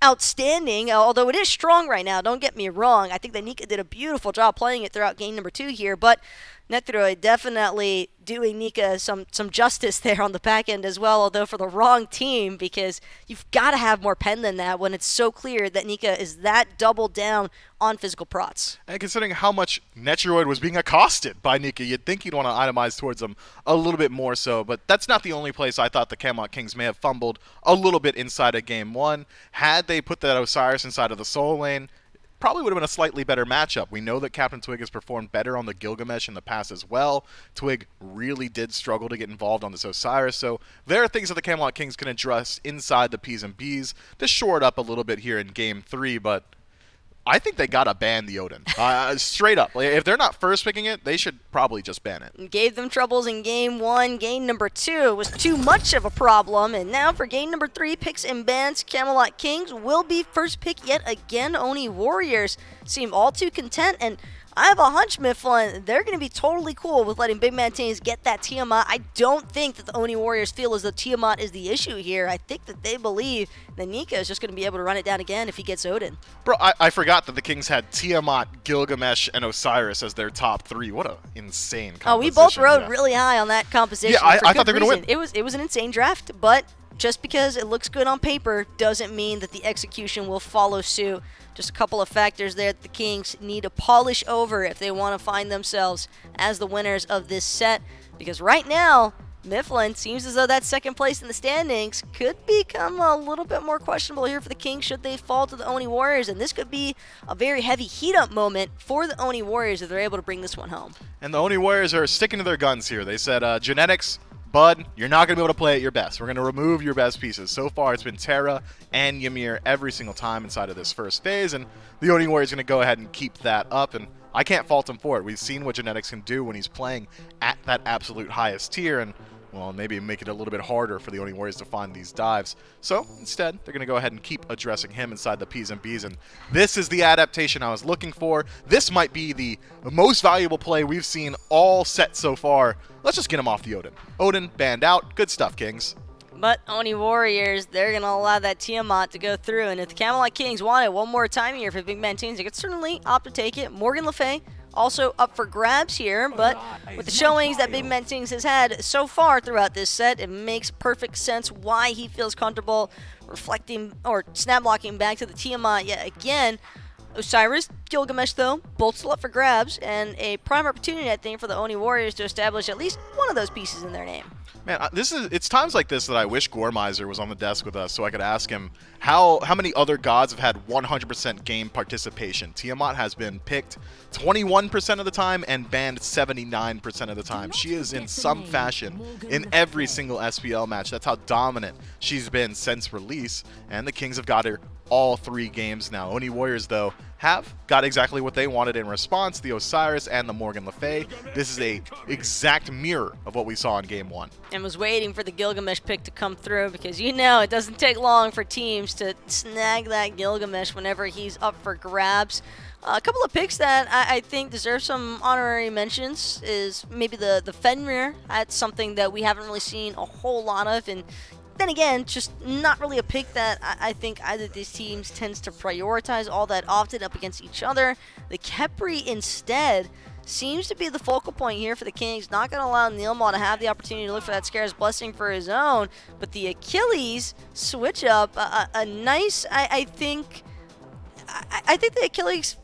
outstanding, although it is strong right now, don't get me wrong. I think that Nika did a beautiful job playing it throughout game number 2 here, but Netroid definitely doing Nika some justice there on the back end as well, although for the wrong team, because you've got to have more pen than that when it's so clear that Nika is that doubled down on physical prots. And considering how much Netroid was being accosted by Nika, you'd think you'd want to itemize towards him a little bit more so, but that's not the only place I thought the Camelot Kings may have fumbled a little bit inside of game 1. Had they put that Osiris inside of the soul lane, probably would have been a slightly better matchup. We know that Captain Twig has performed better on the Gilgamesh in the past as well. Twig really did struggle to get involved on this Osiris, so there are things that the Camelot Kings can address inside the P's and B's to shore it up a little bit here in Game 3, but I think they gotta ban the Odin. Straight up. If they're not first picking it, they should probably just ban it. Gave them troubles in game 1. Game number 2 was too much of a problem. And now for game number 3, picks and bans, Camelot Kings will be first pick yet again. Oni Warriors seem all too content, and I have a hunch, Mifflin, they're going to be totally cool with letting Big Man Tings get that Tiamat. I don't think that the Oni Warriors feel as though Tiamat is the issue here. I think that they believe that Nika is just going to be able to run it down again if he gets Odin. Bro, I forgot that the Kings had Tiamat, Gilgamesh, and Osiris as their top 3. What an insane composition. Oh, we both rode really high on that composition. Yeah, I thought they were going to win. It was an insane draft, but just because it looks good on paper doesn't mean that the execution will follow suit. Just a couple of factors there that the Kings need to polish over if they want to find themselves as the winners of this set. Because right now, Mifflin, seems as though that second place in the standings could become a little bit more questionable here for the Kings should they fall to the Oni Warriors, and this could be a very heavy heat-up moment for the Oni Warriors if they're able to bring this one home. And the Oni Warriors are sticking to their guns here. They said, genetics, bud, you're not going to be able to play at your best. We're going to remove your best pieces. So far, it's been Terra and Ymir every single time inside of this first phase, and the Oni Warriors are going to go ahead and keep that up, and I can't fault him for it. We've seen what genetics can do when he's playing at that absolute highest tier, and well, maybe make it a little bit harder for the Oni Warriors to find these dives. So instead, they're going to go ahead and keep addressing him inside the P's and B's, and this is the adaptation I was looking for. This might be the most valuable play we've seen all set so far. Let's just get him off the Odin. Odin banned out. Good stuff, Kings. But Oni Warriors, they're going to allow that Tiamat to go through, and if the Camelot Kings want it one more time here for Big Man teams, they could certainly opt to take it. Morgan Le Fay also up for grabs here, but with the showings that Big Man Tings has had so far throughout this set, it makes perfect sense why he feels comfortable reflecting or snap blocking back to the Tiamat yet again. Osiris, Gilgamesh though, both still up for grabs, and a prime opportunity, I think, for the Oni Warriors to establish at least one of those pieces in their name. Man, it's times like this that I wish Gormizer was on the desk with us so I could ask him how many other gods have had 100% game participation. Tiamat has been picked 21% of the time and banned 79% of the time. She is in some fashion in every single SPL match. That's how dominant she's been since release, and the Kings have got her all 3 games now. Oni Warriors, though, have got exactly what they wanted in response, the Osiris and the Morgan Le Fay. This is a exact mirror of what we saw in Game 1. And was waiting for the Gilgamesh pick to come through because you know it doesn't take long for teams to snag that Gilgamesh whenever he's up for grabs. A couple of picks that I think deserve some honorary mentions is maybe the Fenrir. That's something that we haven't really seen a whole lot of, and then again, just not really a pick that I think either of these teams tends to prioritize all that often up against each other. The Khepri instead seems to be the focal point here for the Kings. Not going to allow Nilmaw to have the opportunity to look for that Scare's Blessing for his own, but the Achilles switch up a nice, I think the Achilles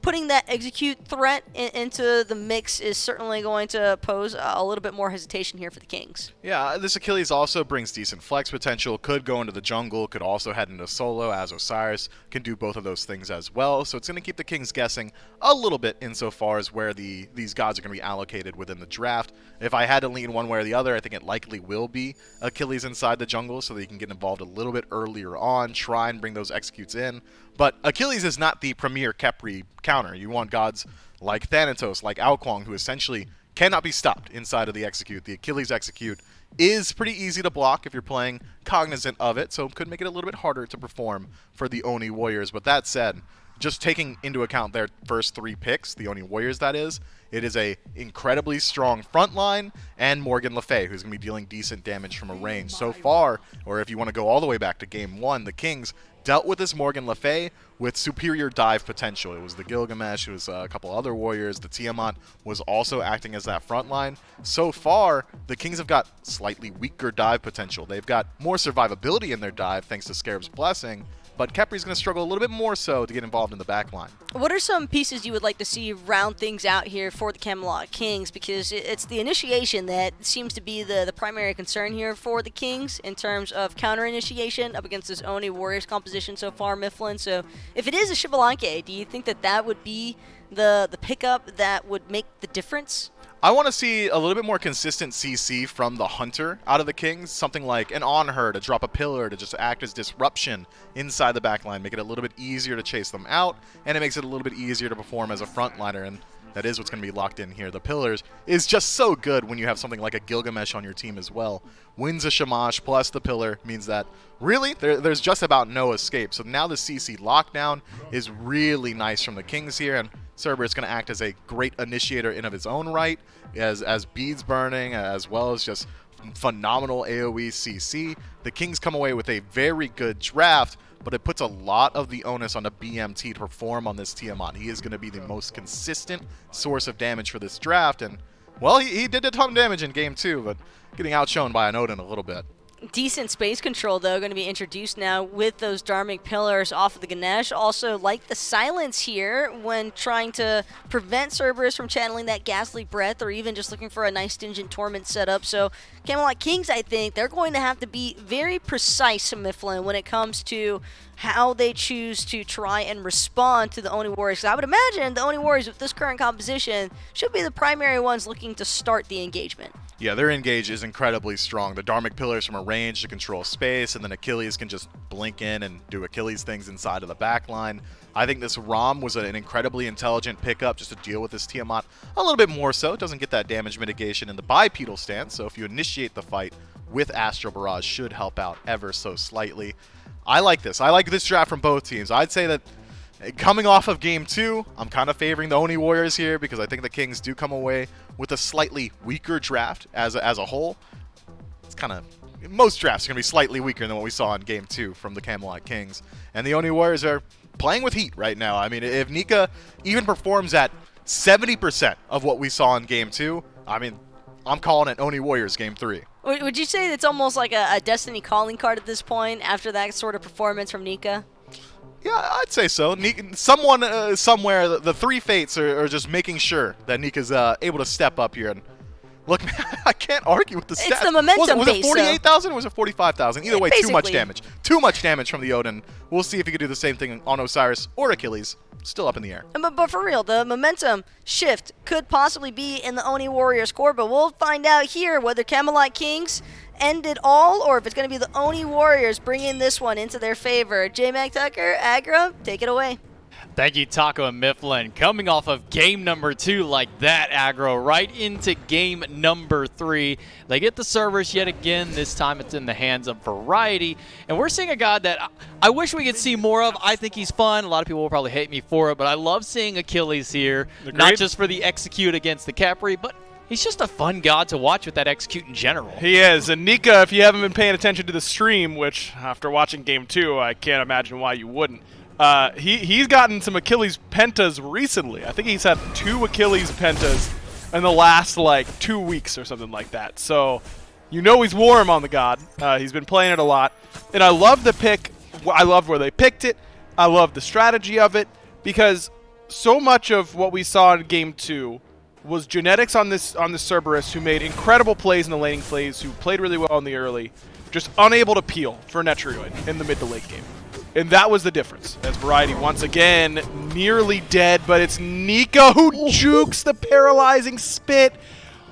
putting that execute threat into the mix is certainly going to pose a little bit more hesitation here for the Kings. Yeah, this Achilles also brings decent flex potential, could go into the jungle, could also head into solo, as Osiris can do both of those things as well. So it's going to keep the Kings guessing a little bit insofar as where these gods are going to be allocated within the draft. If I had to lean one way or the other, I think it likely will be Achilles inside the jungle so that he can get involved a little bit earlier on, try and bring those executes in. But Achilles is not the premier Khepri counter. You want gods like Thanatos, like Alquang, who essentially cannot be stopped inside of the execute. The Achilles execute is pretty easy to block if you're playing cognizant of it, so it could make it a little bit harder to perform for the Oni Warriors. But that said, just taking into account their first 3 picks, the Oni Warriors that is, it is a incredibly strong front line, and Morgan Le Fay, who's going to be dealing decent damage from a range. So far, or if you want to go all the way back to Game 1, the Kings dealt with this Morgan Le Fay with superior dive potential. It was the Gilgamesh, it was a couple other warriors. The Tiamat was also acting as that front line. So far, the Kings have got slightly weaker dive potential. They've got more survivability in their dive thanks to Scarab's Blessing, but Khepri's going to struggle a little bit more so to get involved in the back line. What are some pieces you would like to see round things out here for the Camelot Kings? Because it's the initiation that seems to be the primary concern here for the Kings in terms of counter initiation up against this Oni Warriors composition so far, Mifflin. So if it is a Shibalanke, do you think that would be the pickup that would make the difference? I want to see a little bit more consistent CC from the Hunter out of the Kings, something like an On Her to drop a pillar to just act as disruption inside the backline, make it a little bit easier to chase them out, and it makes it a little bit easier to perform as a frontliner, and that is what's going to be locked in here. The pillars is just so good when you have something like a Gilgamesh on your team as well. Wins a Shamash plus the pillar means that really there's just about no escape. So now the CC lockdown is really nice from the Kings here, and Cerber is going to act as a great initiator in of his own right, as beads burning, as well as just phenomenal AoE CC. The Kings come away with a very good draft, but it puts a lot of the onus on the BMT to perform on this Tiamat. He is going to be the most consistent source of damage for this draft, and well, he did a ton of damage in Game 2, but getting outshone by an Odin a little bit. Decent space control, though, going to be introduced now with those Dharmic Pillars off of the Ganesh. Also, like the silence here when trying to prevent Cerberus from channeling that ghastly breath, or even just looking for a nice Stingent Torment setup. So Camelot Kings, I think, they're going to have to be very precise, Mifflin, when it comes to how they choose to try and respond to the Oni Warriors. I would imagine the Oni Warriors with this current composition should be the primary ones looking to start the engagement. Yeah, their engage is incredibly strong. The Dharmic Pillars from a range to control space, and then Achilles can just blink in and do Achilles things inside of the back line. I think this Rom was an incredibly intelligent pickup just to deal with this Tiamat a little bit more so. It doesn't get that damage mitigation in the bipedal stance, so if you initiate the fight with Astral Barrage, should help out ever so slightly. I like this. I like this draft from both teams. I'd say that coming off of Game 2, I'm kind of favoring the Oni Warriors here because I think the Kings do come away with a slightly weaker draft as a whole. It's kind of, most drafts are going to be slightly weaker than what we saw in Game 2 from the Camelot Kings. And the Oni Warriors are playing with heat right now. I mean, if Nika even performs at 70% of what we saw in Game 2, I mean, I'm calling it Oni Warriors Game 3. Would you say it's almost like a Destiny calling card at this point after that sort of performance from Nika? Yeah, I'd say so. Someone somewhere, the three fates are just making sure that Nika's able to step up here. And look, man, I can't argue with the stats. It's the momentum was it 48,000 or was it 45,000? Either way, basically. too much damage. Too much damage from the Odin. We'll see if he can do the same thing on Osiris or Achilles. Still up in the air. But for real, the momentum shift could possibly be in the Oni Warriors' core, but we'll find out here whether Camelot Kings end it all or if it's going to be the Oni Warriors bringing this one into their favor. J-Mac Tucker, Aggro, take it away. Thank you, Taco and Mifflin. Coming off of game number 2 like that, Aggro, right into game number 3. They get the Cerberus yet again. This time it's in the hands of Variety. And we're seeing a god that I wish we could see more of. I think he's fun. A lot of people will probably hate me for it, but I love seeing Achilles here. Agreed. Not just for the execute against the Capri, but he's just a fun god to watch with that execute in general. He is. And Nika, if you haven't been paying attention to the stream, which after watching Game 2, I can't imagine why you wouldn't, he's gotten some Achilles pentas recently. I think he's had 2 Achilles pentas in the last, 2 weeks or something like that. So, you know he's warm on the god. He's been playing it a lot. And I love the pick. I love where they picked it. I love the strategy of it. Because so much of what we saw in Game 2 was genetics on this Cerberus who made incredible plays in the laning phase, who played really well in the early, just unable to peel for Netrioid in the mid to late game. And that was the difference, as Variety once again nearly dead, but it's Nika who jukes the paralyzing spit.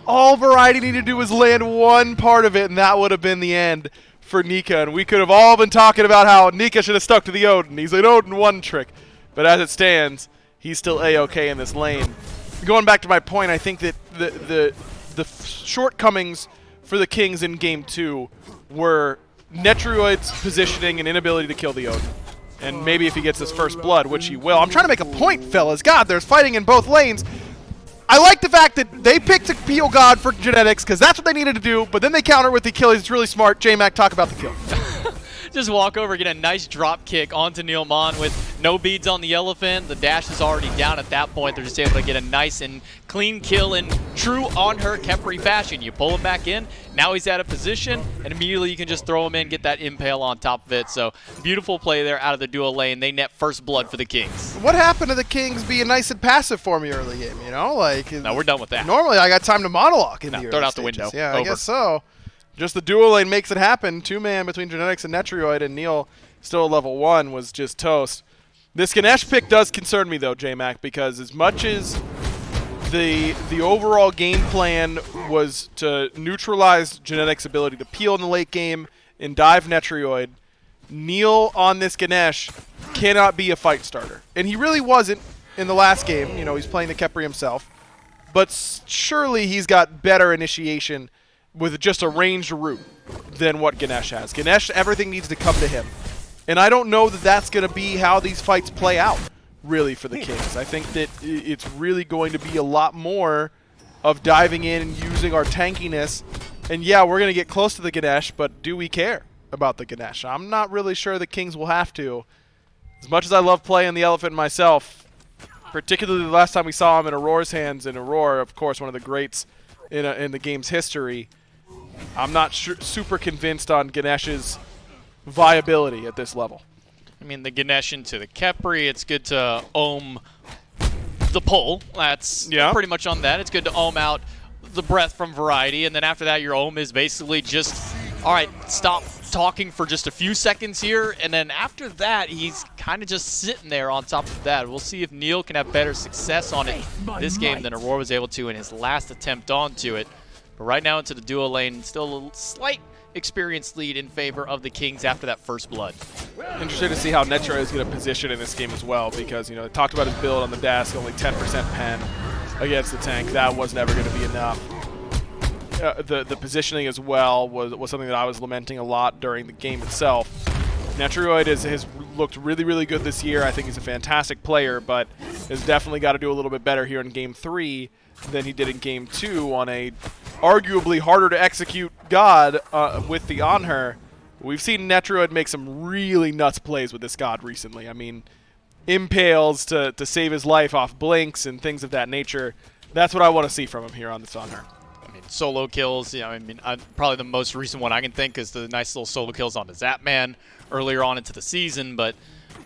All Variety needed to do was land one part of it, and that would have been the end for Nika. And we could have all been talking about how Nika should have stuck to the Odin. He's an Odin 1 trick. But as it stands, he's still A-OK in this lane. Going back to my point, I think that the shortcomings for the Kings in Game 2 were Netrioid's positioning and inability to kill the Odin. And maybe if he gets his first blood, which he will. I'm trying to make a point, fellas. God, there's fighting in both lanes. I like the fact that they picked a Peel God for genetics because that's what they needed to do, but then they counter with the Achilles. It's really smart. J-Mac, talk about the kill. Just walk over, get a nice drop kick onto Neilmon with no beads on the elephant. The dash is already down at that point. They're just able to get a nice and clean kill in true on her Kepri fashion. You pull him back in, now he's out of position, and immediately you can just throw him in, get that impale on top of it. So beautiful play there out of the dual lane. They net first blood for the Kings. What happened to the Kings being nice and passive for me early game, you know? No, we're done with that. Normally I got time to monologue in the early throw it out the stages. window. Yeah, Over. I guess so. Just the dual lane makes it happen. 2-man between Genetics and Netrioid, and Neil still at level 1 was just toast. This Ganesh pick does concern me though, J-Mac, because as much as the overall game plan was to neutralize Genetics' ability to peel in the late game and dive Netrioid, Neil on this Ganesh cannot be a fight starter. And he really wasn't in the last game. You know, he's playing the Kepri himself. But surely he's got better initiation with just a ranged route than what Ganesh has. Ganesh, everything needs to come to him. And I don't know that that's going to be how these fights play out, really, for the Kings. I think that it's really going to be a lot more of diving in and using our tankiness. And yeah, we're going to get close to the Ganesh, but do we care about the Ganesh? I'm not really sure the Kings will have to. As much as I love playing the Elephant myself, particularly the last time we saw him in Aurora's hands, and Aurora, of course, one of the greats in the game's history, I'm not super convinced on Ganesh's viability at this level. I mean, the Ganesh into the Khepri, it's good to ohm the pull. That's pretty much on that. It's good to ohm out the breath from Variety, and then after that, your ohm is basically just, all right, stop talking for just a few seconds here, and then after that, he's kind of just sitting there on top of that. We'll see if Neil can have better success on it this game than Aurora was able to in his last attempt onto it. But right now into the duo lane, still a slight experience lead in favor of the Kings after that first blood. Interested to see how Netro is going to position in this game as well, because, you know, they talked about his build on the desk, only 10% pen against the tank. That was never going to be enough. The positioning as well was something that I was lamenting a lot during the game itself. Netroid has looked really, really good this year. I think he's a fantastic player, but has definitely got to do a little bit better here in Game 3 than he did in Game 2 on a arguably harder to execute god with the Anher. We've seen Netroid make some really nuts plays with this god recently. I mean, impales to save his life off blinks and things of that nature. That's what I want to see from him here on this Anher. I mean, solo kills, you know, I mean, probably the most recent one I can think is the nice little solo kills on the Zapman earlier on into the season, but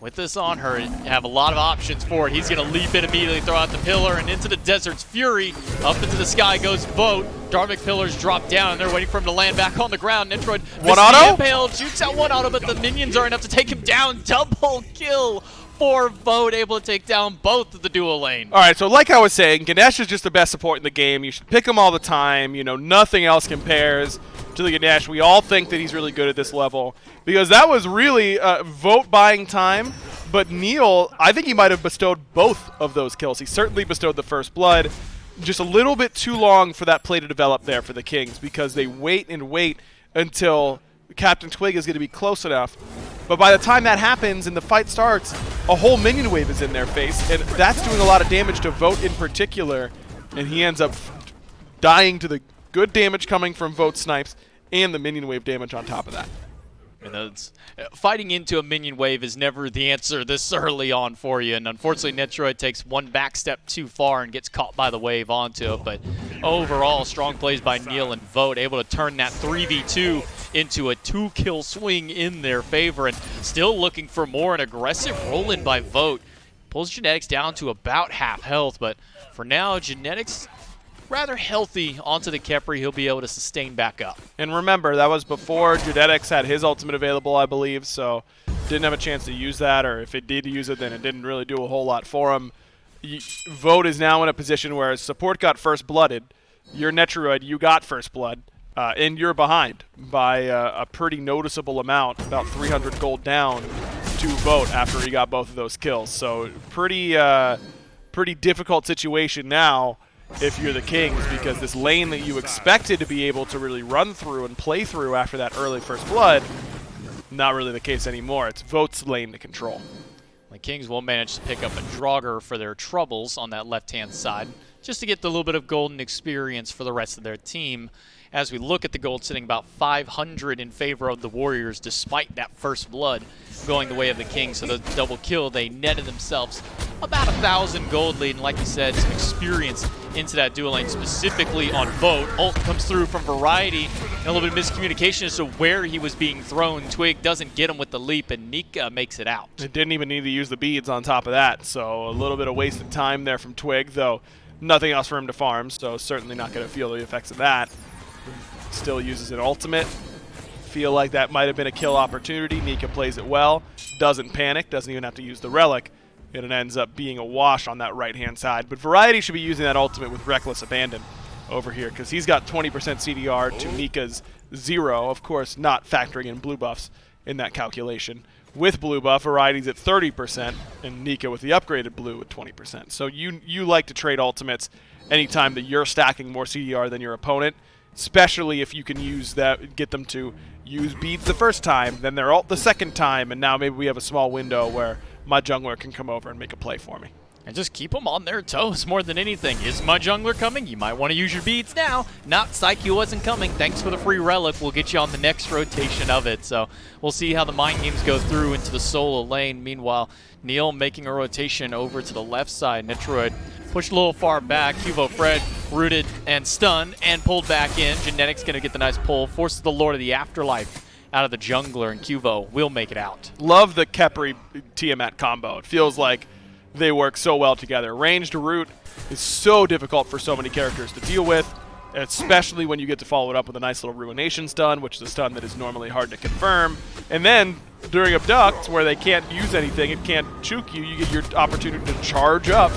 with this on her, you have a lot of options for it. He's going to leap in immediately, throw out the pillar, and into the Desert's Fury. Up into the sky goes Vote. Dharmic pillars drop down, and they're waiting for him to land back on the ground. Netroid one auto? Impaled, shoots out one auto, but the minions are enough to take him down. Double kill for Vote, able to take down both of the dual lane. All right, so like I was saying, Ganesh is just the best support in the game. You should pick him all the time. You know, nothing else compares to the Ganesh. We all think that he's really good at this level, because that was really Vote buying time. But Neil, I think he might have bestowed both of those kills. He certainly bestowed the first blood. Just a little bit too long for that play to develop there for the Kings, because they wait and wait until Captain Twig is going to be close enough. But by the time that happens and the fight starts, a whole minion wave is in their face, and that's doing a lot of damage to Vote in particular, and he ends up dying to the good damage coming from Vote snipes and the minion wave damage on top of that. And fighting into a minion wave is never the answer this early on for you, and unfortunately Netroid takes one back step too far and gets caught by the wave onto it. But overall, strong plays by Neil and Vote, able to turn that 3v2 into a 2-kill swing in their favor, and still looking for more. An aggressive roll-in by Vote. Pulls Genetics down to about half health, but for now, Genetics rather healthy onto the Khepri. He'll be able to sustain back up. And remember, that was before Genetics had his ultimate available, I believe, so didn't have a chance to use that, or if it did use it, then it didn't really do a whole lot for him. Vote is now in a position where support got first blooded. You're Netroid, you got first blood, and you're behind by a pretty noticeable amount, about 300 gold down to Vote after he got both of those kills. So pretty difficult situation now if you're the Kings, because this lane that you expected to be able to really run through and play through after that early first blood, not really the case anymore. It's Vote's lane to control. The Kings will manage to pick up a Draugr for their troubles on that left-hand side, just to get the little bit of golden experience for the rest of their team. As we look at the gold sitting about 500 in favor of the Warriors, despite that first blood going the way of the Kings. So the double kill, they netted themselves about 1,000 gold lead, and like you said, some experience into that dual lane, specifically on Vote. Ult comes through from Variety, and a little bit of miscommunication as to where he was being thrown. Twig doesn't get him with the leap, and Nika makes it out. It didn't even need to use the beads on top of that, so a little bit of wasted time there from Twig, though nothing else for him to farm, so certainly not going to feel the effects of that. Still uses an ultimate. Feel like that might have been a kill opportunity. Nika plays it well, doesn't panic, doesn't even have to use the relic, and it ends up being a wash on that right-hand side. But Variety should be using that ultimate with reckless abandon over here, because he's got 20% CDR to Nika's 0, of course not factoring in blue buffs in that calculation. With blue buff, Variety's at 30%, and Nika with the upgraded blue at 20%. So you like to trade ultimates anytime that you're stacking more CDR than your opponent, especially if you can use that, get them to use beads the first time, then their ult the second time, and now maybe we have a small window where my jungler can come over and make a play for me. And just keep them on their toes more than anything. Is my jungler coming? You might want to use your beads now. Not psych, you wasn't coming. Thanks for the free relic. We'll get you on the next rotation of it. So we'll see how the mind games go through into the solo lane. Meanwhile, Neil making a rotation over to the left side. Netroid pushed a little far back. Cuvo Fred rooted and stunned and pulled back in. Genetics going to get the nice pull, forces the Lord of the Afterlife out of the jungler, and Cuvo will make it out. Love the Khepri Tiamat combo. It feels like they work so well together. Ranged root is so difficult for so many characters to deal with, especially when you get to follow it up with a nice little Ruination stun, which is a stun that is normally hard to confirm. And then during Abduct, where they can't use anything, it can't choke you, you get your opportunity to charge up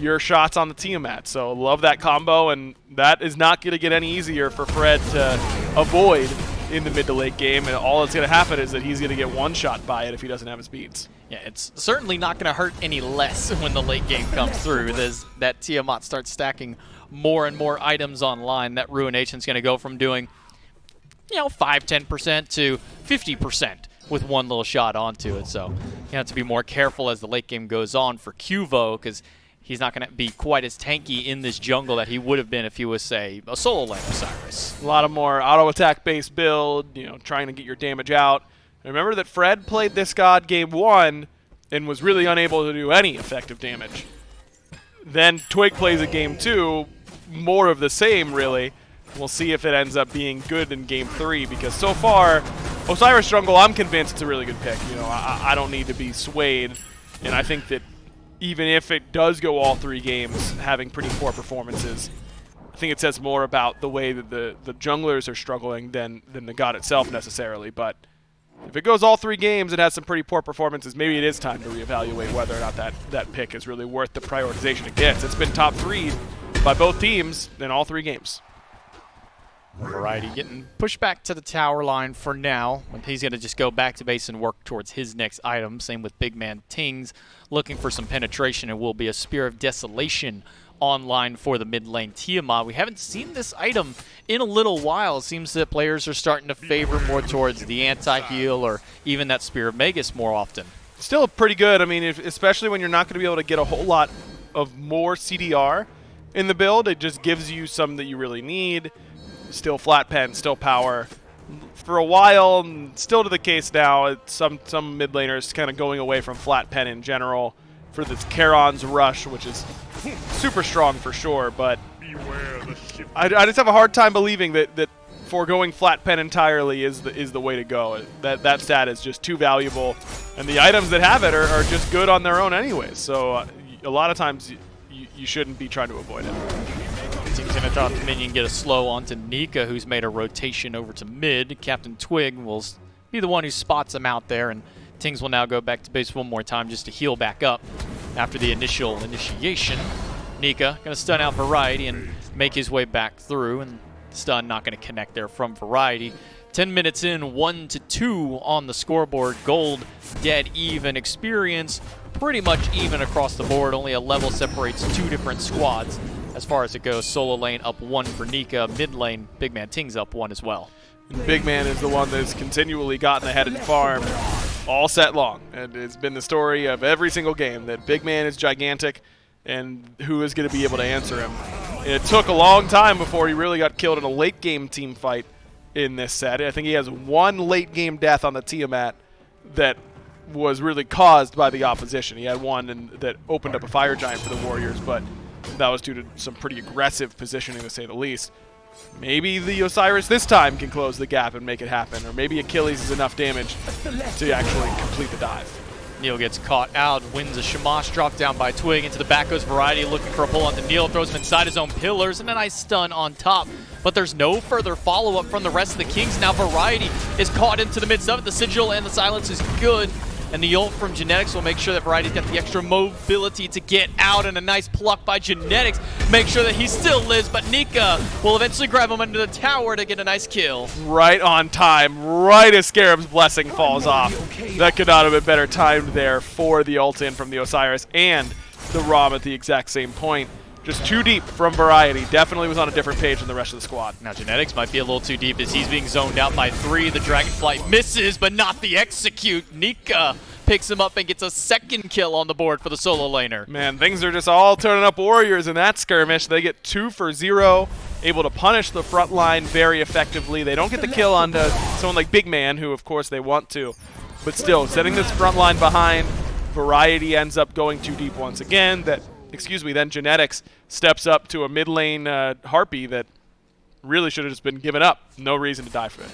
your shots on the Tiamat. So love that combo, and that is not going to get any easier for Fred to avoid in the mid to late game, and all that's going to happen is that he's going to get one shot by it if he doesn't have his beats. Yeah, it's certainly not going to hurt any less when the late game comes through. As that Tiamat starts stacking more and more items online, that Ruination's going to go from doing, 5-10% to 50% with one little shot onto it. So you have to be more careful as the late game goes on for Cuvo, because he's not going to be quite as tanky in this jungle that he would have been if he was, say, a solo lane Osiris. A lot of more auto-attack based build, trying to get your damage out. Remember that Fred played this god game 1 and was really unable to do any effective damage. Then Twig plays it game 2, more of the same, really. We'll see if it ends up being good in game 3, because so far, Osiris jungle, I'm convinced it's a really good pick. I don't need to be swayed, and I think that even if it does go all 3 games having pretty poor performances, I think it says more about the way that the junglers are struggling than the god itself necessarily. But if it goes all 3 games and has some pretty poor performances, maybe it is time to reevaluate whether or not that pick is really worth the prioritization it gets. It's been top 3 by both teams in all 3 games. Variety getting pushed back to the tower line for now. He's going to just go back to base and work towards his next item. Same with big man Tings, looking for some penetration. It will be a Spear of Desolation online for the mid lane Tiamat. We haven't seen this item in a little while. It seems that players are starting to favor more towards the anti-heal or even that Spear of Magus more often. Still pretty good. I mean, especially when you're not going to be able to get a whole lot of more CDR in the build, it just gives you some that you really need. Still flat pen, still power. For a while, still to the case now, some mid laners kind of going away from flat pen in general for this Charon's Rush, which is super strong for sure, but I just have a hard time believing that foregoing flat pen entirely is the way to go. That stat is just too valuable, and the items that have it are just good on their own anyways, so a lot of times you shouldn't be trying to avoid it. Team's going to drop the minion, get a slow onto Nika, who's made a rotation over to mid. Captain Twig will be the one who spots him out there, and Tings will now go back to base one more time just to heal back up after the initial initiation. Nika going to stun out Variety and make his way back through, and stun not going to connect there from Variety. 10 minutes in, 1-2 on the scoreboard. Gold, dead even. Experience, pretty much even across the board. Only a level separates 2 different squads. As far as it goes, solo lane up 1 for Nika, mid lane, big man Ting's up 1 as well. And big man is the one that's continually gotten ahead in farm all set long. And it's been the story of every single game that big man is gigantic and who is going to be able to answer him. And it took a long time before he really got killed in a late game team fight in this set. I think he has 1 late game death on the Tiamat that was really caused by the opposition. He had one that opened up a fire giant for the Warriors, but that was due to some pretty aggressive positioning, to say the least. Maybe the Osiris this time can close the gap and make it happen, or maybe Achilles is enough damage to actually complete the dive. Neil gets caught out, wins a Shamash, dropped down by Twig. Into the back goes Variety, looking for a pull onto Neil, throws him inside his own pillars, and a nice stun on top. But there's no further follow-up from the rest of the Kings. Now Variety is caught into the midst of it. The Sigil and the Silence is good. And the ult from Genetics will make sure that Variety's got the extra mobility to get out, and a nice pluck by Genetics. Make sure that he still lives, but Nika will eventually grab him under the tower to get a nice kill. Right on time, right as Scarab's Blessing falls off. That could not have been better timed there for the ult in from the Osiris and the Rom at the exact same point. Just too deep from Variety. Definitely was on a different page than the rest of the squad. Now Genetics might be a little too deep as he's being zoned out by 3. The Dragonflight misses, but not the execute. Nika picks him up and gets a second kill on the board for the solo laner. Man, things are just all turning up Warriors in that skirmish. They get 2 for 0, able to punish the front line very effectively. They don't get the kill onto someone like Big Man, who of course they want to. But still, setting this front line behind, Variety ends up going too deep once again. That then Genetics steps up to a mid lane Harpy that really should have just been given up. No reason to die for it.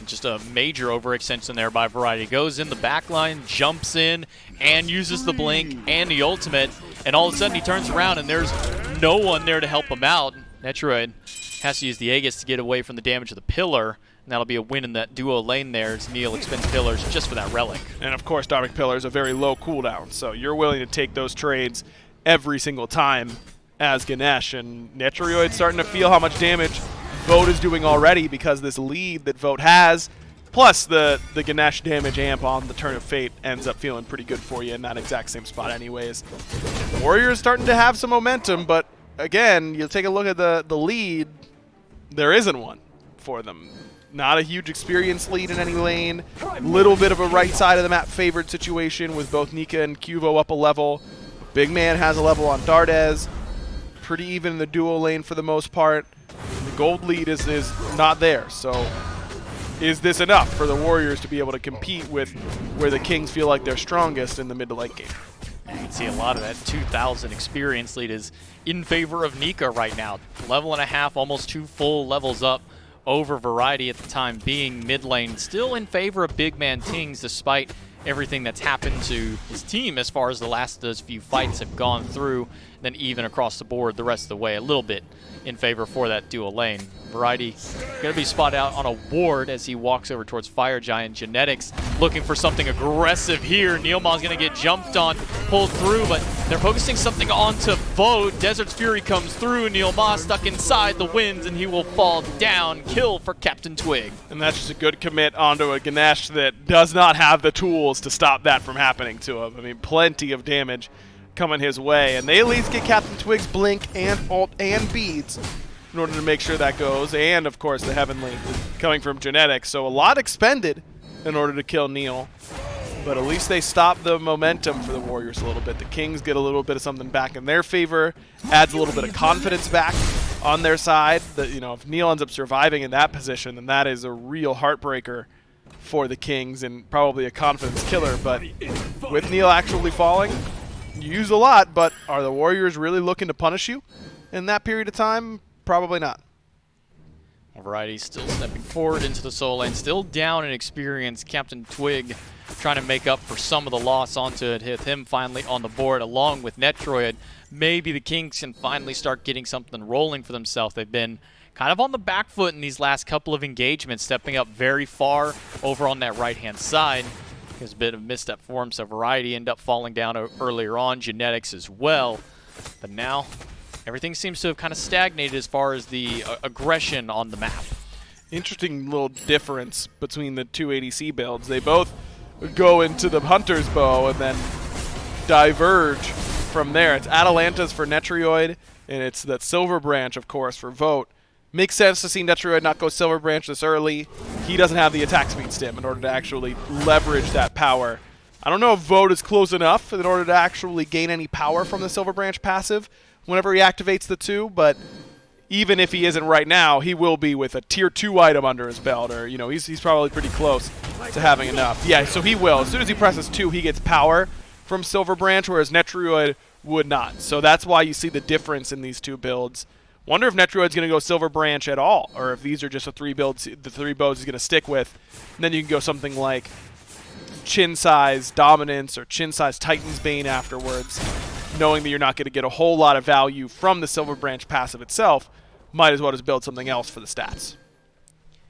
Just a major overextension there by Variety. Goes in the back line, jumps in, and uses the blink and the ultimate, and all of a sudden he turns around and there's no one there to help him out. Netroid has to use the Aegis to get away from the damage of the pillar, and that'll be a win in that duo lane there as Neil expends pillars just for that relic. And of course, Dark Pillar is a very low cooldown, so you're willing to take those trades every single time as Ganesh, and Netroid's starting to feel how much damage Vote is doing already because this lead that Vote has, plus the Ganesh damage amp on the Turn of Fate ends up feeling pretty good for you in that exact same spot anyways. Warriors starting to have some momentum, but again, you'll take a look at the lead, there isn't one for them. Not a huge experience lead in any lane. Little bit of a right side of the map favored situation with both Nika and Cuvo up a level. Big Man has a level on Dardez. Pretty even in the duo lane for the most part. The gold lead is not there, so is this enough for the Warriors to be able to compete with where the Kings feel like they're strongest in the mid to late game? You can see a lot of that 2,000 experience lead is in favor of Nika right now. Level and a half, almost 2 full levels up over Variety at the time being. Mid lane still in favor of Big Man Tings despite everything that's happened to his team as far as the last those few fights have gone through, then even across the board the rest of the way a little bit in favor for that dual lane. Variety going to be spotted out on a ward as he walks over towards Fire Giant. Genetics looking for something aggressive here. Neilmon's going to get jumped on, pulled through, but they're focusing something onto Vote. Desert's Fury comes through. Neilmon stuck inside the winds, and he will fall down. Kill for Captain Twig. And that's just a good commit onto a Ganesh that does not have the tools to stop that from happening to him. I mean, plenty of damage coming his way, and they at least get Captain Twig's blink and ult and beads in order to make sure that goes, and of course the Heavenly coming from Genetics, so a lot expended in order to kill Neil, but at least they stop the momentum for the Warriors a little bit. The Kings get a little bit of something back in their favor, adds a little bit of confidence back on their side. That, you know, if Neil ends up surviving in that position, then that is a real heartbreaker for the Kings and probably a confidence killer, but with Neil actually falling, you use a lot, but are the Warriors really looking to punish you in that period of time? Probably not. Variety still stepping forward into the soul lane, still down in experience. Captain Twig trying to make up for some of the loss onto it, hit him finally on the board along with Netroid. Maybe the Kings can finally start getting something rolling for themselves. They've been kind of on the back foot in these last couple of engagements, stepping up very far over on that right-hand side. There's a bit of misstep for him, so Variety end up falling down earlier on, Genetics as well. But now, everything seems to have kind of stagnated as far as the aggression on the map. Interesting little difference between the two ADC builds. They both go into the Hunter's Bow and then diverge from there. It's Atalanta's for Netroid, and it's that Silver Branch, of course, for Vote. Makes sense to see Netroid not go Silver Branch this early. He doesn't have the attack speed stim in order to actually leverage that power. I don't know if Vote is close enough in order to actually gain any power from the Silver Branch passive whenever he activates the 2, but even if he isn't right now, he will be with a tier 2 item under his belt, or, you know, he's probably pretty close to having enough. Yeah, so he will. As soon as he presses 2, he gets power from Silver Branch, whereas Netroid would not. So that's why you see the difference in these two builds. Wonder if Netroid's going to go Silver Branch at all, or if these are just the 3 bows he's going to stick with. And then you can go something like Chin Size Dominance or Chin Size Titan's Bane afterwards, knowing that you're not going to get a whole lot of value from the Silver Branch passive itself. Might as well just build something else for the stats.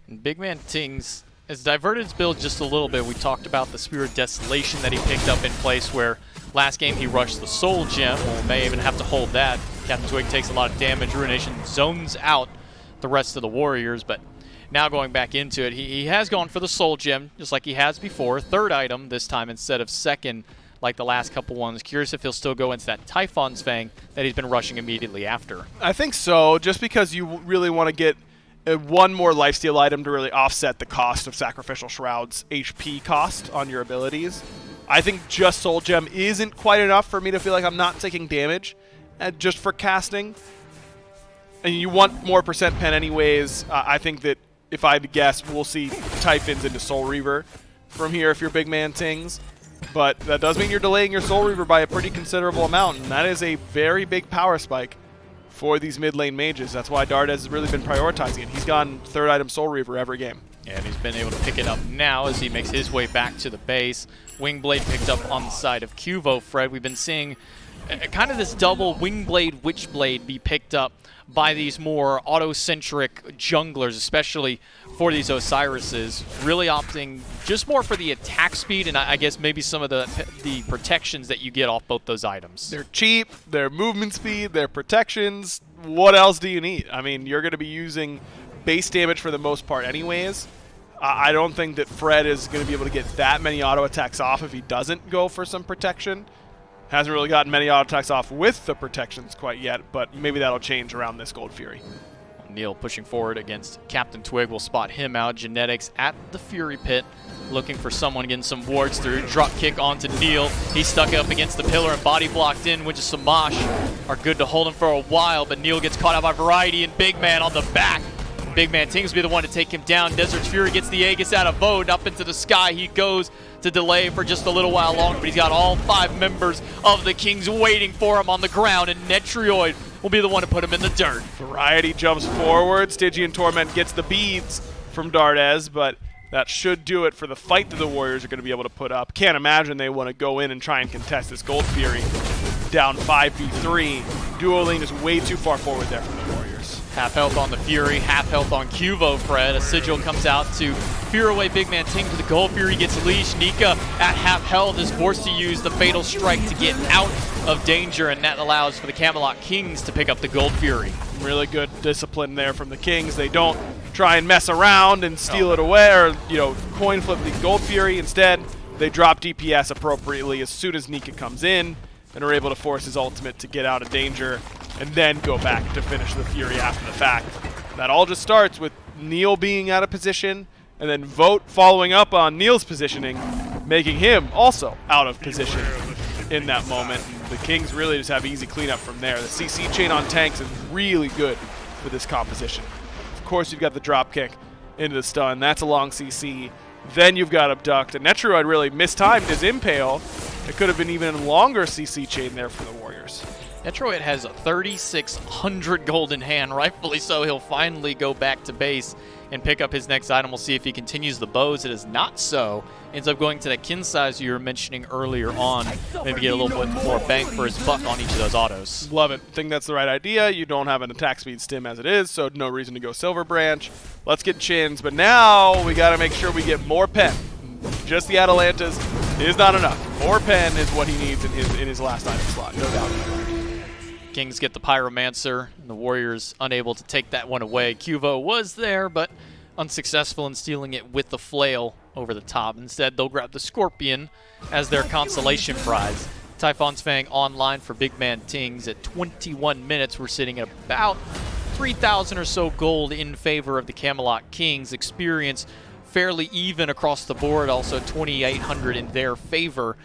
And Big Man Tings has diverted his build just a little bit. We talked about the Spirit of Desolation that he picked up in place where last game he rushed the Soul Gem. Well, may even have to hold that. Captain Twig takes a lot of damage. Ruination zones out the rest of the Warriors, but now going back into it, he has gone for the Soul Gem, just like he has before. 3rd item this time instead of 2nd like the last couple ones. Curious if he'll still go into that Typhon's Fang that he's been rushing immediately after. I think so, just because you really want to get one more lifesteal item to really offset the cost of Sacrificial Shroud's HP cost on your abilities. I think just Soul Gem isn't quite enough for me to feel like I'm not taking damage just for casting. And you want more percent pen anyways. I think that if I had to guess, we'll see Typhons into Soul Reaver from here if you're Big Man Tings. but that does mean you're delaying your Soul Reaver by a pretty considerable amount, and that is a very big power spike for these mid lane mages. That's why Dardes has really been prioritizing it. He's gone 3rd item Soul Reaver every game. And he's been able to pick it up now as he makes his way back to the base. Wingblade picked up on the side of Cuvo, Fred. We've been seeing kind of this double Wingblade, Witchblade be picked up by these more auto-centric junglers, especially for these Osirises, really opting just more for the attack speed and I guess maybe some of the protections that you get off both those items. They're cheap, their movement speed, their protections. What else do you need? I mean, you're going to be using base damage for the most part anyways. I don't think that Fred is going to be able to get that many auto attacks off if he doesn't go for some protection. Hasn't really gotten many auto attacks off with the protections quite yet, but maybe that'll change around this Gold Fury. Neil pushing forward against Captain Twig will spot him out. Genetics at the Fury Pit, looking for someone getting some wards through. Drop kick onto Neil. He's stuck up against the pillar and body blocked in, which is Samash are good to hold him for a while, but Neil gets caught out by Variety and Big Man on the back. Big Man Tings will be the one to take him down. Desert's Fury gets the Aegis out of Void. Up into the sky he goes to delay for just a little while longer, but he's got all 5 members of the Kings waiting for him on the ground, and Netrioid will be the one to put him in the dirt. Variety jumps forward. Stygian Torment gets the beads from Dardes, but that should do it for the fight that the Warriors are going to be able to put up. Can't imagine they want to go in and try and contest this Gold Fury down 5v3. Dueling is way too far forward there from the Warriors. Half health on the Fury, half health on Cuvo, Fred. A Sigil comes out to fear away Big Man Ting, but the Gold Fury gets leashed. Nika at half health is forced to use the Fatal Strike to get out of danger, and that allows for the Camelot Kings to pick up the Gold Fury. Really good discipline there from the Kings. They don't try and mess around and steal it away or, coin flip the Gold Fury. Instead, they drop DPS appropriately as soon as Nika comes in and are able to force his ultimate to get out of danger and then go back to finish the Fury after the fact. That all just starts with Neil being out of position and then Vote following up on Neil's positioning, making him also out of position in that moment. And the Kings really just have easy cleanup from there. The CC chain on tanks is really good for this composition. Of course, you've got the drop kick into the stun. That's a long CC. Then you've got Abduct. And Netrioid really mistimed his Impale. It could have been even a longer CC chain there for the Warriors. Netrioid has 3,600 gold in hand. Rightfully so, he'll finally go back to base and pick up his next item. We'll see if he continues the bows. It is not so. Ends up going to that kin size you were mentioning earlier on. Maybe get a little bit more bang for his buck on each of those autos. Love it. Think that's the right idea. You don't have an attack speed stim as it is, so no reason to go Silver Branch. Let's get chins, but now we got to make sure we get more pen. Just the Atalantas is not enough. More pen is what he needs in his last item slot, no doubt. Kings get the Pyromancer, and the Warriors unable to take that one away. Cuvo was there, but unsuccessful in stealing it with the flail over the top. Instead, they'll grab the Scorpion as their consolation prize. Typhon's Fang online for Big Man Tings at 21 minutes. We're sitting at about 3,000 or so gold in favor of the Camelot Kings. Experience fairly even across the board, also 2,800 in their favor.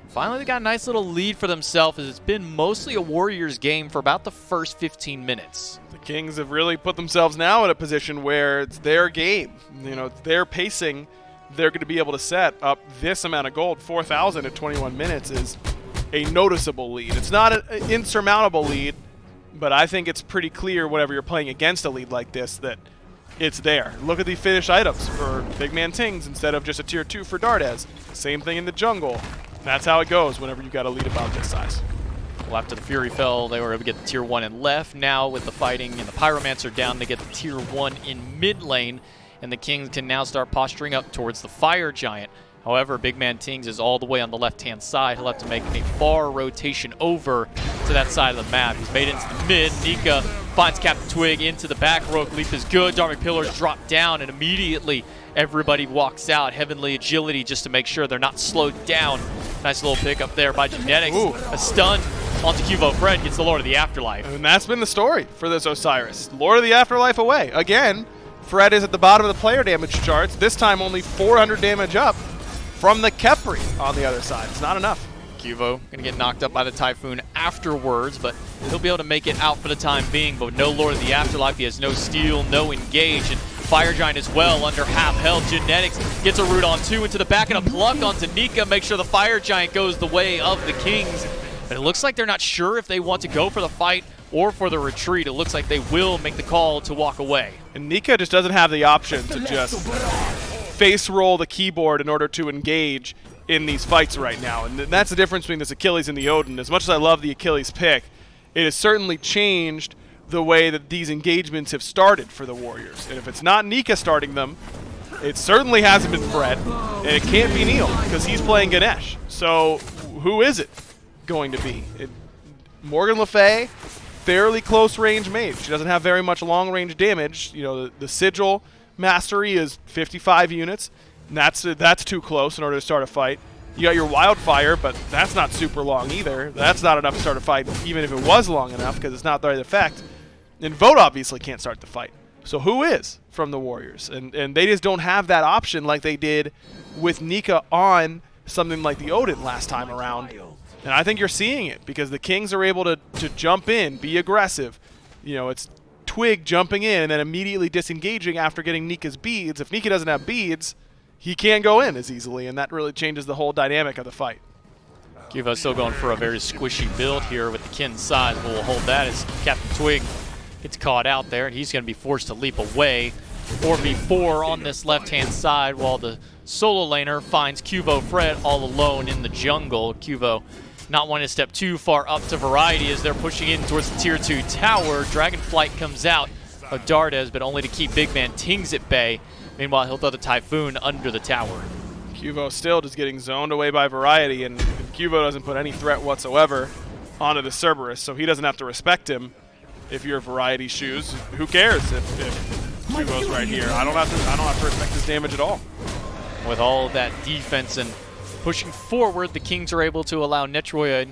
Finally, they got a nice little lead for themselves as it's been mostly a Warriors game for about the first 15 minutes. The Kings have really put themselves now in a position where it's their game. It's their pacing. They're going to be able to set up this amount of gold. 4,000 at 21 minutes is a noticeable lead. It's not an insurmountable lead, but I think it's pretty clear whenever you're playing against a lead like this that it's there. Look at the finished items for Big Man Tings instead of just a tier 2 for Dardes. Same thing in the jungle. That's how it goes whenever you've got a lead about this size. Well, after the Fury fell, they were able to get the tier 1 in left. Now with the fighting and the Pyromancer down, they get the tier 1 in mid lane, and the Kings can now start posturing up towards the Fire Giant. However, Big Man Tings is all the way on the left-hand side. He'll have to make a far rotation over to that side of the map. He's made it into the mid. Nika finds Captain Twig into the back. Rogue Leap is good. Dharmic Pillars drop down, and immediately everybody walks out. Heavenly Agility just to make sure they're not slowed down. Nice little pick up there by Genetics. Ooh. A stun onto Cuvo. Fred gets the Lord of the Afterlife. And that's been the story for this Osiris. Lord of the Afterlife away. Again, Fred is at the bottom of the player damage charts. This time only 400 damage up from the Kepri on the other side. It's not enough. Cuvo gonna get knocked up by the Typhoon afterwards, but he'll be able to make it out for the time being. But with no Lord of the Afterlife, he has no steal, no engage, and Fire Giant as well under half health. Genetics gets a root on 2 into the back and a pluck onto Nika. Make sure the Fire Giant goes the way of the Kings. But it looks like they're not sure if they want to go for the fight or for the retreat. It looks like they will make the call to walk away. And Nika just doesn't have the option to just face roll the keyboard in order to engage in these fights right now. And that's the difference between this Achilles and the Odin. As much as I love the Achilles pick, it has certainly changed the way that these engagements have started for the Warriors. And if it's not Nika starting them, it certainly hasn't been Fred, and it can't be Neil because he's playing Ganesh. So who is it going to be? Morgan Le Fay, fairly close range mage. She doesn't have very much long range damage. You know, the sigil mastery is 55 units, and that's too close in order to start a fight. You got your Wildfire, but that's not super long either. That's not enough to start a fight, even if it was long enough, because it's not the right effect. And Vote obviously can't start the fight. So who is from the Warriors? And they just don't have that option like they did with Nika on something like the Odin last time around. And I think you're seeing it because the Kings are able to jump in, be aggressive. You know, it's Twig jumping in and then immediately disengaging after getting Nika's beads. If Nika doesn't have beads, he can't go in as easily, and that really changes the whole dynamic of the fight. Cuvo still going for a very squishy build here with the Kin size, but we'll hold that as Captain Twig gets caught out there, and he's going to be forced to leap away. 4v4 on this left-hand side while the solo laner finds Cuvo Fred all alone in the jungle. Cuvo not wanting to step too far up to Variety as they're pushing in towards the tier 2 tower. Dragonflight comes out of Dardes, but only to keep big man Tings at bay. Meanwhile, he'll throw the Typhoon under the tower. Cuvo still just getting zoned away by Variety, and Cuvo doesn't put any threat whatsoever onto the Cerberus, so he doesn't have to respect him. If you're Variety shoes, who cares if Cuvo's right here? I don't have to respect his damage at all. With all of that defense and pushing forward, the Kings are able to allow Netroid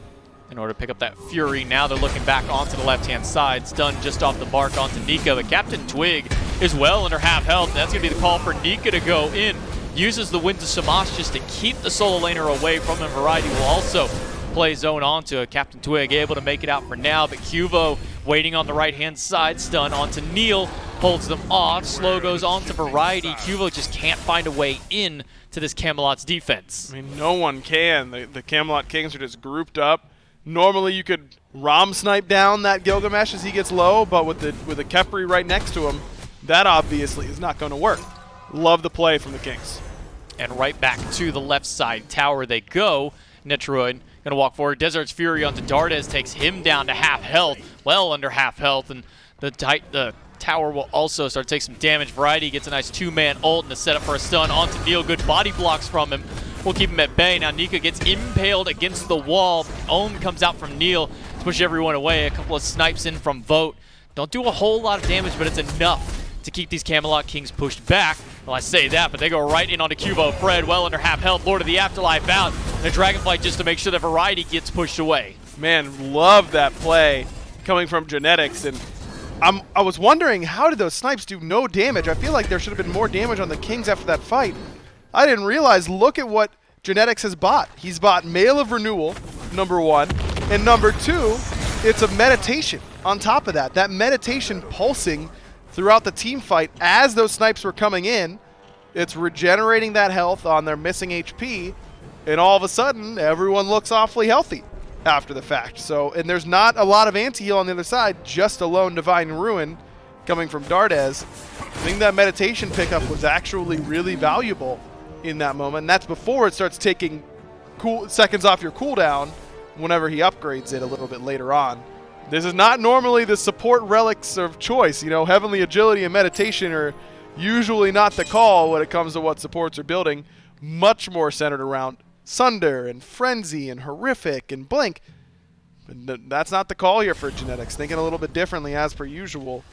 in order to pick up that Fury. Now they're looking back onto the left-hand side. Stun just off the mark onto Nika, but Captain Twig is well under half health. And that's going to be the call for Nika to go in. Uses the Wind to Samash just to keep the solo laner away from him. Variety will also play zone onto it. Captain Twig able to make it out for now, but Cuvo waiting on the right-hand side. Stun onto Neil, holds them off. Slow goes on to Variety. Cuvo just can't find a way in to this Camelot's defense. I mean, no one can. The Camelot Kings are just grouped up. Normally you could Rom snipe down that Gilgamesh as he gets low, but with the Khepri right next to him, that obviously is not going to work. Love the play from the Kings. And right back to the left side tower they go. Netroid going to walk forward. Desert's Fury onto Dardes, takes him down to half health, well under half health, and the tower will also start to take some damage. Variety gets a nice two-man ult and a setup for a stun onto Neil. Good body blocks from him. We'll keep him at bay. Now Nika gets impaled against the wall. Ohm comes out from Neil to push everyone away. A couple of snipes in from Vote. Don't do a whole lot of damage, but it's enough to keep these Camelot Kings pushed back. Well, I say that, but they go right in onto Cuvo Fred, well under half health. Lord of the Afterlife out. And a Dragonflight just to make sure that Variety gets pushed away. Man, love that play coming from Genetics. And I was wondering, how did those snipes do no damage? I feel like there should have been more damage on the Kings after that fight. I didn't realize, look at what Genetics has bought. He's bought Mail of Renewal, #1, and #2, it's a meditation on top of that. That meditation pulsing throughout the team fight as those snipes were coming in. It's regenerating that health on their missing HP, and all of a sudden, everyone looks awfully healthy after the fact. So, and there's not a lot of anti-heal on the other side, just a lone Divine Ruin coming from Dardes. I think that meditation pickup was actually really valuable in that moment, and that's before it starts taking seconds off your cooldown whenever he upgrades it a little bit later on. This is not normally the support relics of choice. You know, Heavenly Agility and Meditation are usually not the call when it comes to what supports are building. Much more centered around Sunder and Frenzy and Horrific and Blink. But that's not the call here for Genetics. Thinking a little bit differently as per usual,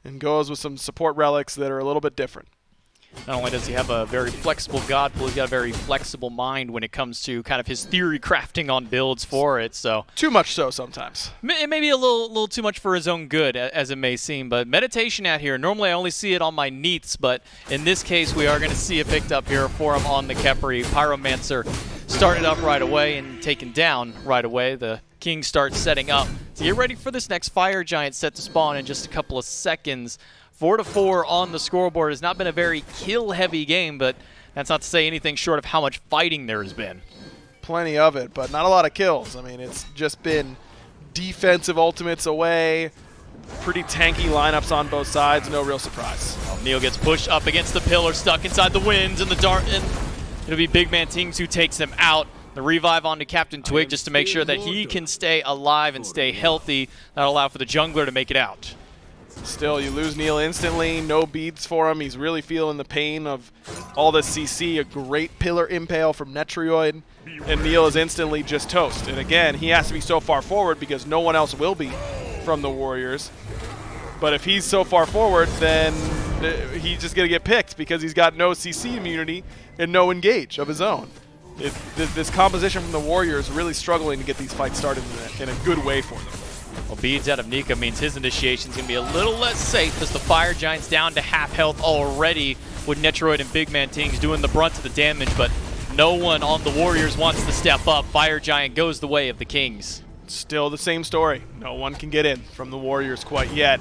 and goes with some support relics that are a little bit different. Not only does he have a very flexible god pool, he's got a very flexible mind when it comes to kind of his theory crafting on builds for it. So too much so sometimes. It may be a little too much for his own good, as it may seem. But meditation out here, normally I only see it on my Neaths, but in this case we are going to see it picked up here for him on the Khepri. Pyromancer started up right away and taken down right away. The King starts setting up to get ready for this next Fire Giant set to spawn in just a couple of seconds 4-4 on the scoreboard. Has not been a very kill-heavy game, but that's not to say anything short of how much fighting there has been. Plenty of it, but not a lot of kills. I mean, it's just been defensive ultimates away, pretty tanky lineups on both sides, no real surprise. Well, Neil gets pushed up against the pillar, stuck inside the winds and the dart, and it'll be Big Man Tings who takes him out. The revive onto Captain Twig just to make sure that he can stay alive and stay healthy. That'll allow for the jungler to make it out. Still, you lose Neil instantly, no beads for him. He's really feeling the pain of all the CC, a great pillar impale from Netrioid, and Neil is instantly just toast. And again, he has to be so far forward because no one else will be from the Warriors. But if he's so far forward, then he's just going to get picked because he's got no CC immunity and no engage of his own. This composition from the Warriors really struggling to get these fights started in a good way for them. Well, beads out of Nika means his initiation's going to be a little less safe as the Fire Giant's down to half health already with Netroid and Big Man Tings doing the brunt of the damage, but no one on the Warriors wants to step up. Fire Giant goes the way of the Kings. Still the same story. No one can get in from the Warriors quite yet.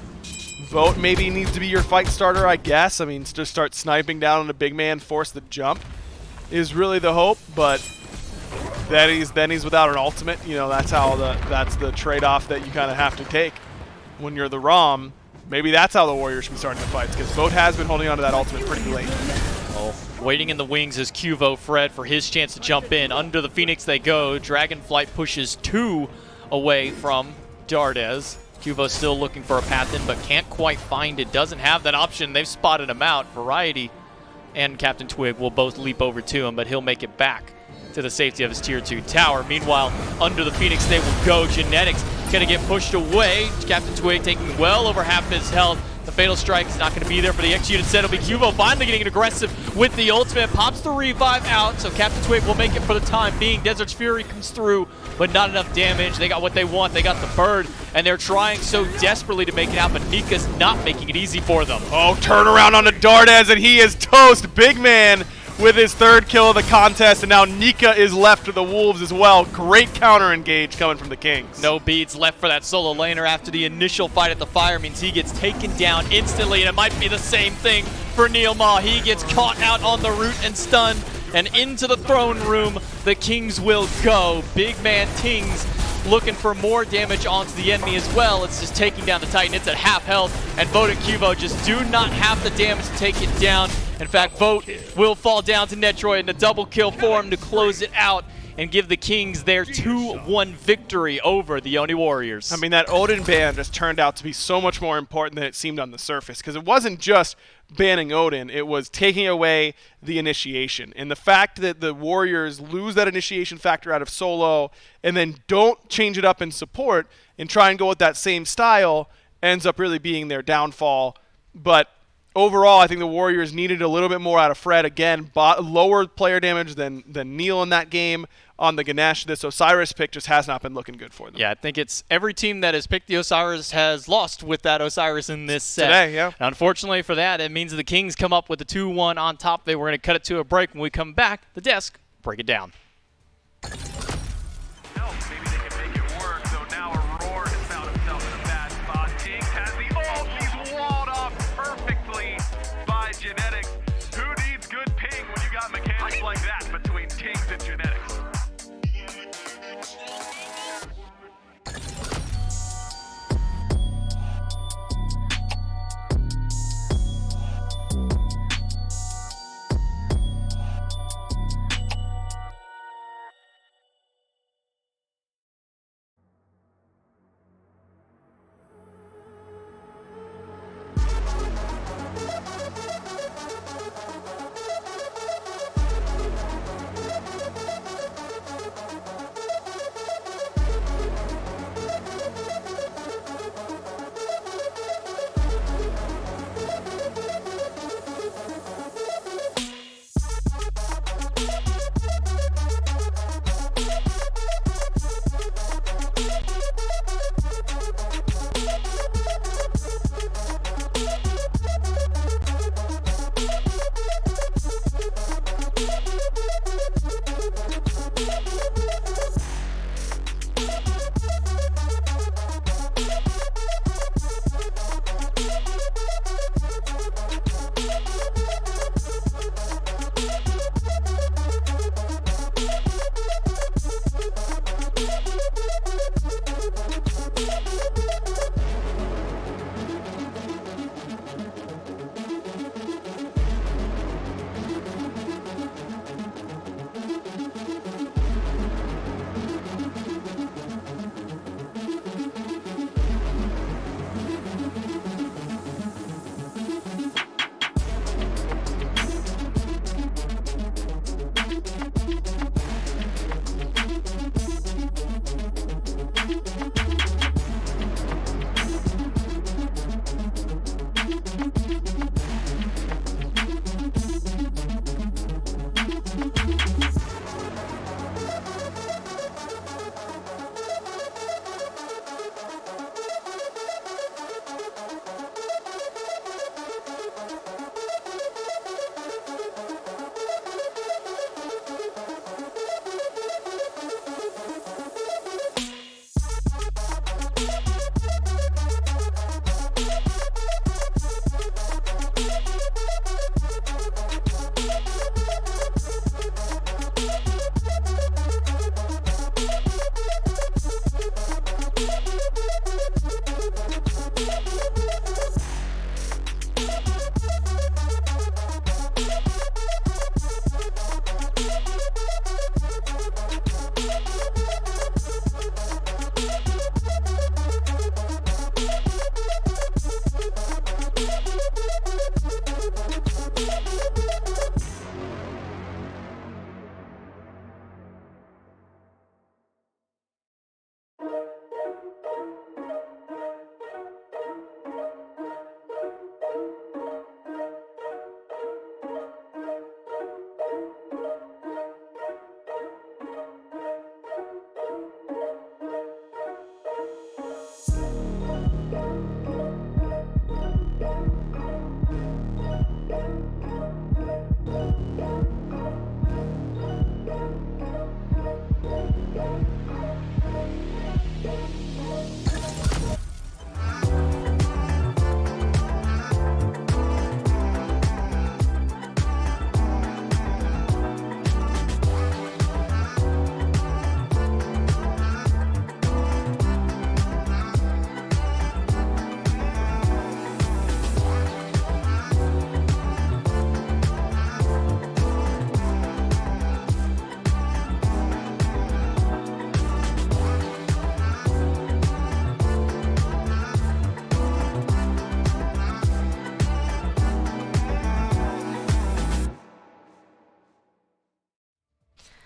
Vote maybe needs to be your fight starter, I guess. I mean, just start sniping down on a big man, force the jump is really the hope, but then he's without an ultimate. You know, that's the trade-off that you kind of have to take when you're the ROM. Maybe that's how the Warriors should be starting the fights, because Vote has been holding on to that ultimate pretty late. Oh, waiting in the wings is Cuvo Fred for his chance to jump in. Under the Phoenix they go. Dragonflight pushes 2 away from Dardez. Cuvo's still looking for a path in, but can't quite find it. Doesn't have that option. They've spotted him out. Variety and Captain Twig will both leap over to him, but he'll make it back to the safety of his tier 2 tower. Meanwhile, under the Phoenix they will go. Genetics gonna get pushed away. Captain Twig taking well over half his health. The Fatal Strike is not going to be there for the execute. Instead, it'll be Cuvo finally getting aggressive with the ultimate. Pops the revive out, so Captain Twig will make it for the time being. Desert's Fury comes through, but not enough damage. They got what they want. They got the bird, and they're trying so desperately to make it out, but Nika's not making it easy for them. Oh, turn around on the Dardez, and he is toast. Big man with his 3rd kill of the contest, and now Nika is left to the Wolves as well. Great counter engage coming from the Kings. No beads left for that solo laner after the initial fight at the fire means he gets taken down instantly, and it might be the same thing for Neil Ma. He gets caught out on the root and stunned, and into the throne room the Kings will go. Big man Tings looking for more damage onto the enemy as well. It's just taking down the Titan. It's at half health, and Vote and Cuvo just do not have the damage to take it down. In fact, Vote will fall down to Netroid in a double kill for him to close it out and give the Kings their 2-1 victory over the Oni Warriors. I mean, that Odin ban just turned out to be so much more important than it seemed on the surface, because it wasn't just banning Odin, it was taking away the initiation. And the fact that the Warriors lose that initiation factor out of solo and then don't change it up in support and try and go with that same style ends up really being their downfall. But overall, I think the Warriors needed a little bit more out of Fred. Again, lower player damage than Neil in that game. On the Ganesh, this Osiris pick just has not been looking good for them. Yeah, I think it's every team that has picked the Osiris has lost with that Osiris in this set. Today, yeah. And unfortunately for that, it means the Kings come up with the 2-1 on top. They were going to cut it to a break. When we come back, the desk, break it down. Genetics. Who needs good ping when you got mechanics like that between Kings and Genetics?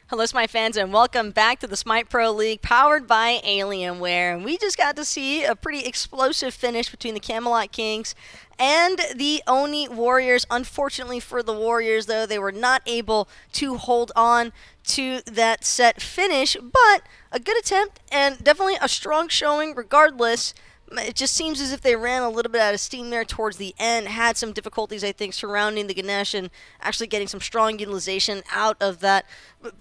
Hello, Smite fans, and welcome back to the Smite Pro League, powered by Alienware. And we just got to see a pretty explosive finish between the Camelot Kings and the Oni Warriors. Unfortunately for the Warriors, though, they were not able to hold on to that set finish, but a good attempt and definitely a strong showing regardless. It just seems as if they ran a little bit out of steam there towards the end, had some difficulties, I think, surrounding the Ganesh and actually getting some strong utilization out of that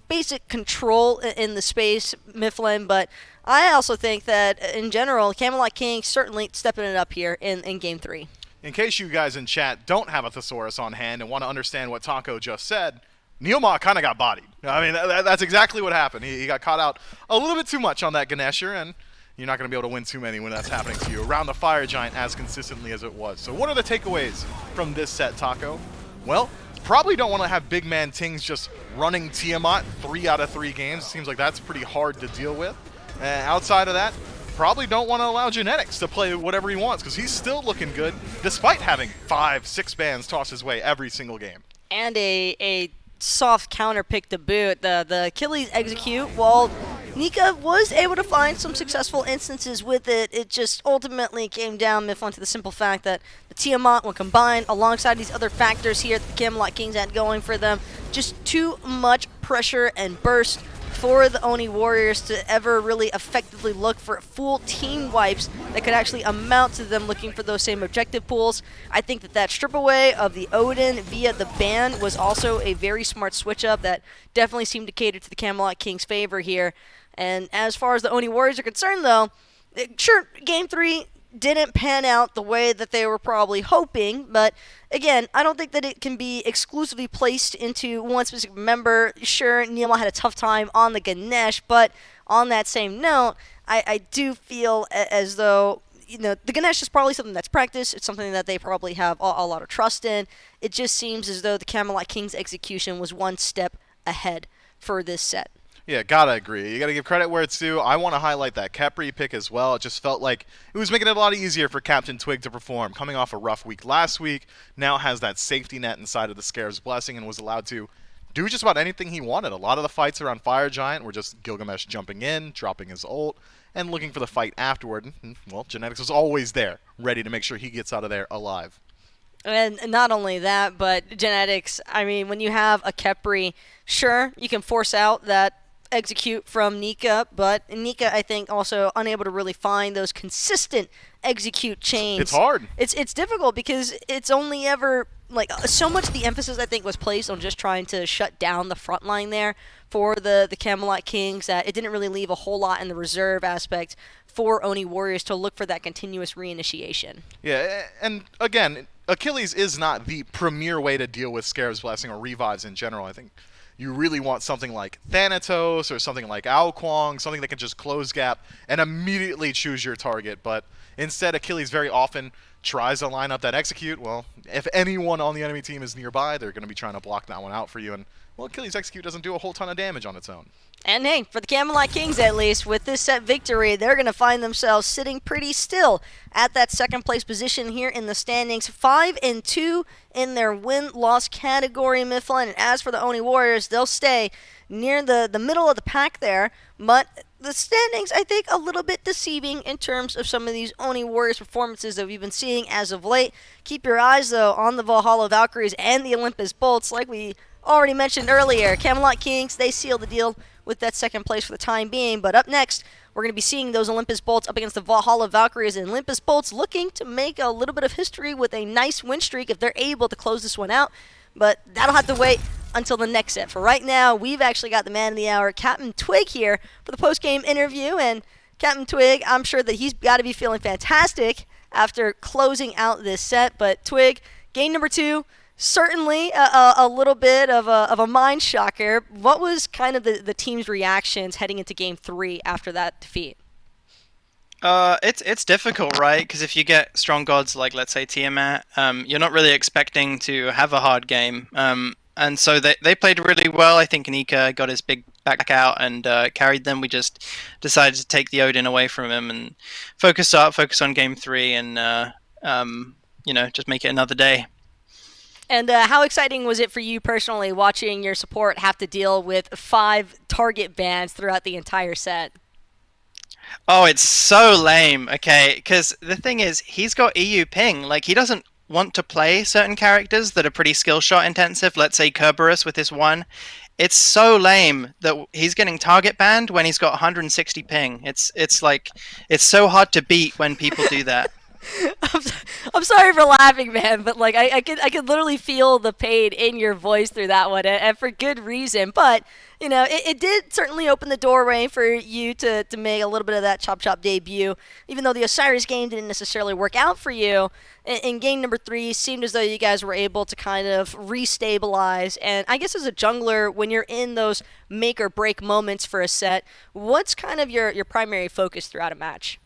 basic control in the space, Mifflin. But I also think that, in general, Camelot King certainly stepping it up here in Game 3. In case you guys in chat don't have a thesaurus on hand and want to understand what Taco just said, Neilma kind of got bodied. I mean, that's exactly what happened. He got caught out a little bit too much on that Ganesher, and you're not going to be able to win too many when that's happening to you around the Fire Giant as consistently as it was. So what are the takeaways from this set, Taco? Well, probably don't want to have big man Tings just running Tiamat 3 out of 3 games. It seems like that's pretty hard to deal with. Outside of that, probably don't want to allow Genetics to play whatever he wants because he's still looking good despite having 5-6 bans tossed his way every single game. And a soft counter pick to boot. The Achilles execute, well, Nika was able to find some successful instances with it. It just ultimately came down, Mifflin, to the simple fact that the Tiamat, when combined alongside these other factors here that the Camelot Kings had going for them, just too much pressure and burst for the Oni Warriors to ever really effectively look for full team wipes that could actually amount to them looking for those same objective pools. I think that strip away of the Odin via the ban was also a very smart switch up that definitely seemed to cater to the Camelot Kings' favor here. And as far as the Oni Warriors are concerned, though, sure, Game 3 didn't pan out the way that they were probably hoping, but again, I don't think that it can be exclusively placed into one specific member. Sure, Neilma had a tough time on the Ganesh, but on that same note, I do feel as though, you know, the Ganesh is probably something that's practiced. It's something that they probably have a lot of trust in. It just seems as though the Camelot Kings execution was one step ahead for this set. Yeah, gotta agree. You gotta give credit where it's due. I want to highlight that Khepri pick as well. It just felt like it was making it a lot easier for Captain Twig to perform. Coming off a rough week last week, now has that safety net inside of the Scarab's Blessing and was allowed to do just about anything he wanted. A lot of the fights around Fire Giant were just Gilgamesh jumping in, dropping his ult, and looking for the fight afterward. And, well, Genetics was always there, ready to make sure he gets out of there alive. And not only that, but genetics. I mean, when you have a Khepri, sure, you can force out that execute from Nika, but Nika, I think, also unable to really find those consistent execute chains. It's hard. It's difficult because it's only ever, like, so much of the emphasis, I think, was placed on just trying to shut down the front line there for the Camelot Kings, that it didn't really leave a whole lot in the reserve aspect for Oni Warriors to look for that continuous reinitiation. Yeah, and again, Achilles is not the premier way to deal with Scarab's Blessing or revives in general. I think you really want something like Thanatos or something like Ao Kuang, something that can just close gap and immediately choose your target. But instead, Achilles very often tries to line up that execute. Well, if anyone on the enemy team is nearby, they're going to be trying to block that one out for you. And, well, Achilles' execute doesn't do a whole ton of damage on its own. And hey, for the Camelot Kings at least, with this set victory, they're going to find themselves sitting pretty still at that second place position here in the standings. 5-2 in their win-loss category, Mifflin. And as for the Oni Warriors, they'll stay near the middle of the pack there. But the standings, I think, a little bit deceiving in terms of some of these Oni Warriors performances that we've been seeing as of late. Keep your eyes, though, on the Valhalla Valkyries and the Olympus Bolts. Like we already mentioned earlier, Camelot Kings, they seal the deal with that second place for the time being. But up next, we're going to be seeing those Olympus Bolts up against the Valhalla Valkyries, and Olympus Bolts looking to make a little bit of history with a nice win streak if they're able to close this one out. But that'll have to wait until the next set. For right now, we've actually got the man of the hour, Captain Twig, here for the post-game interview. And Captain Twig, I'm sure that he's got to be feeling fantastic after closing out this set. But Twig, game number 2, certainly a little bit of a mind shocker. What was kind of the team's reactions heading into game 3 after that defeat? It's difficult, right? Because if you get strong gods like, let's say, Tiamat, you're not really expecting to have a hard game. And so they played really well. I think Nika got his big back out and carried them. We just decided to take the Odin away from him and focus on game 3 and, just make it another day. And how exciting was it for you personally watching your support have to deal with 5 target bans throughout the entire set? Oh, it's so lame, okay? Because the thing is, he's got EU ping. Like, he doesn't want to play certain characters that are pretty skill shot intensive. Let's say Kerberos with his 1. It's so lame that he's getting target banned when he's got 160 ping. It's like, it's so hard to beat when people do that. I'm sorry for laughing, man, but like I could literally feel the pain in your voice through that one, and for good reason. But you know, it did certainly open the doorway for you to make a little bit of that chop debut, even though the Osiris game didn't necessarily work out for you. In game number 3, seemed as though you guys were able to kind of restabilize. And I guess as a jungler, when you're in those make or break moments for a set, what's kind of your primary focus throughout a match?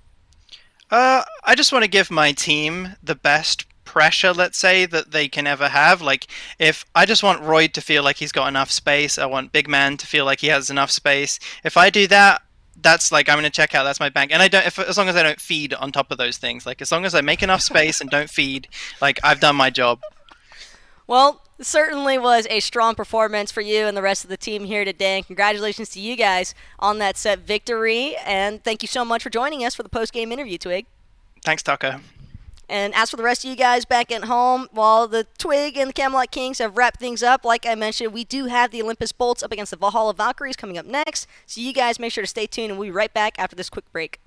I just want to give my team the best pressure, let's say, that they can ever have. Like, if I just want Royd to feel like he's got enough space, I want Big Man to feel like he has enough space. If I do that, that's like, I'm going to check out, that's my bank. And as long as I don't feed on top of those things, like as long as I make enough space and don't feed, like I've done my job. Well, it certainly was a strong performance for you and the rest of the team here today. And congratulations to you guys on that set victory. And thank you so much for joining us for the post-game interview, Twig. Thanks, Tucker. And as for the rest of you guys back at home, while the Twig and the Camelot Kings have wrapped things up, like I mentioned, we do have the Olympus Bolts up against the Valhalla Valkyries coming up next. So you guys make sure to stay tuned, and we'll be right back after this quick break.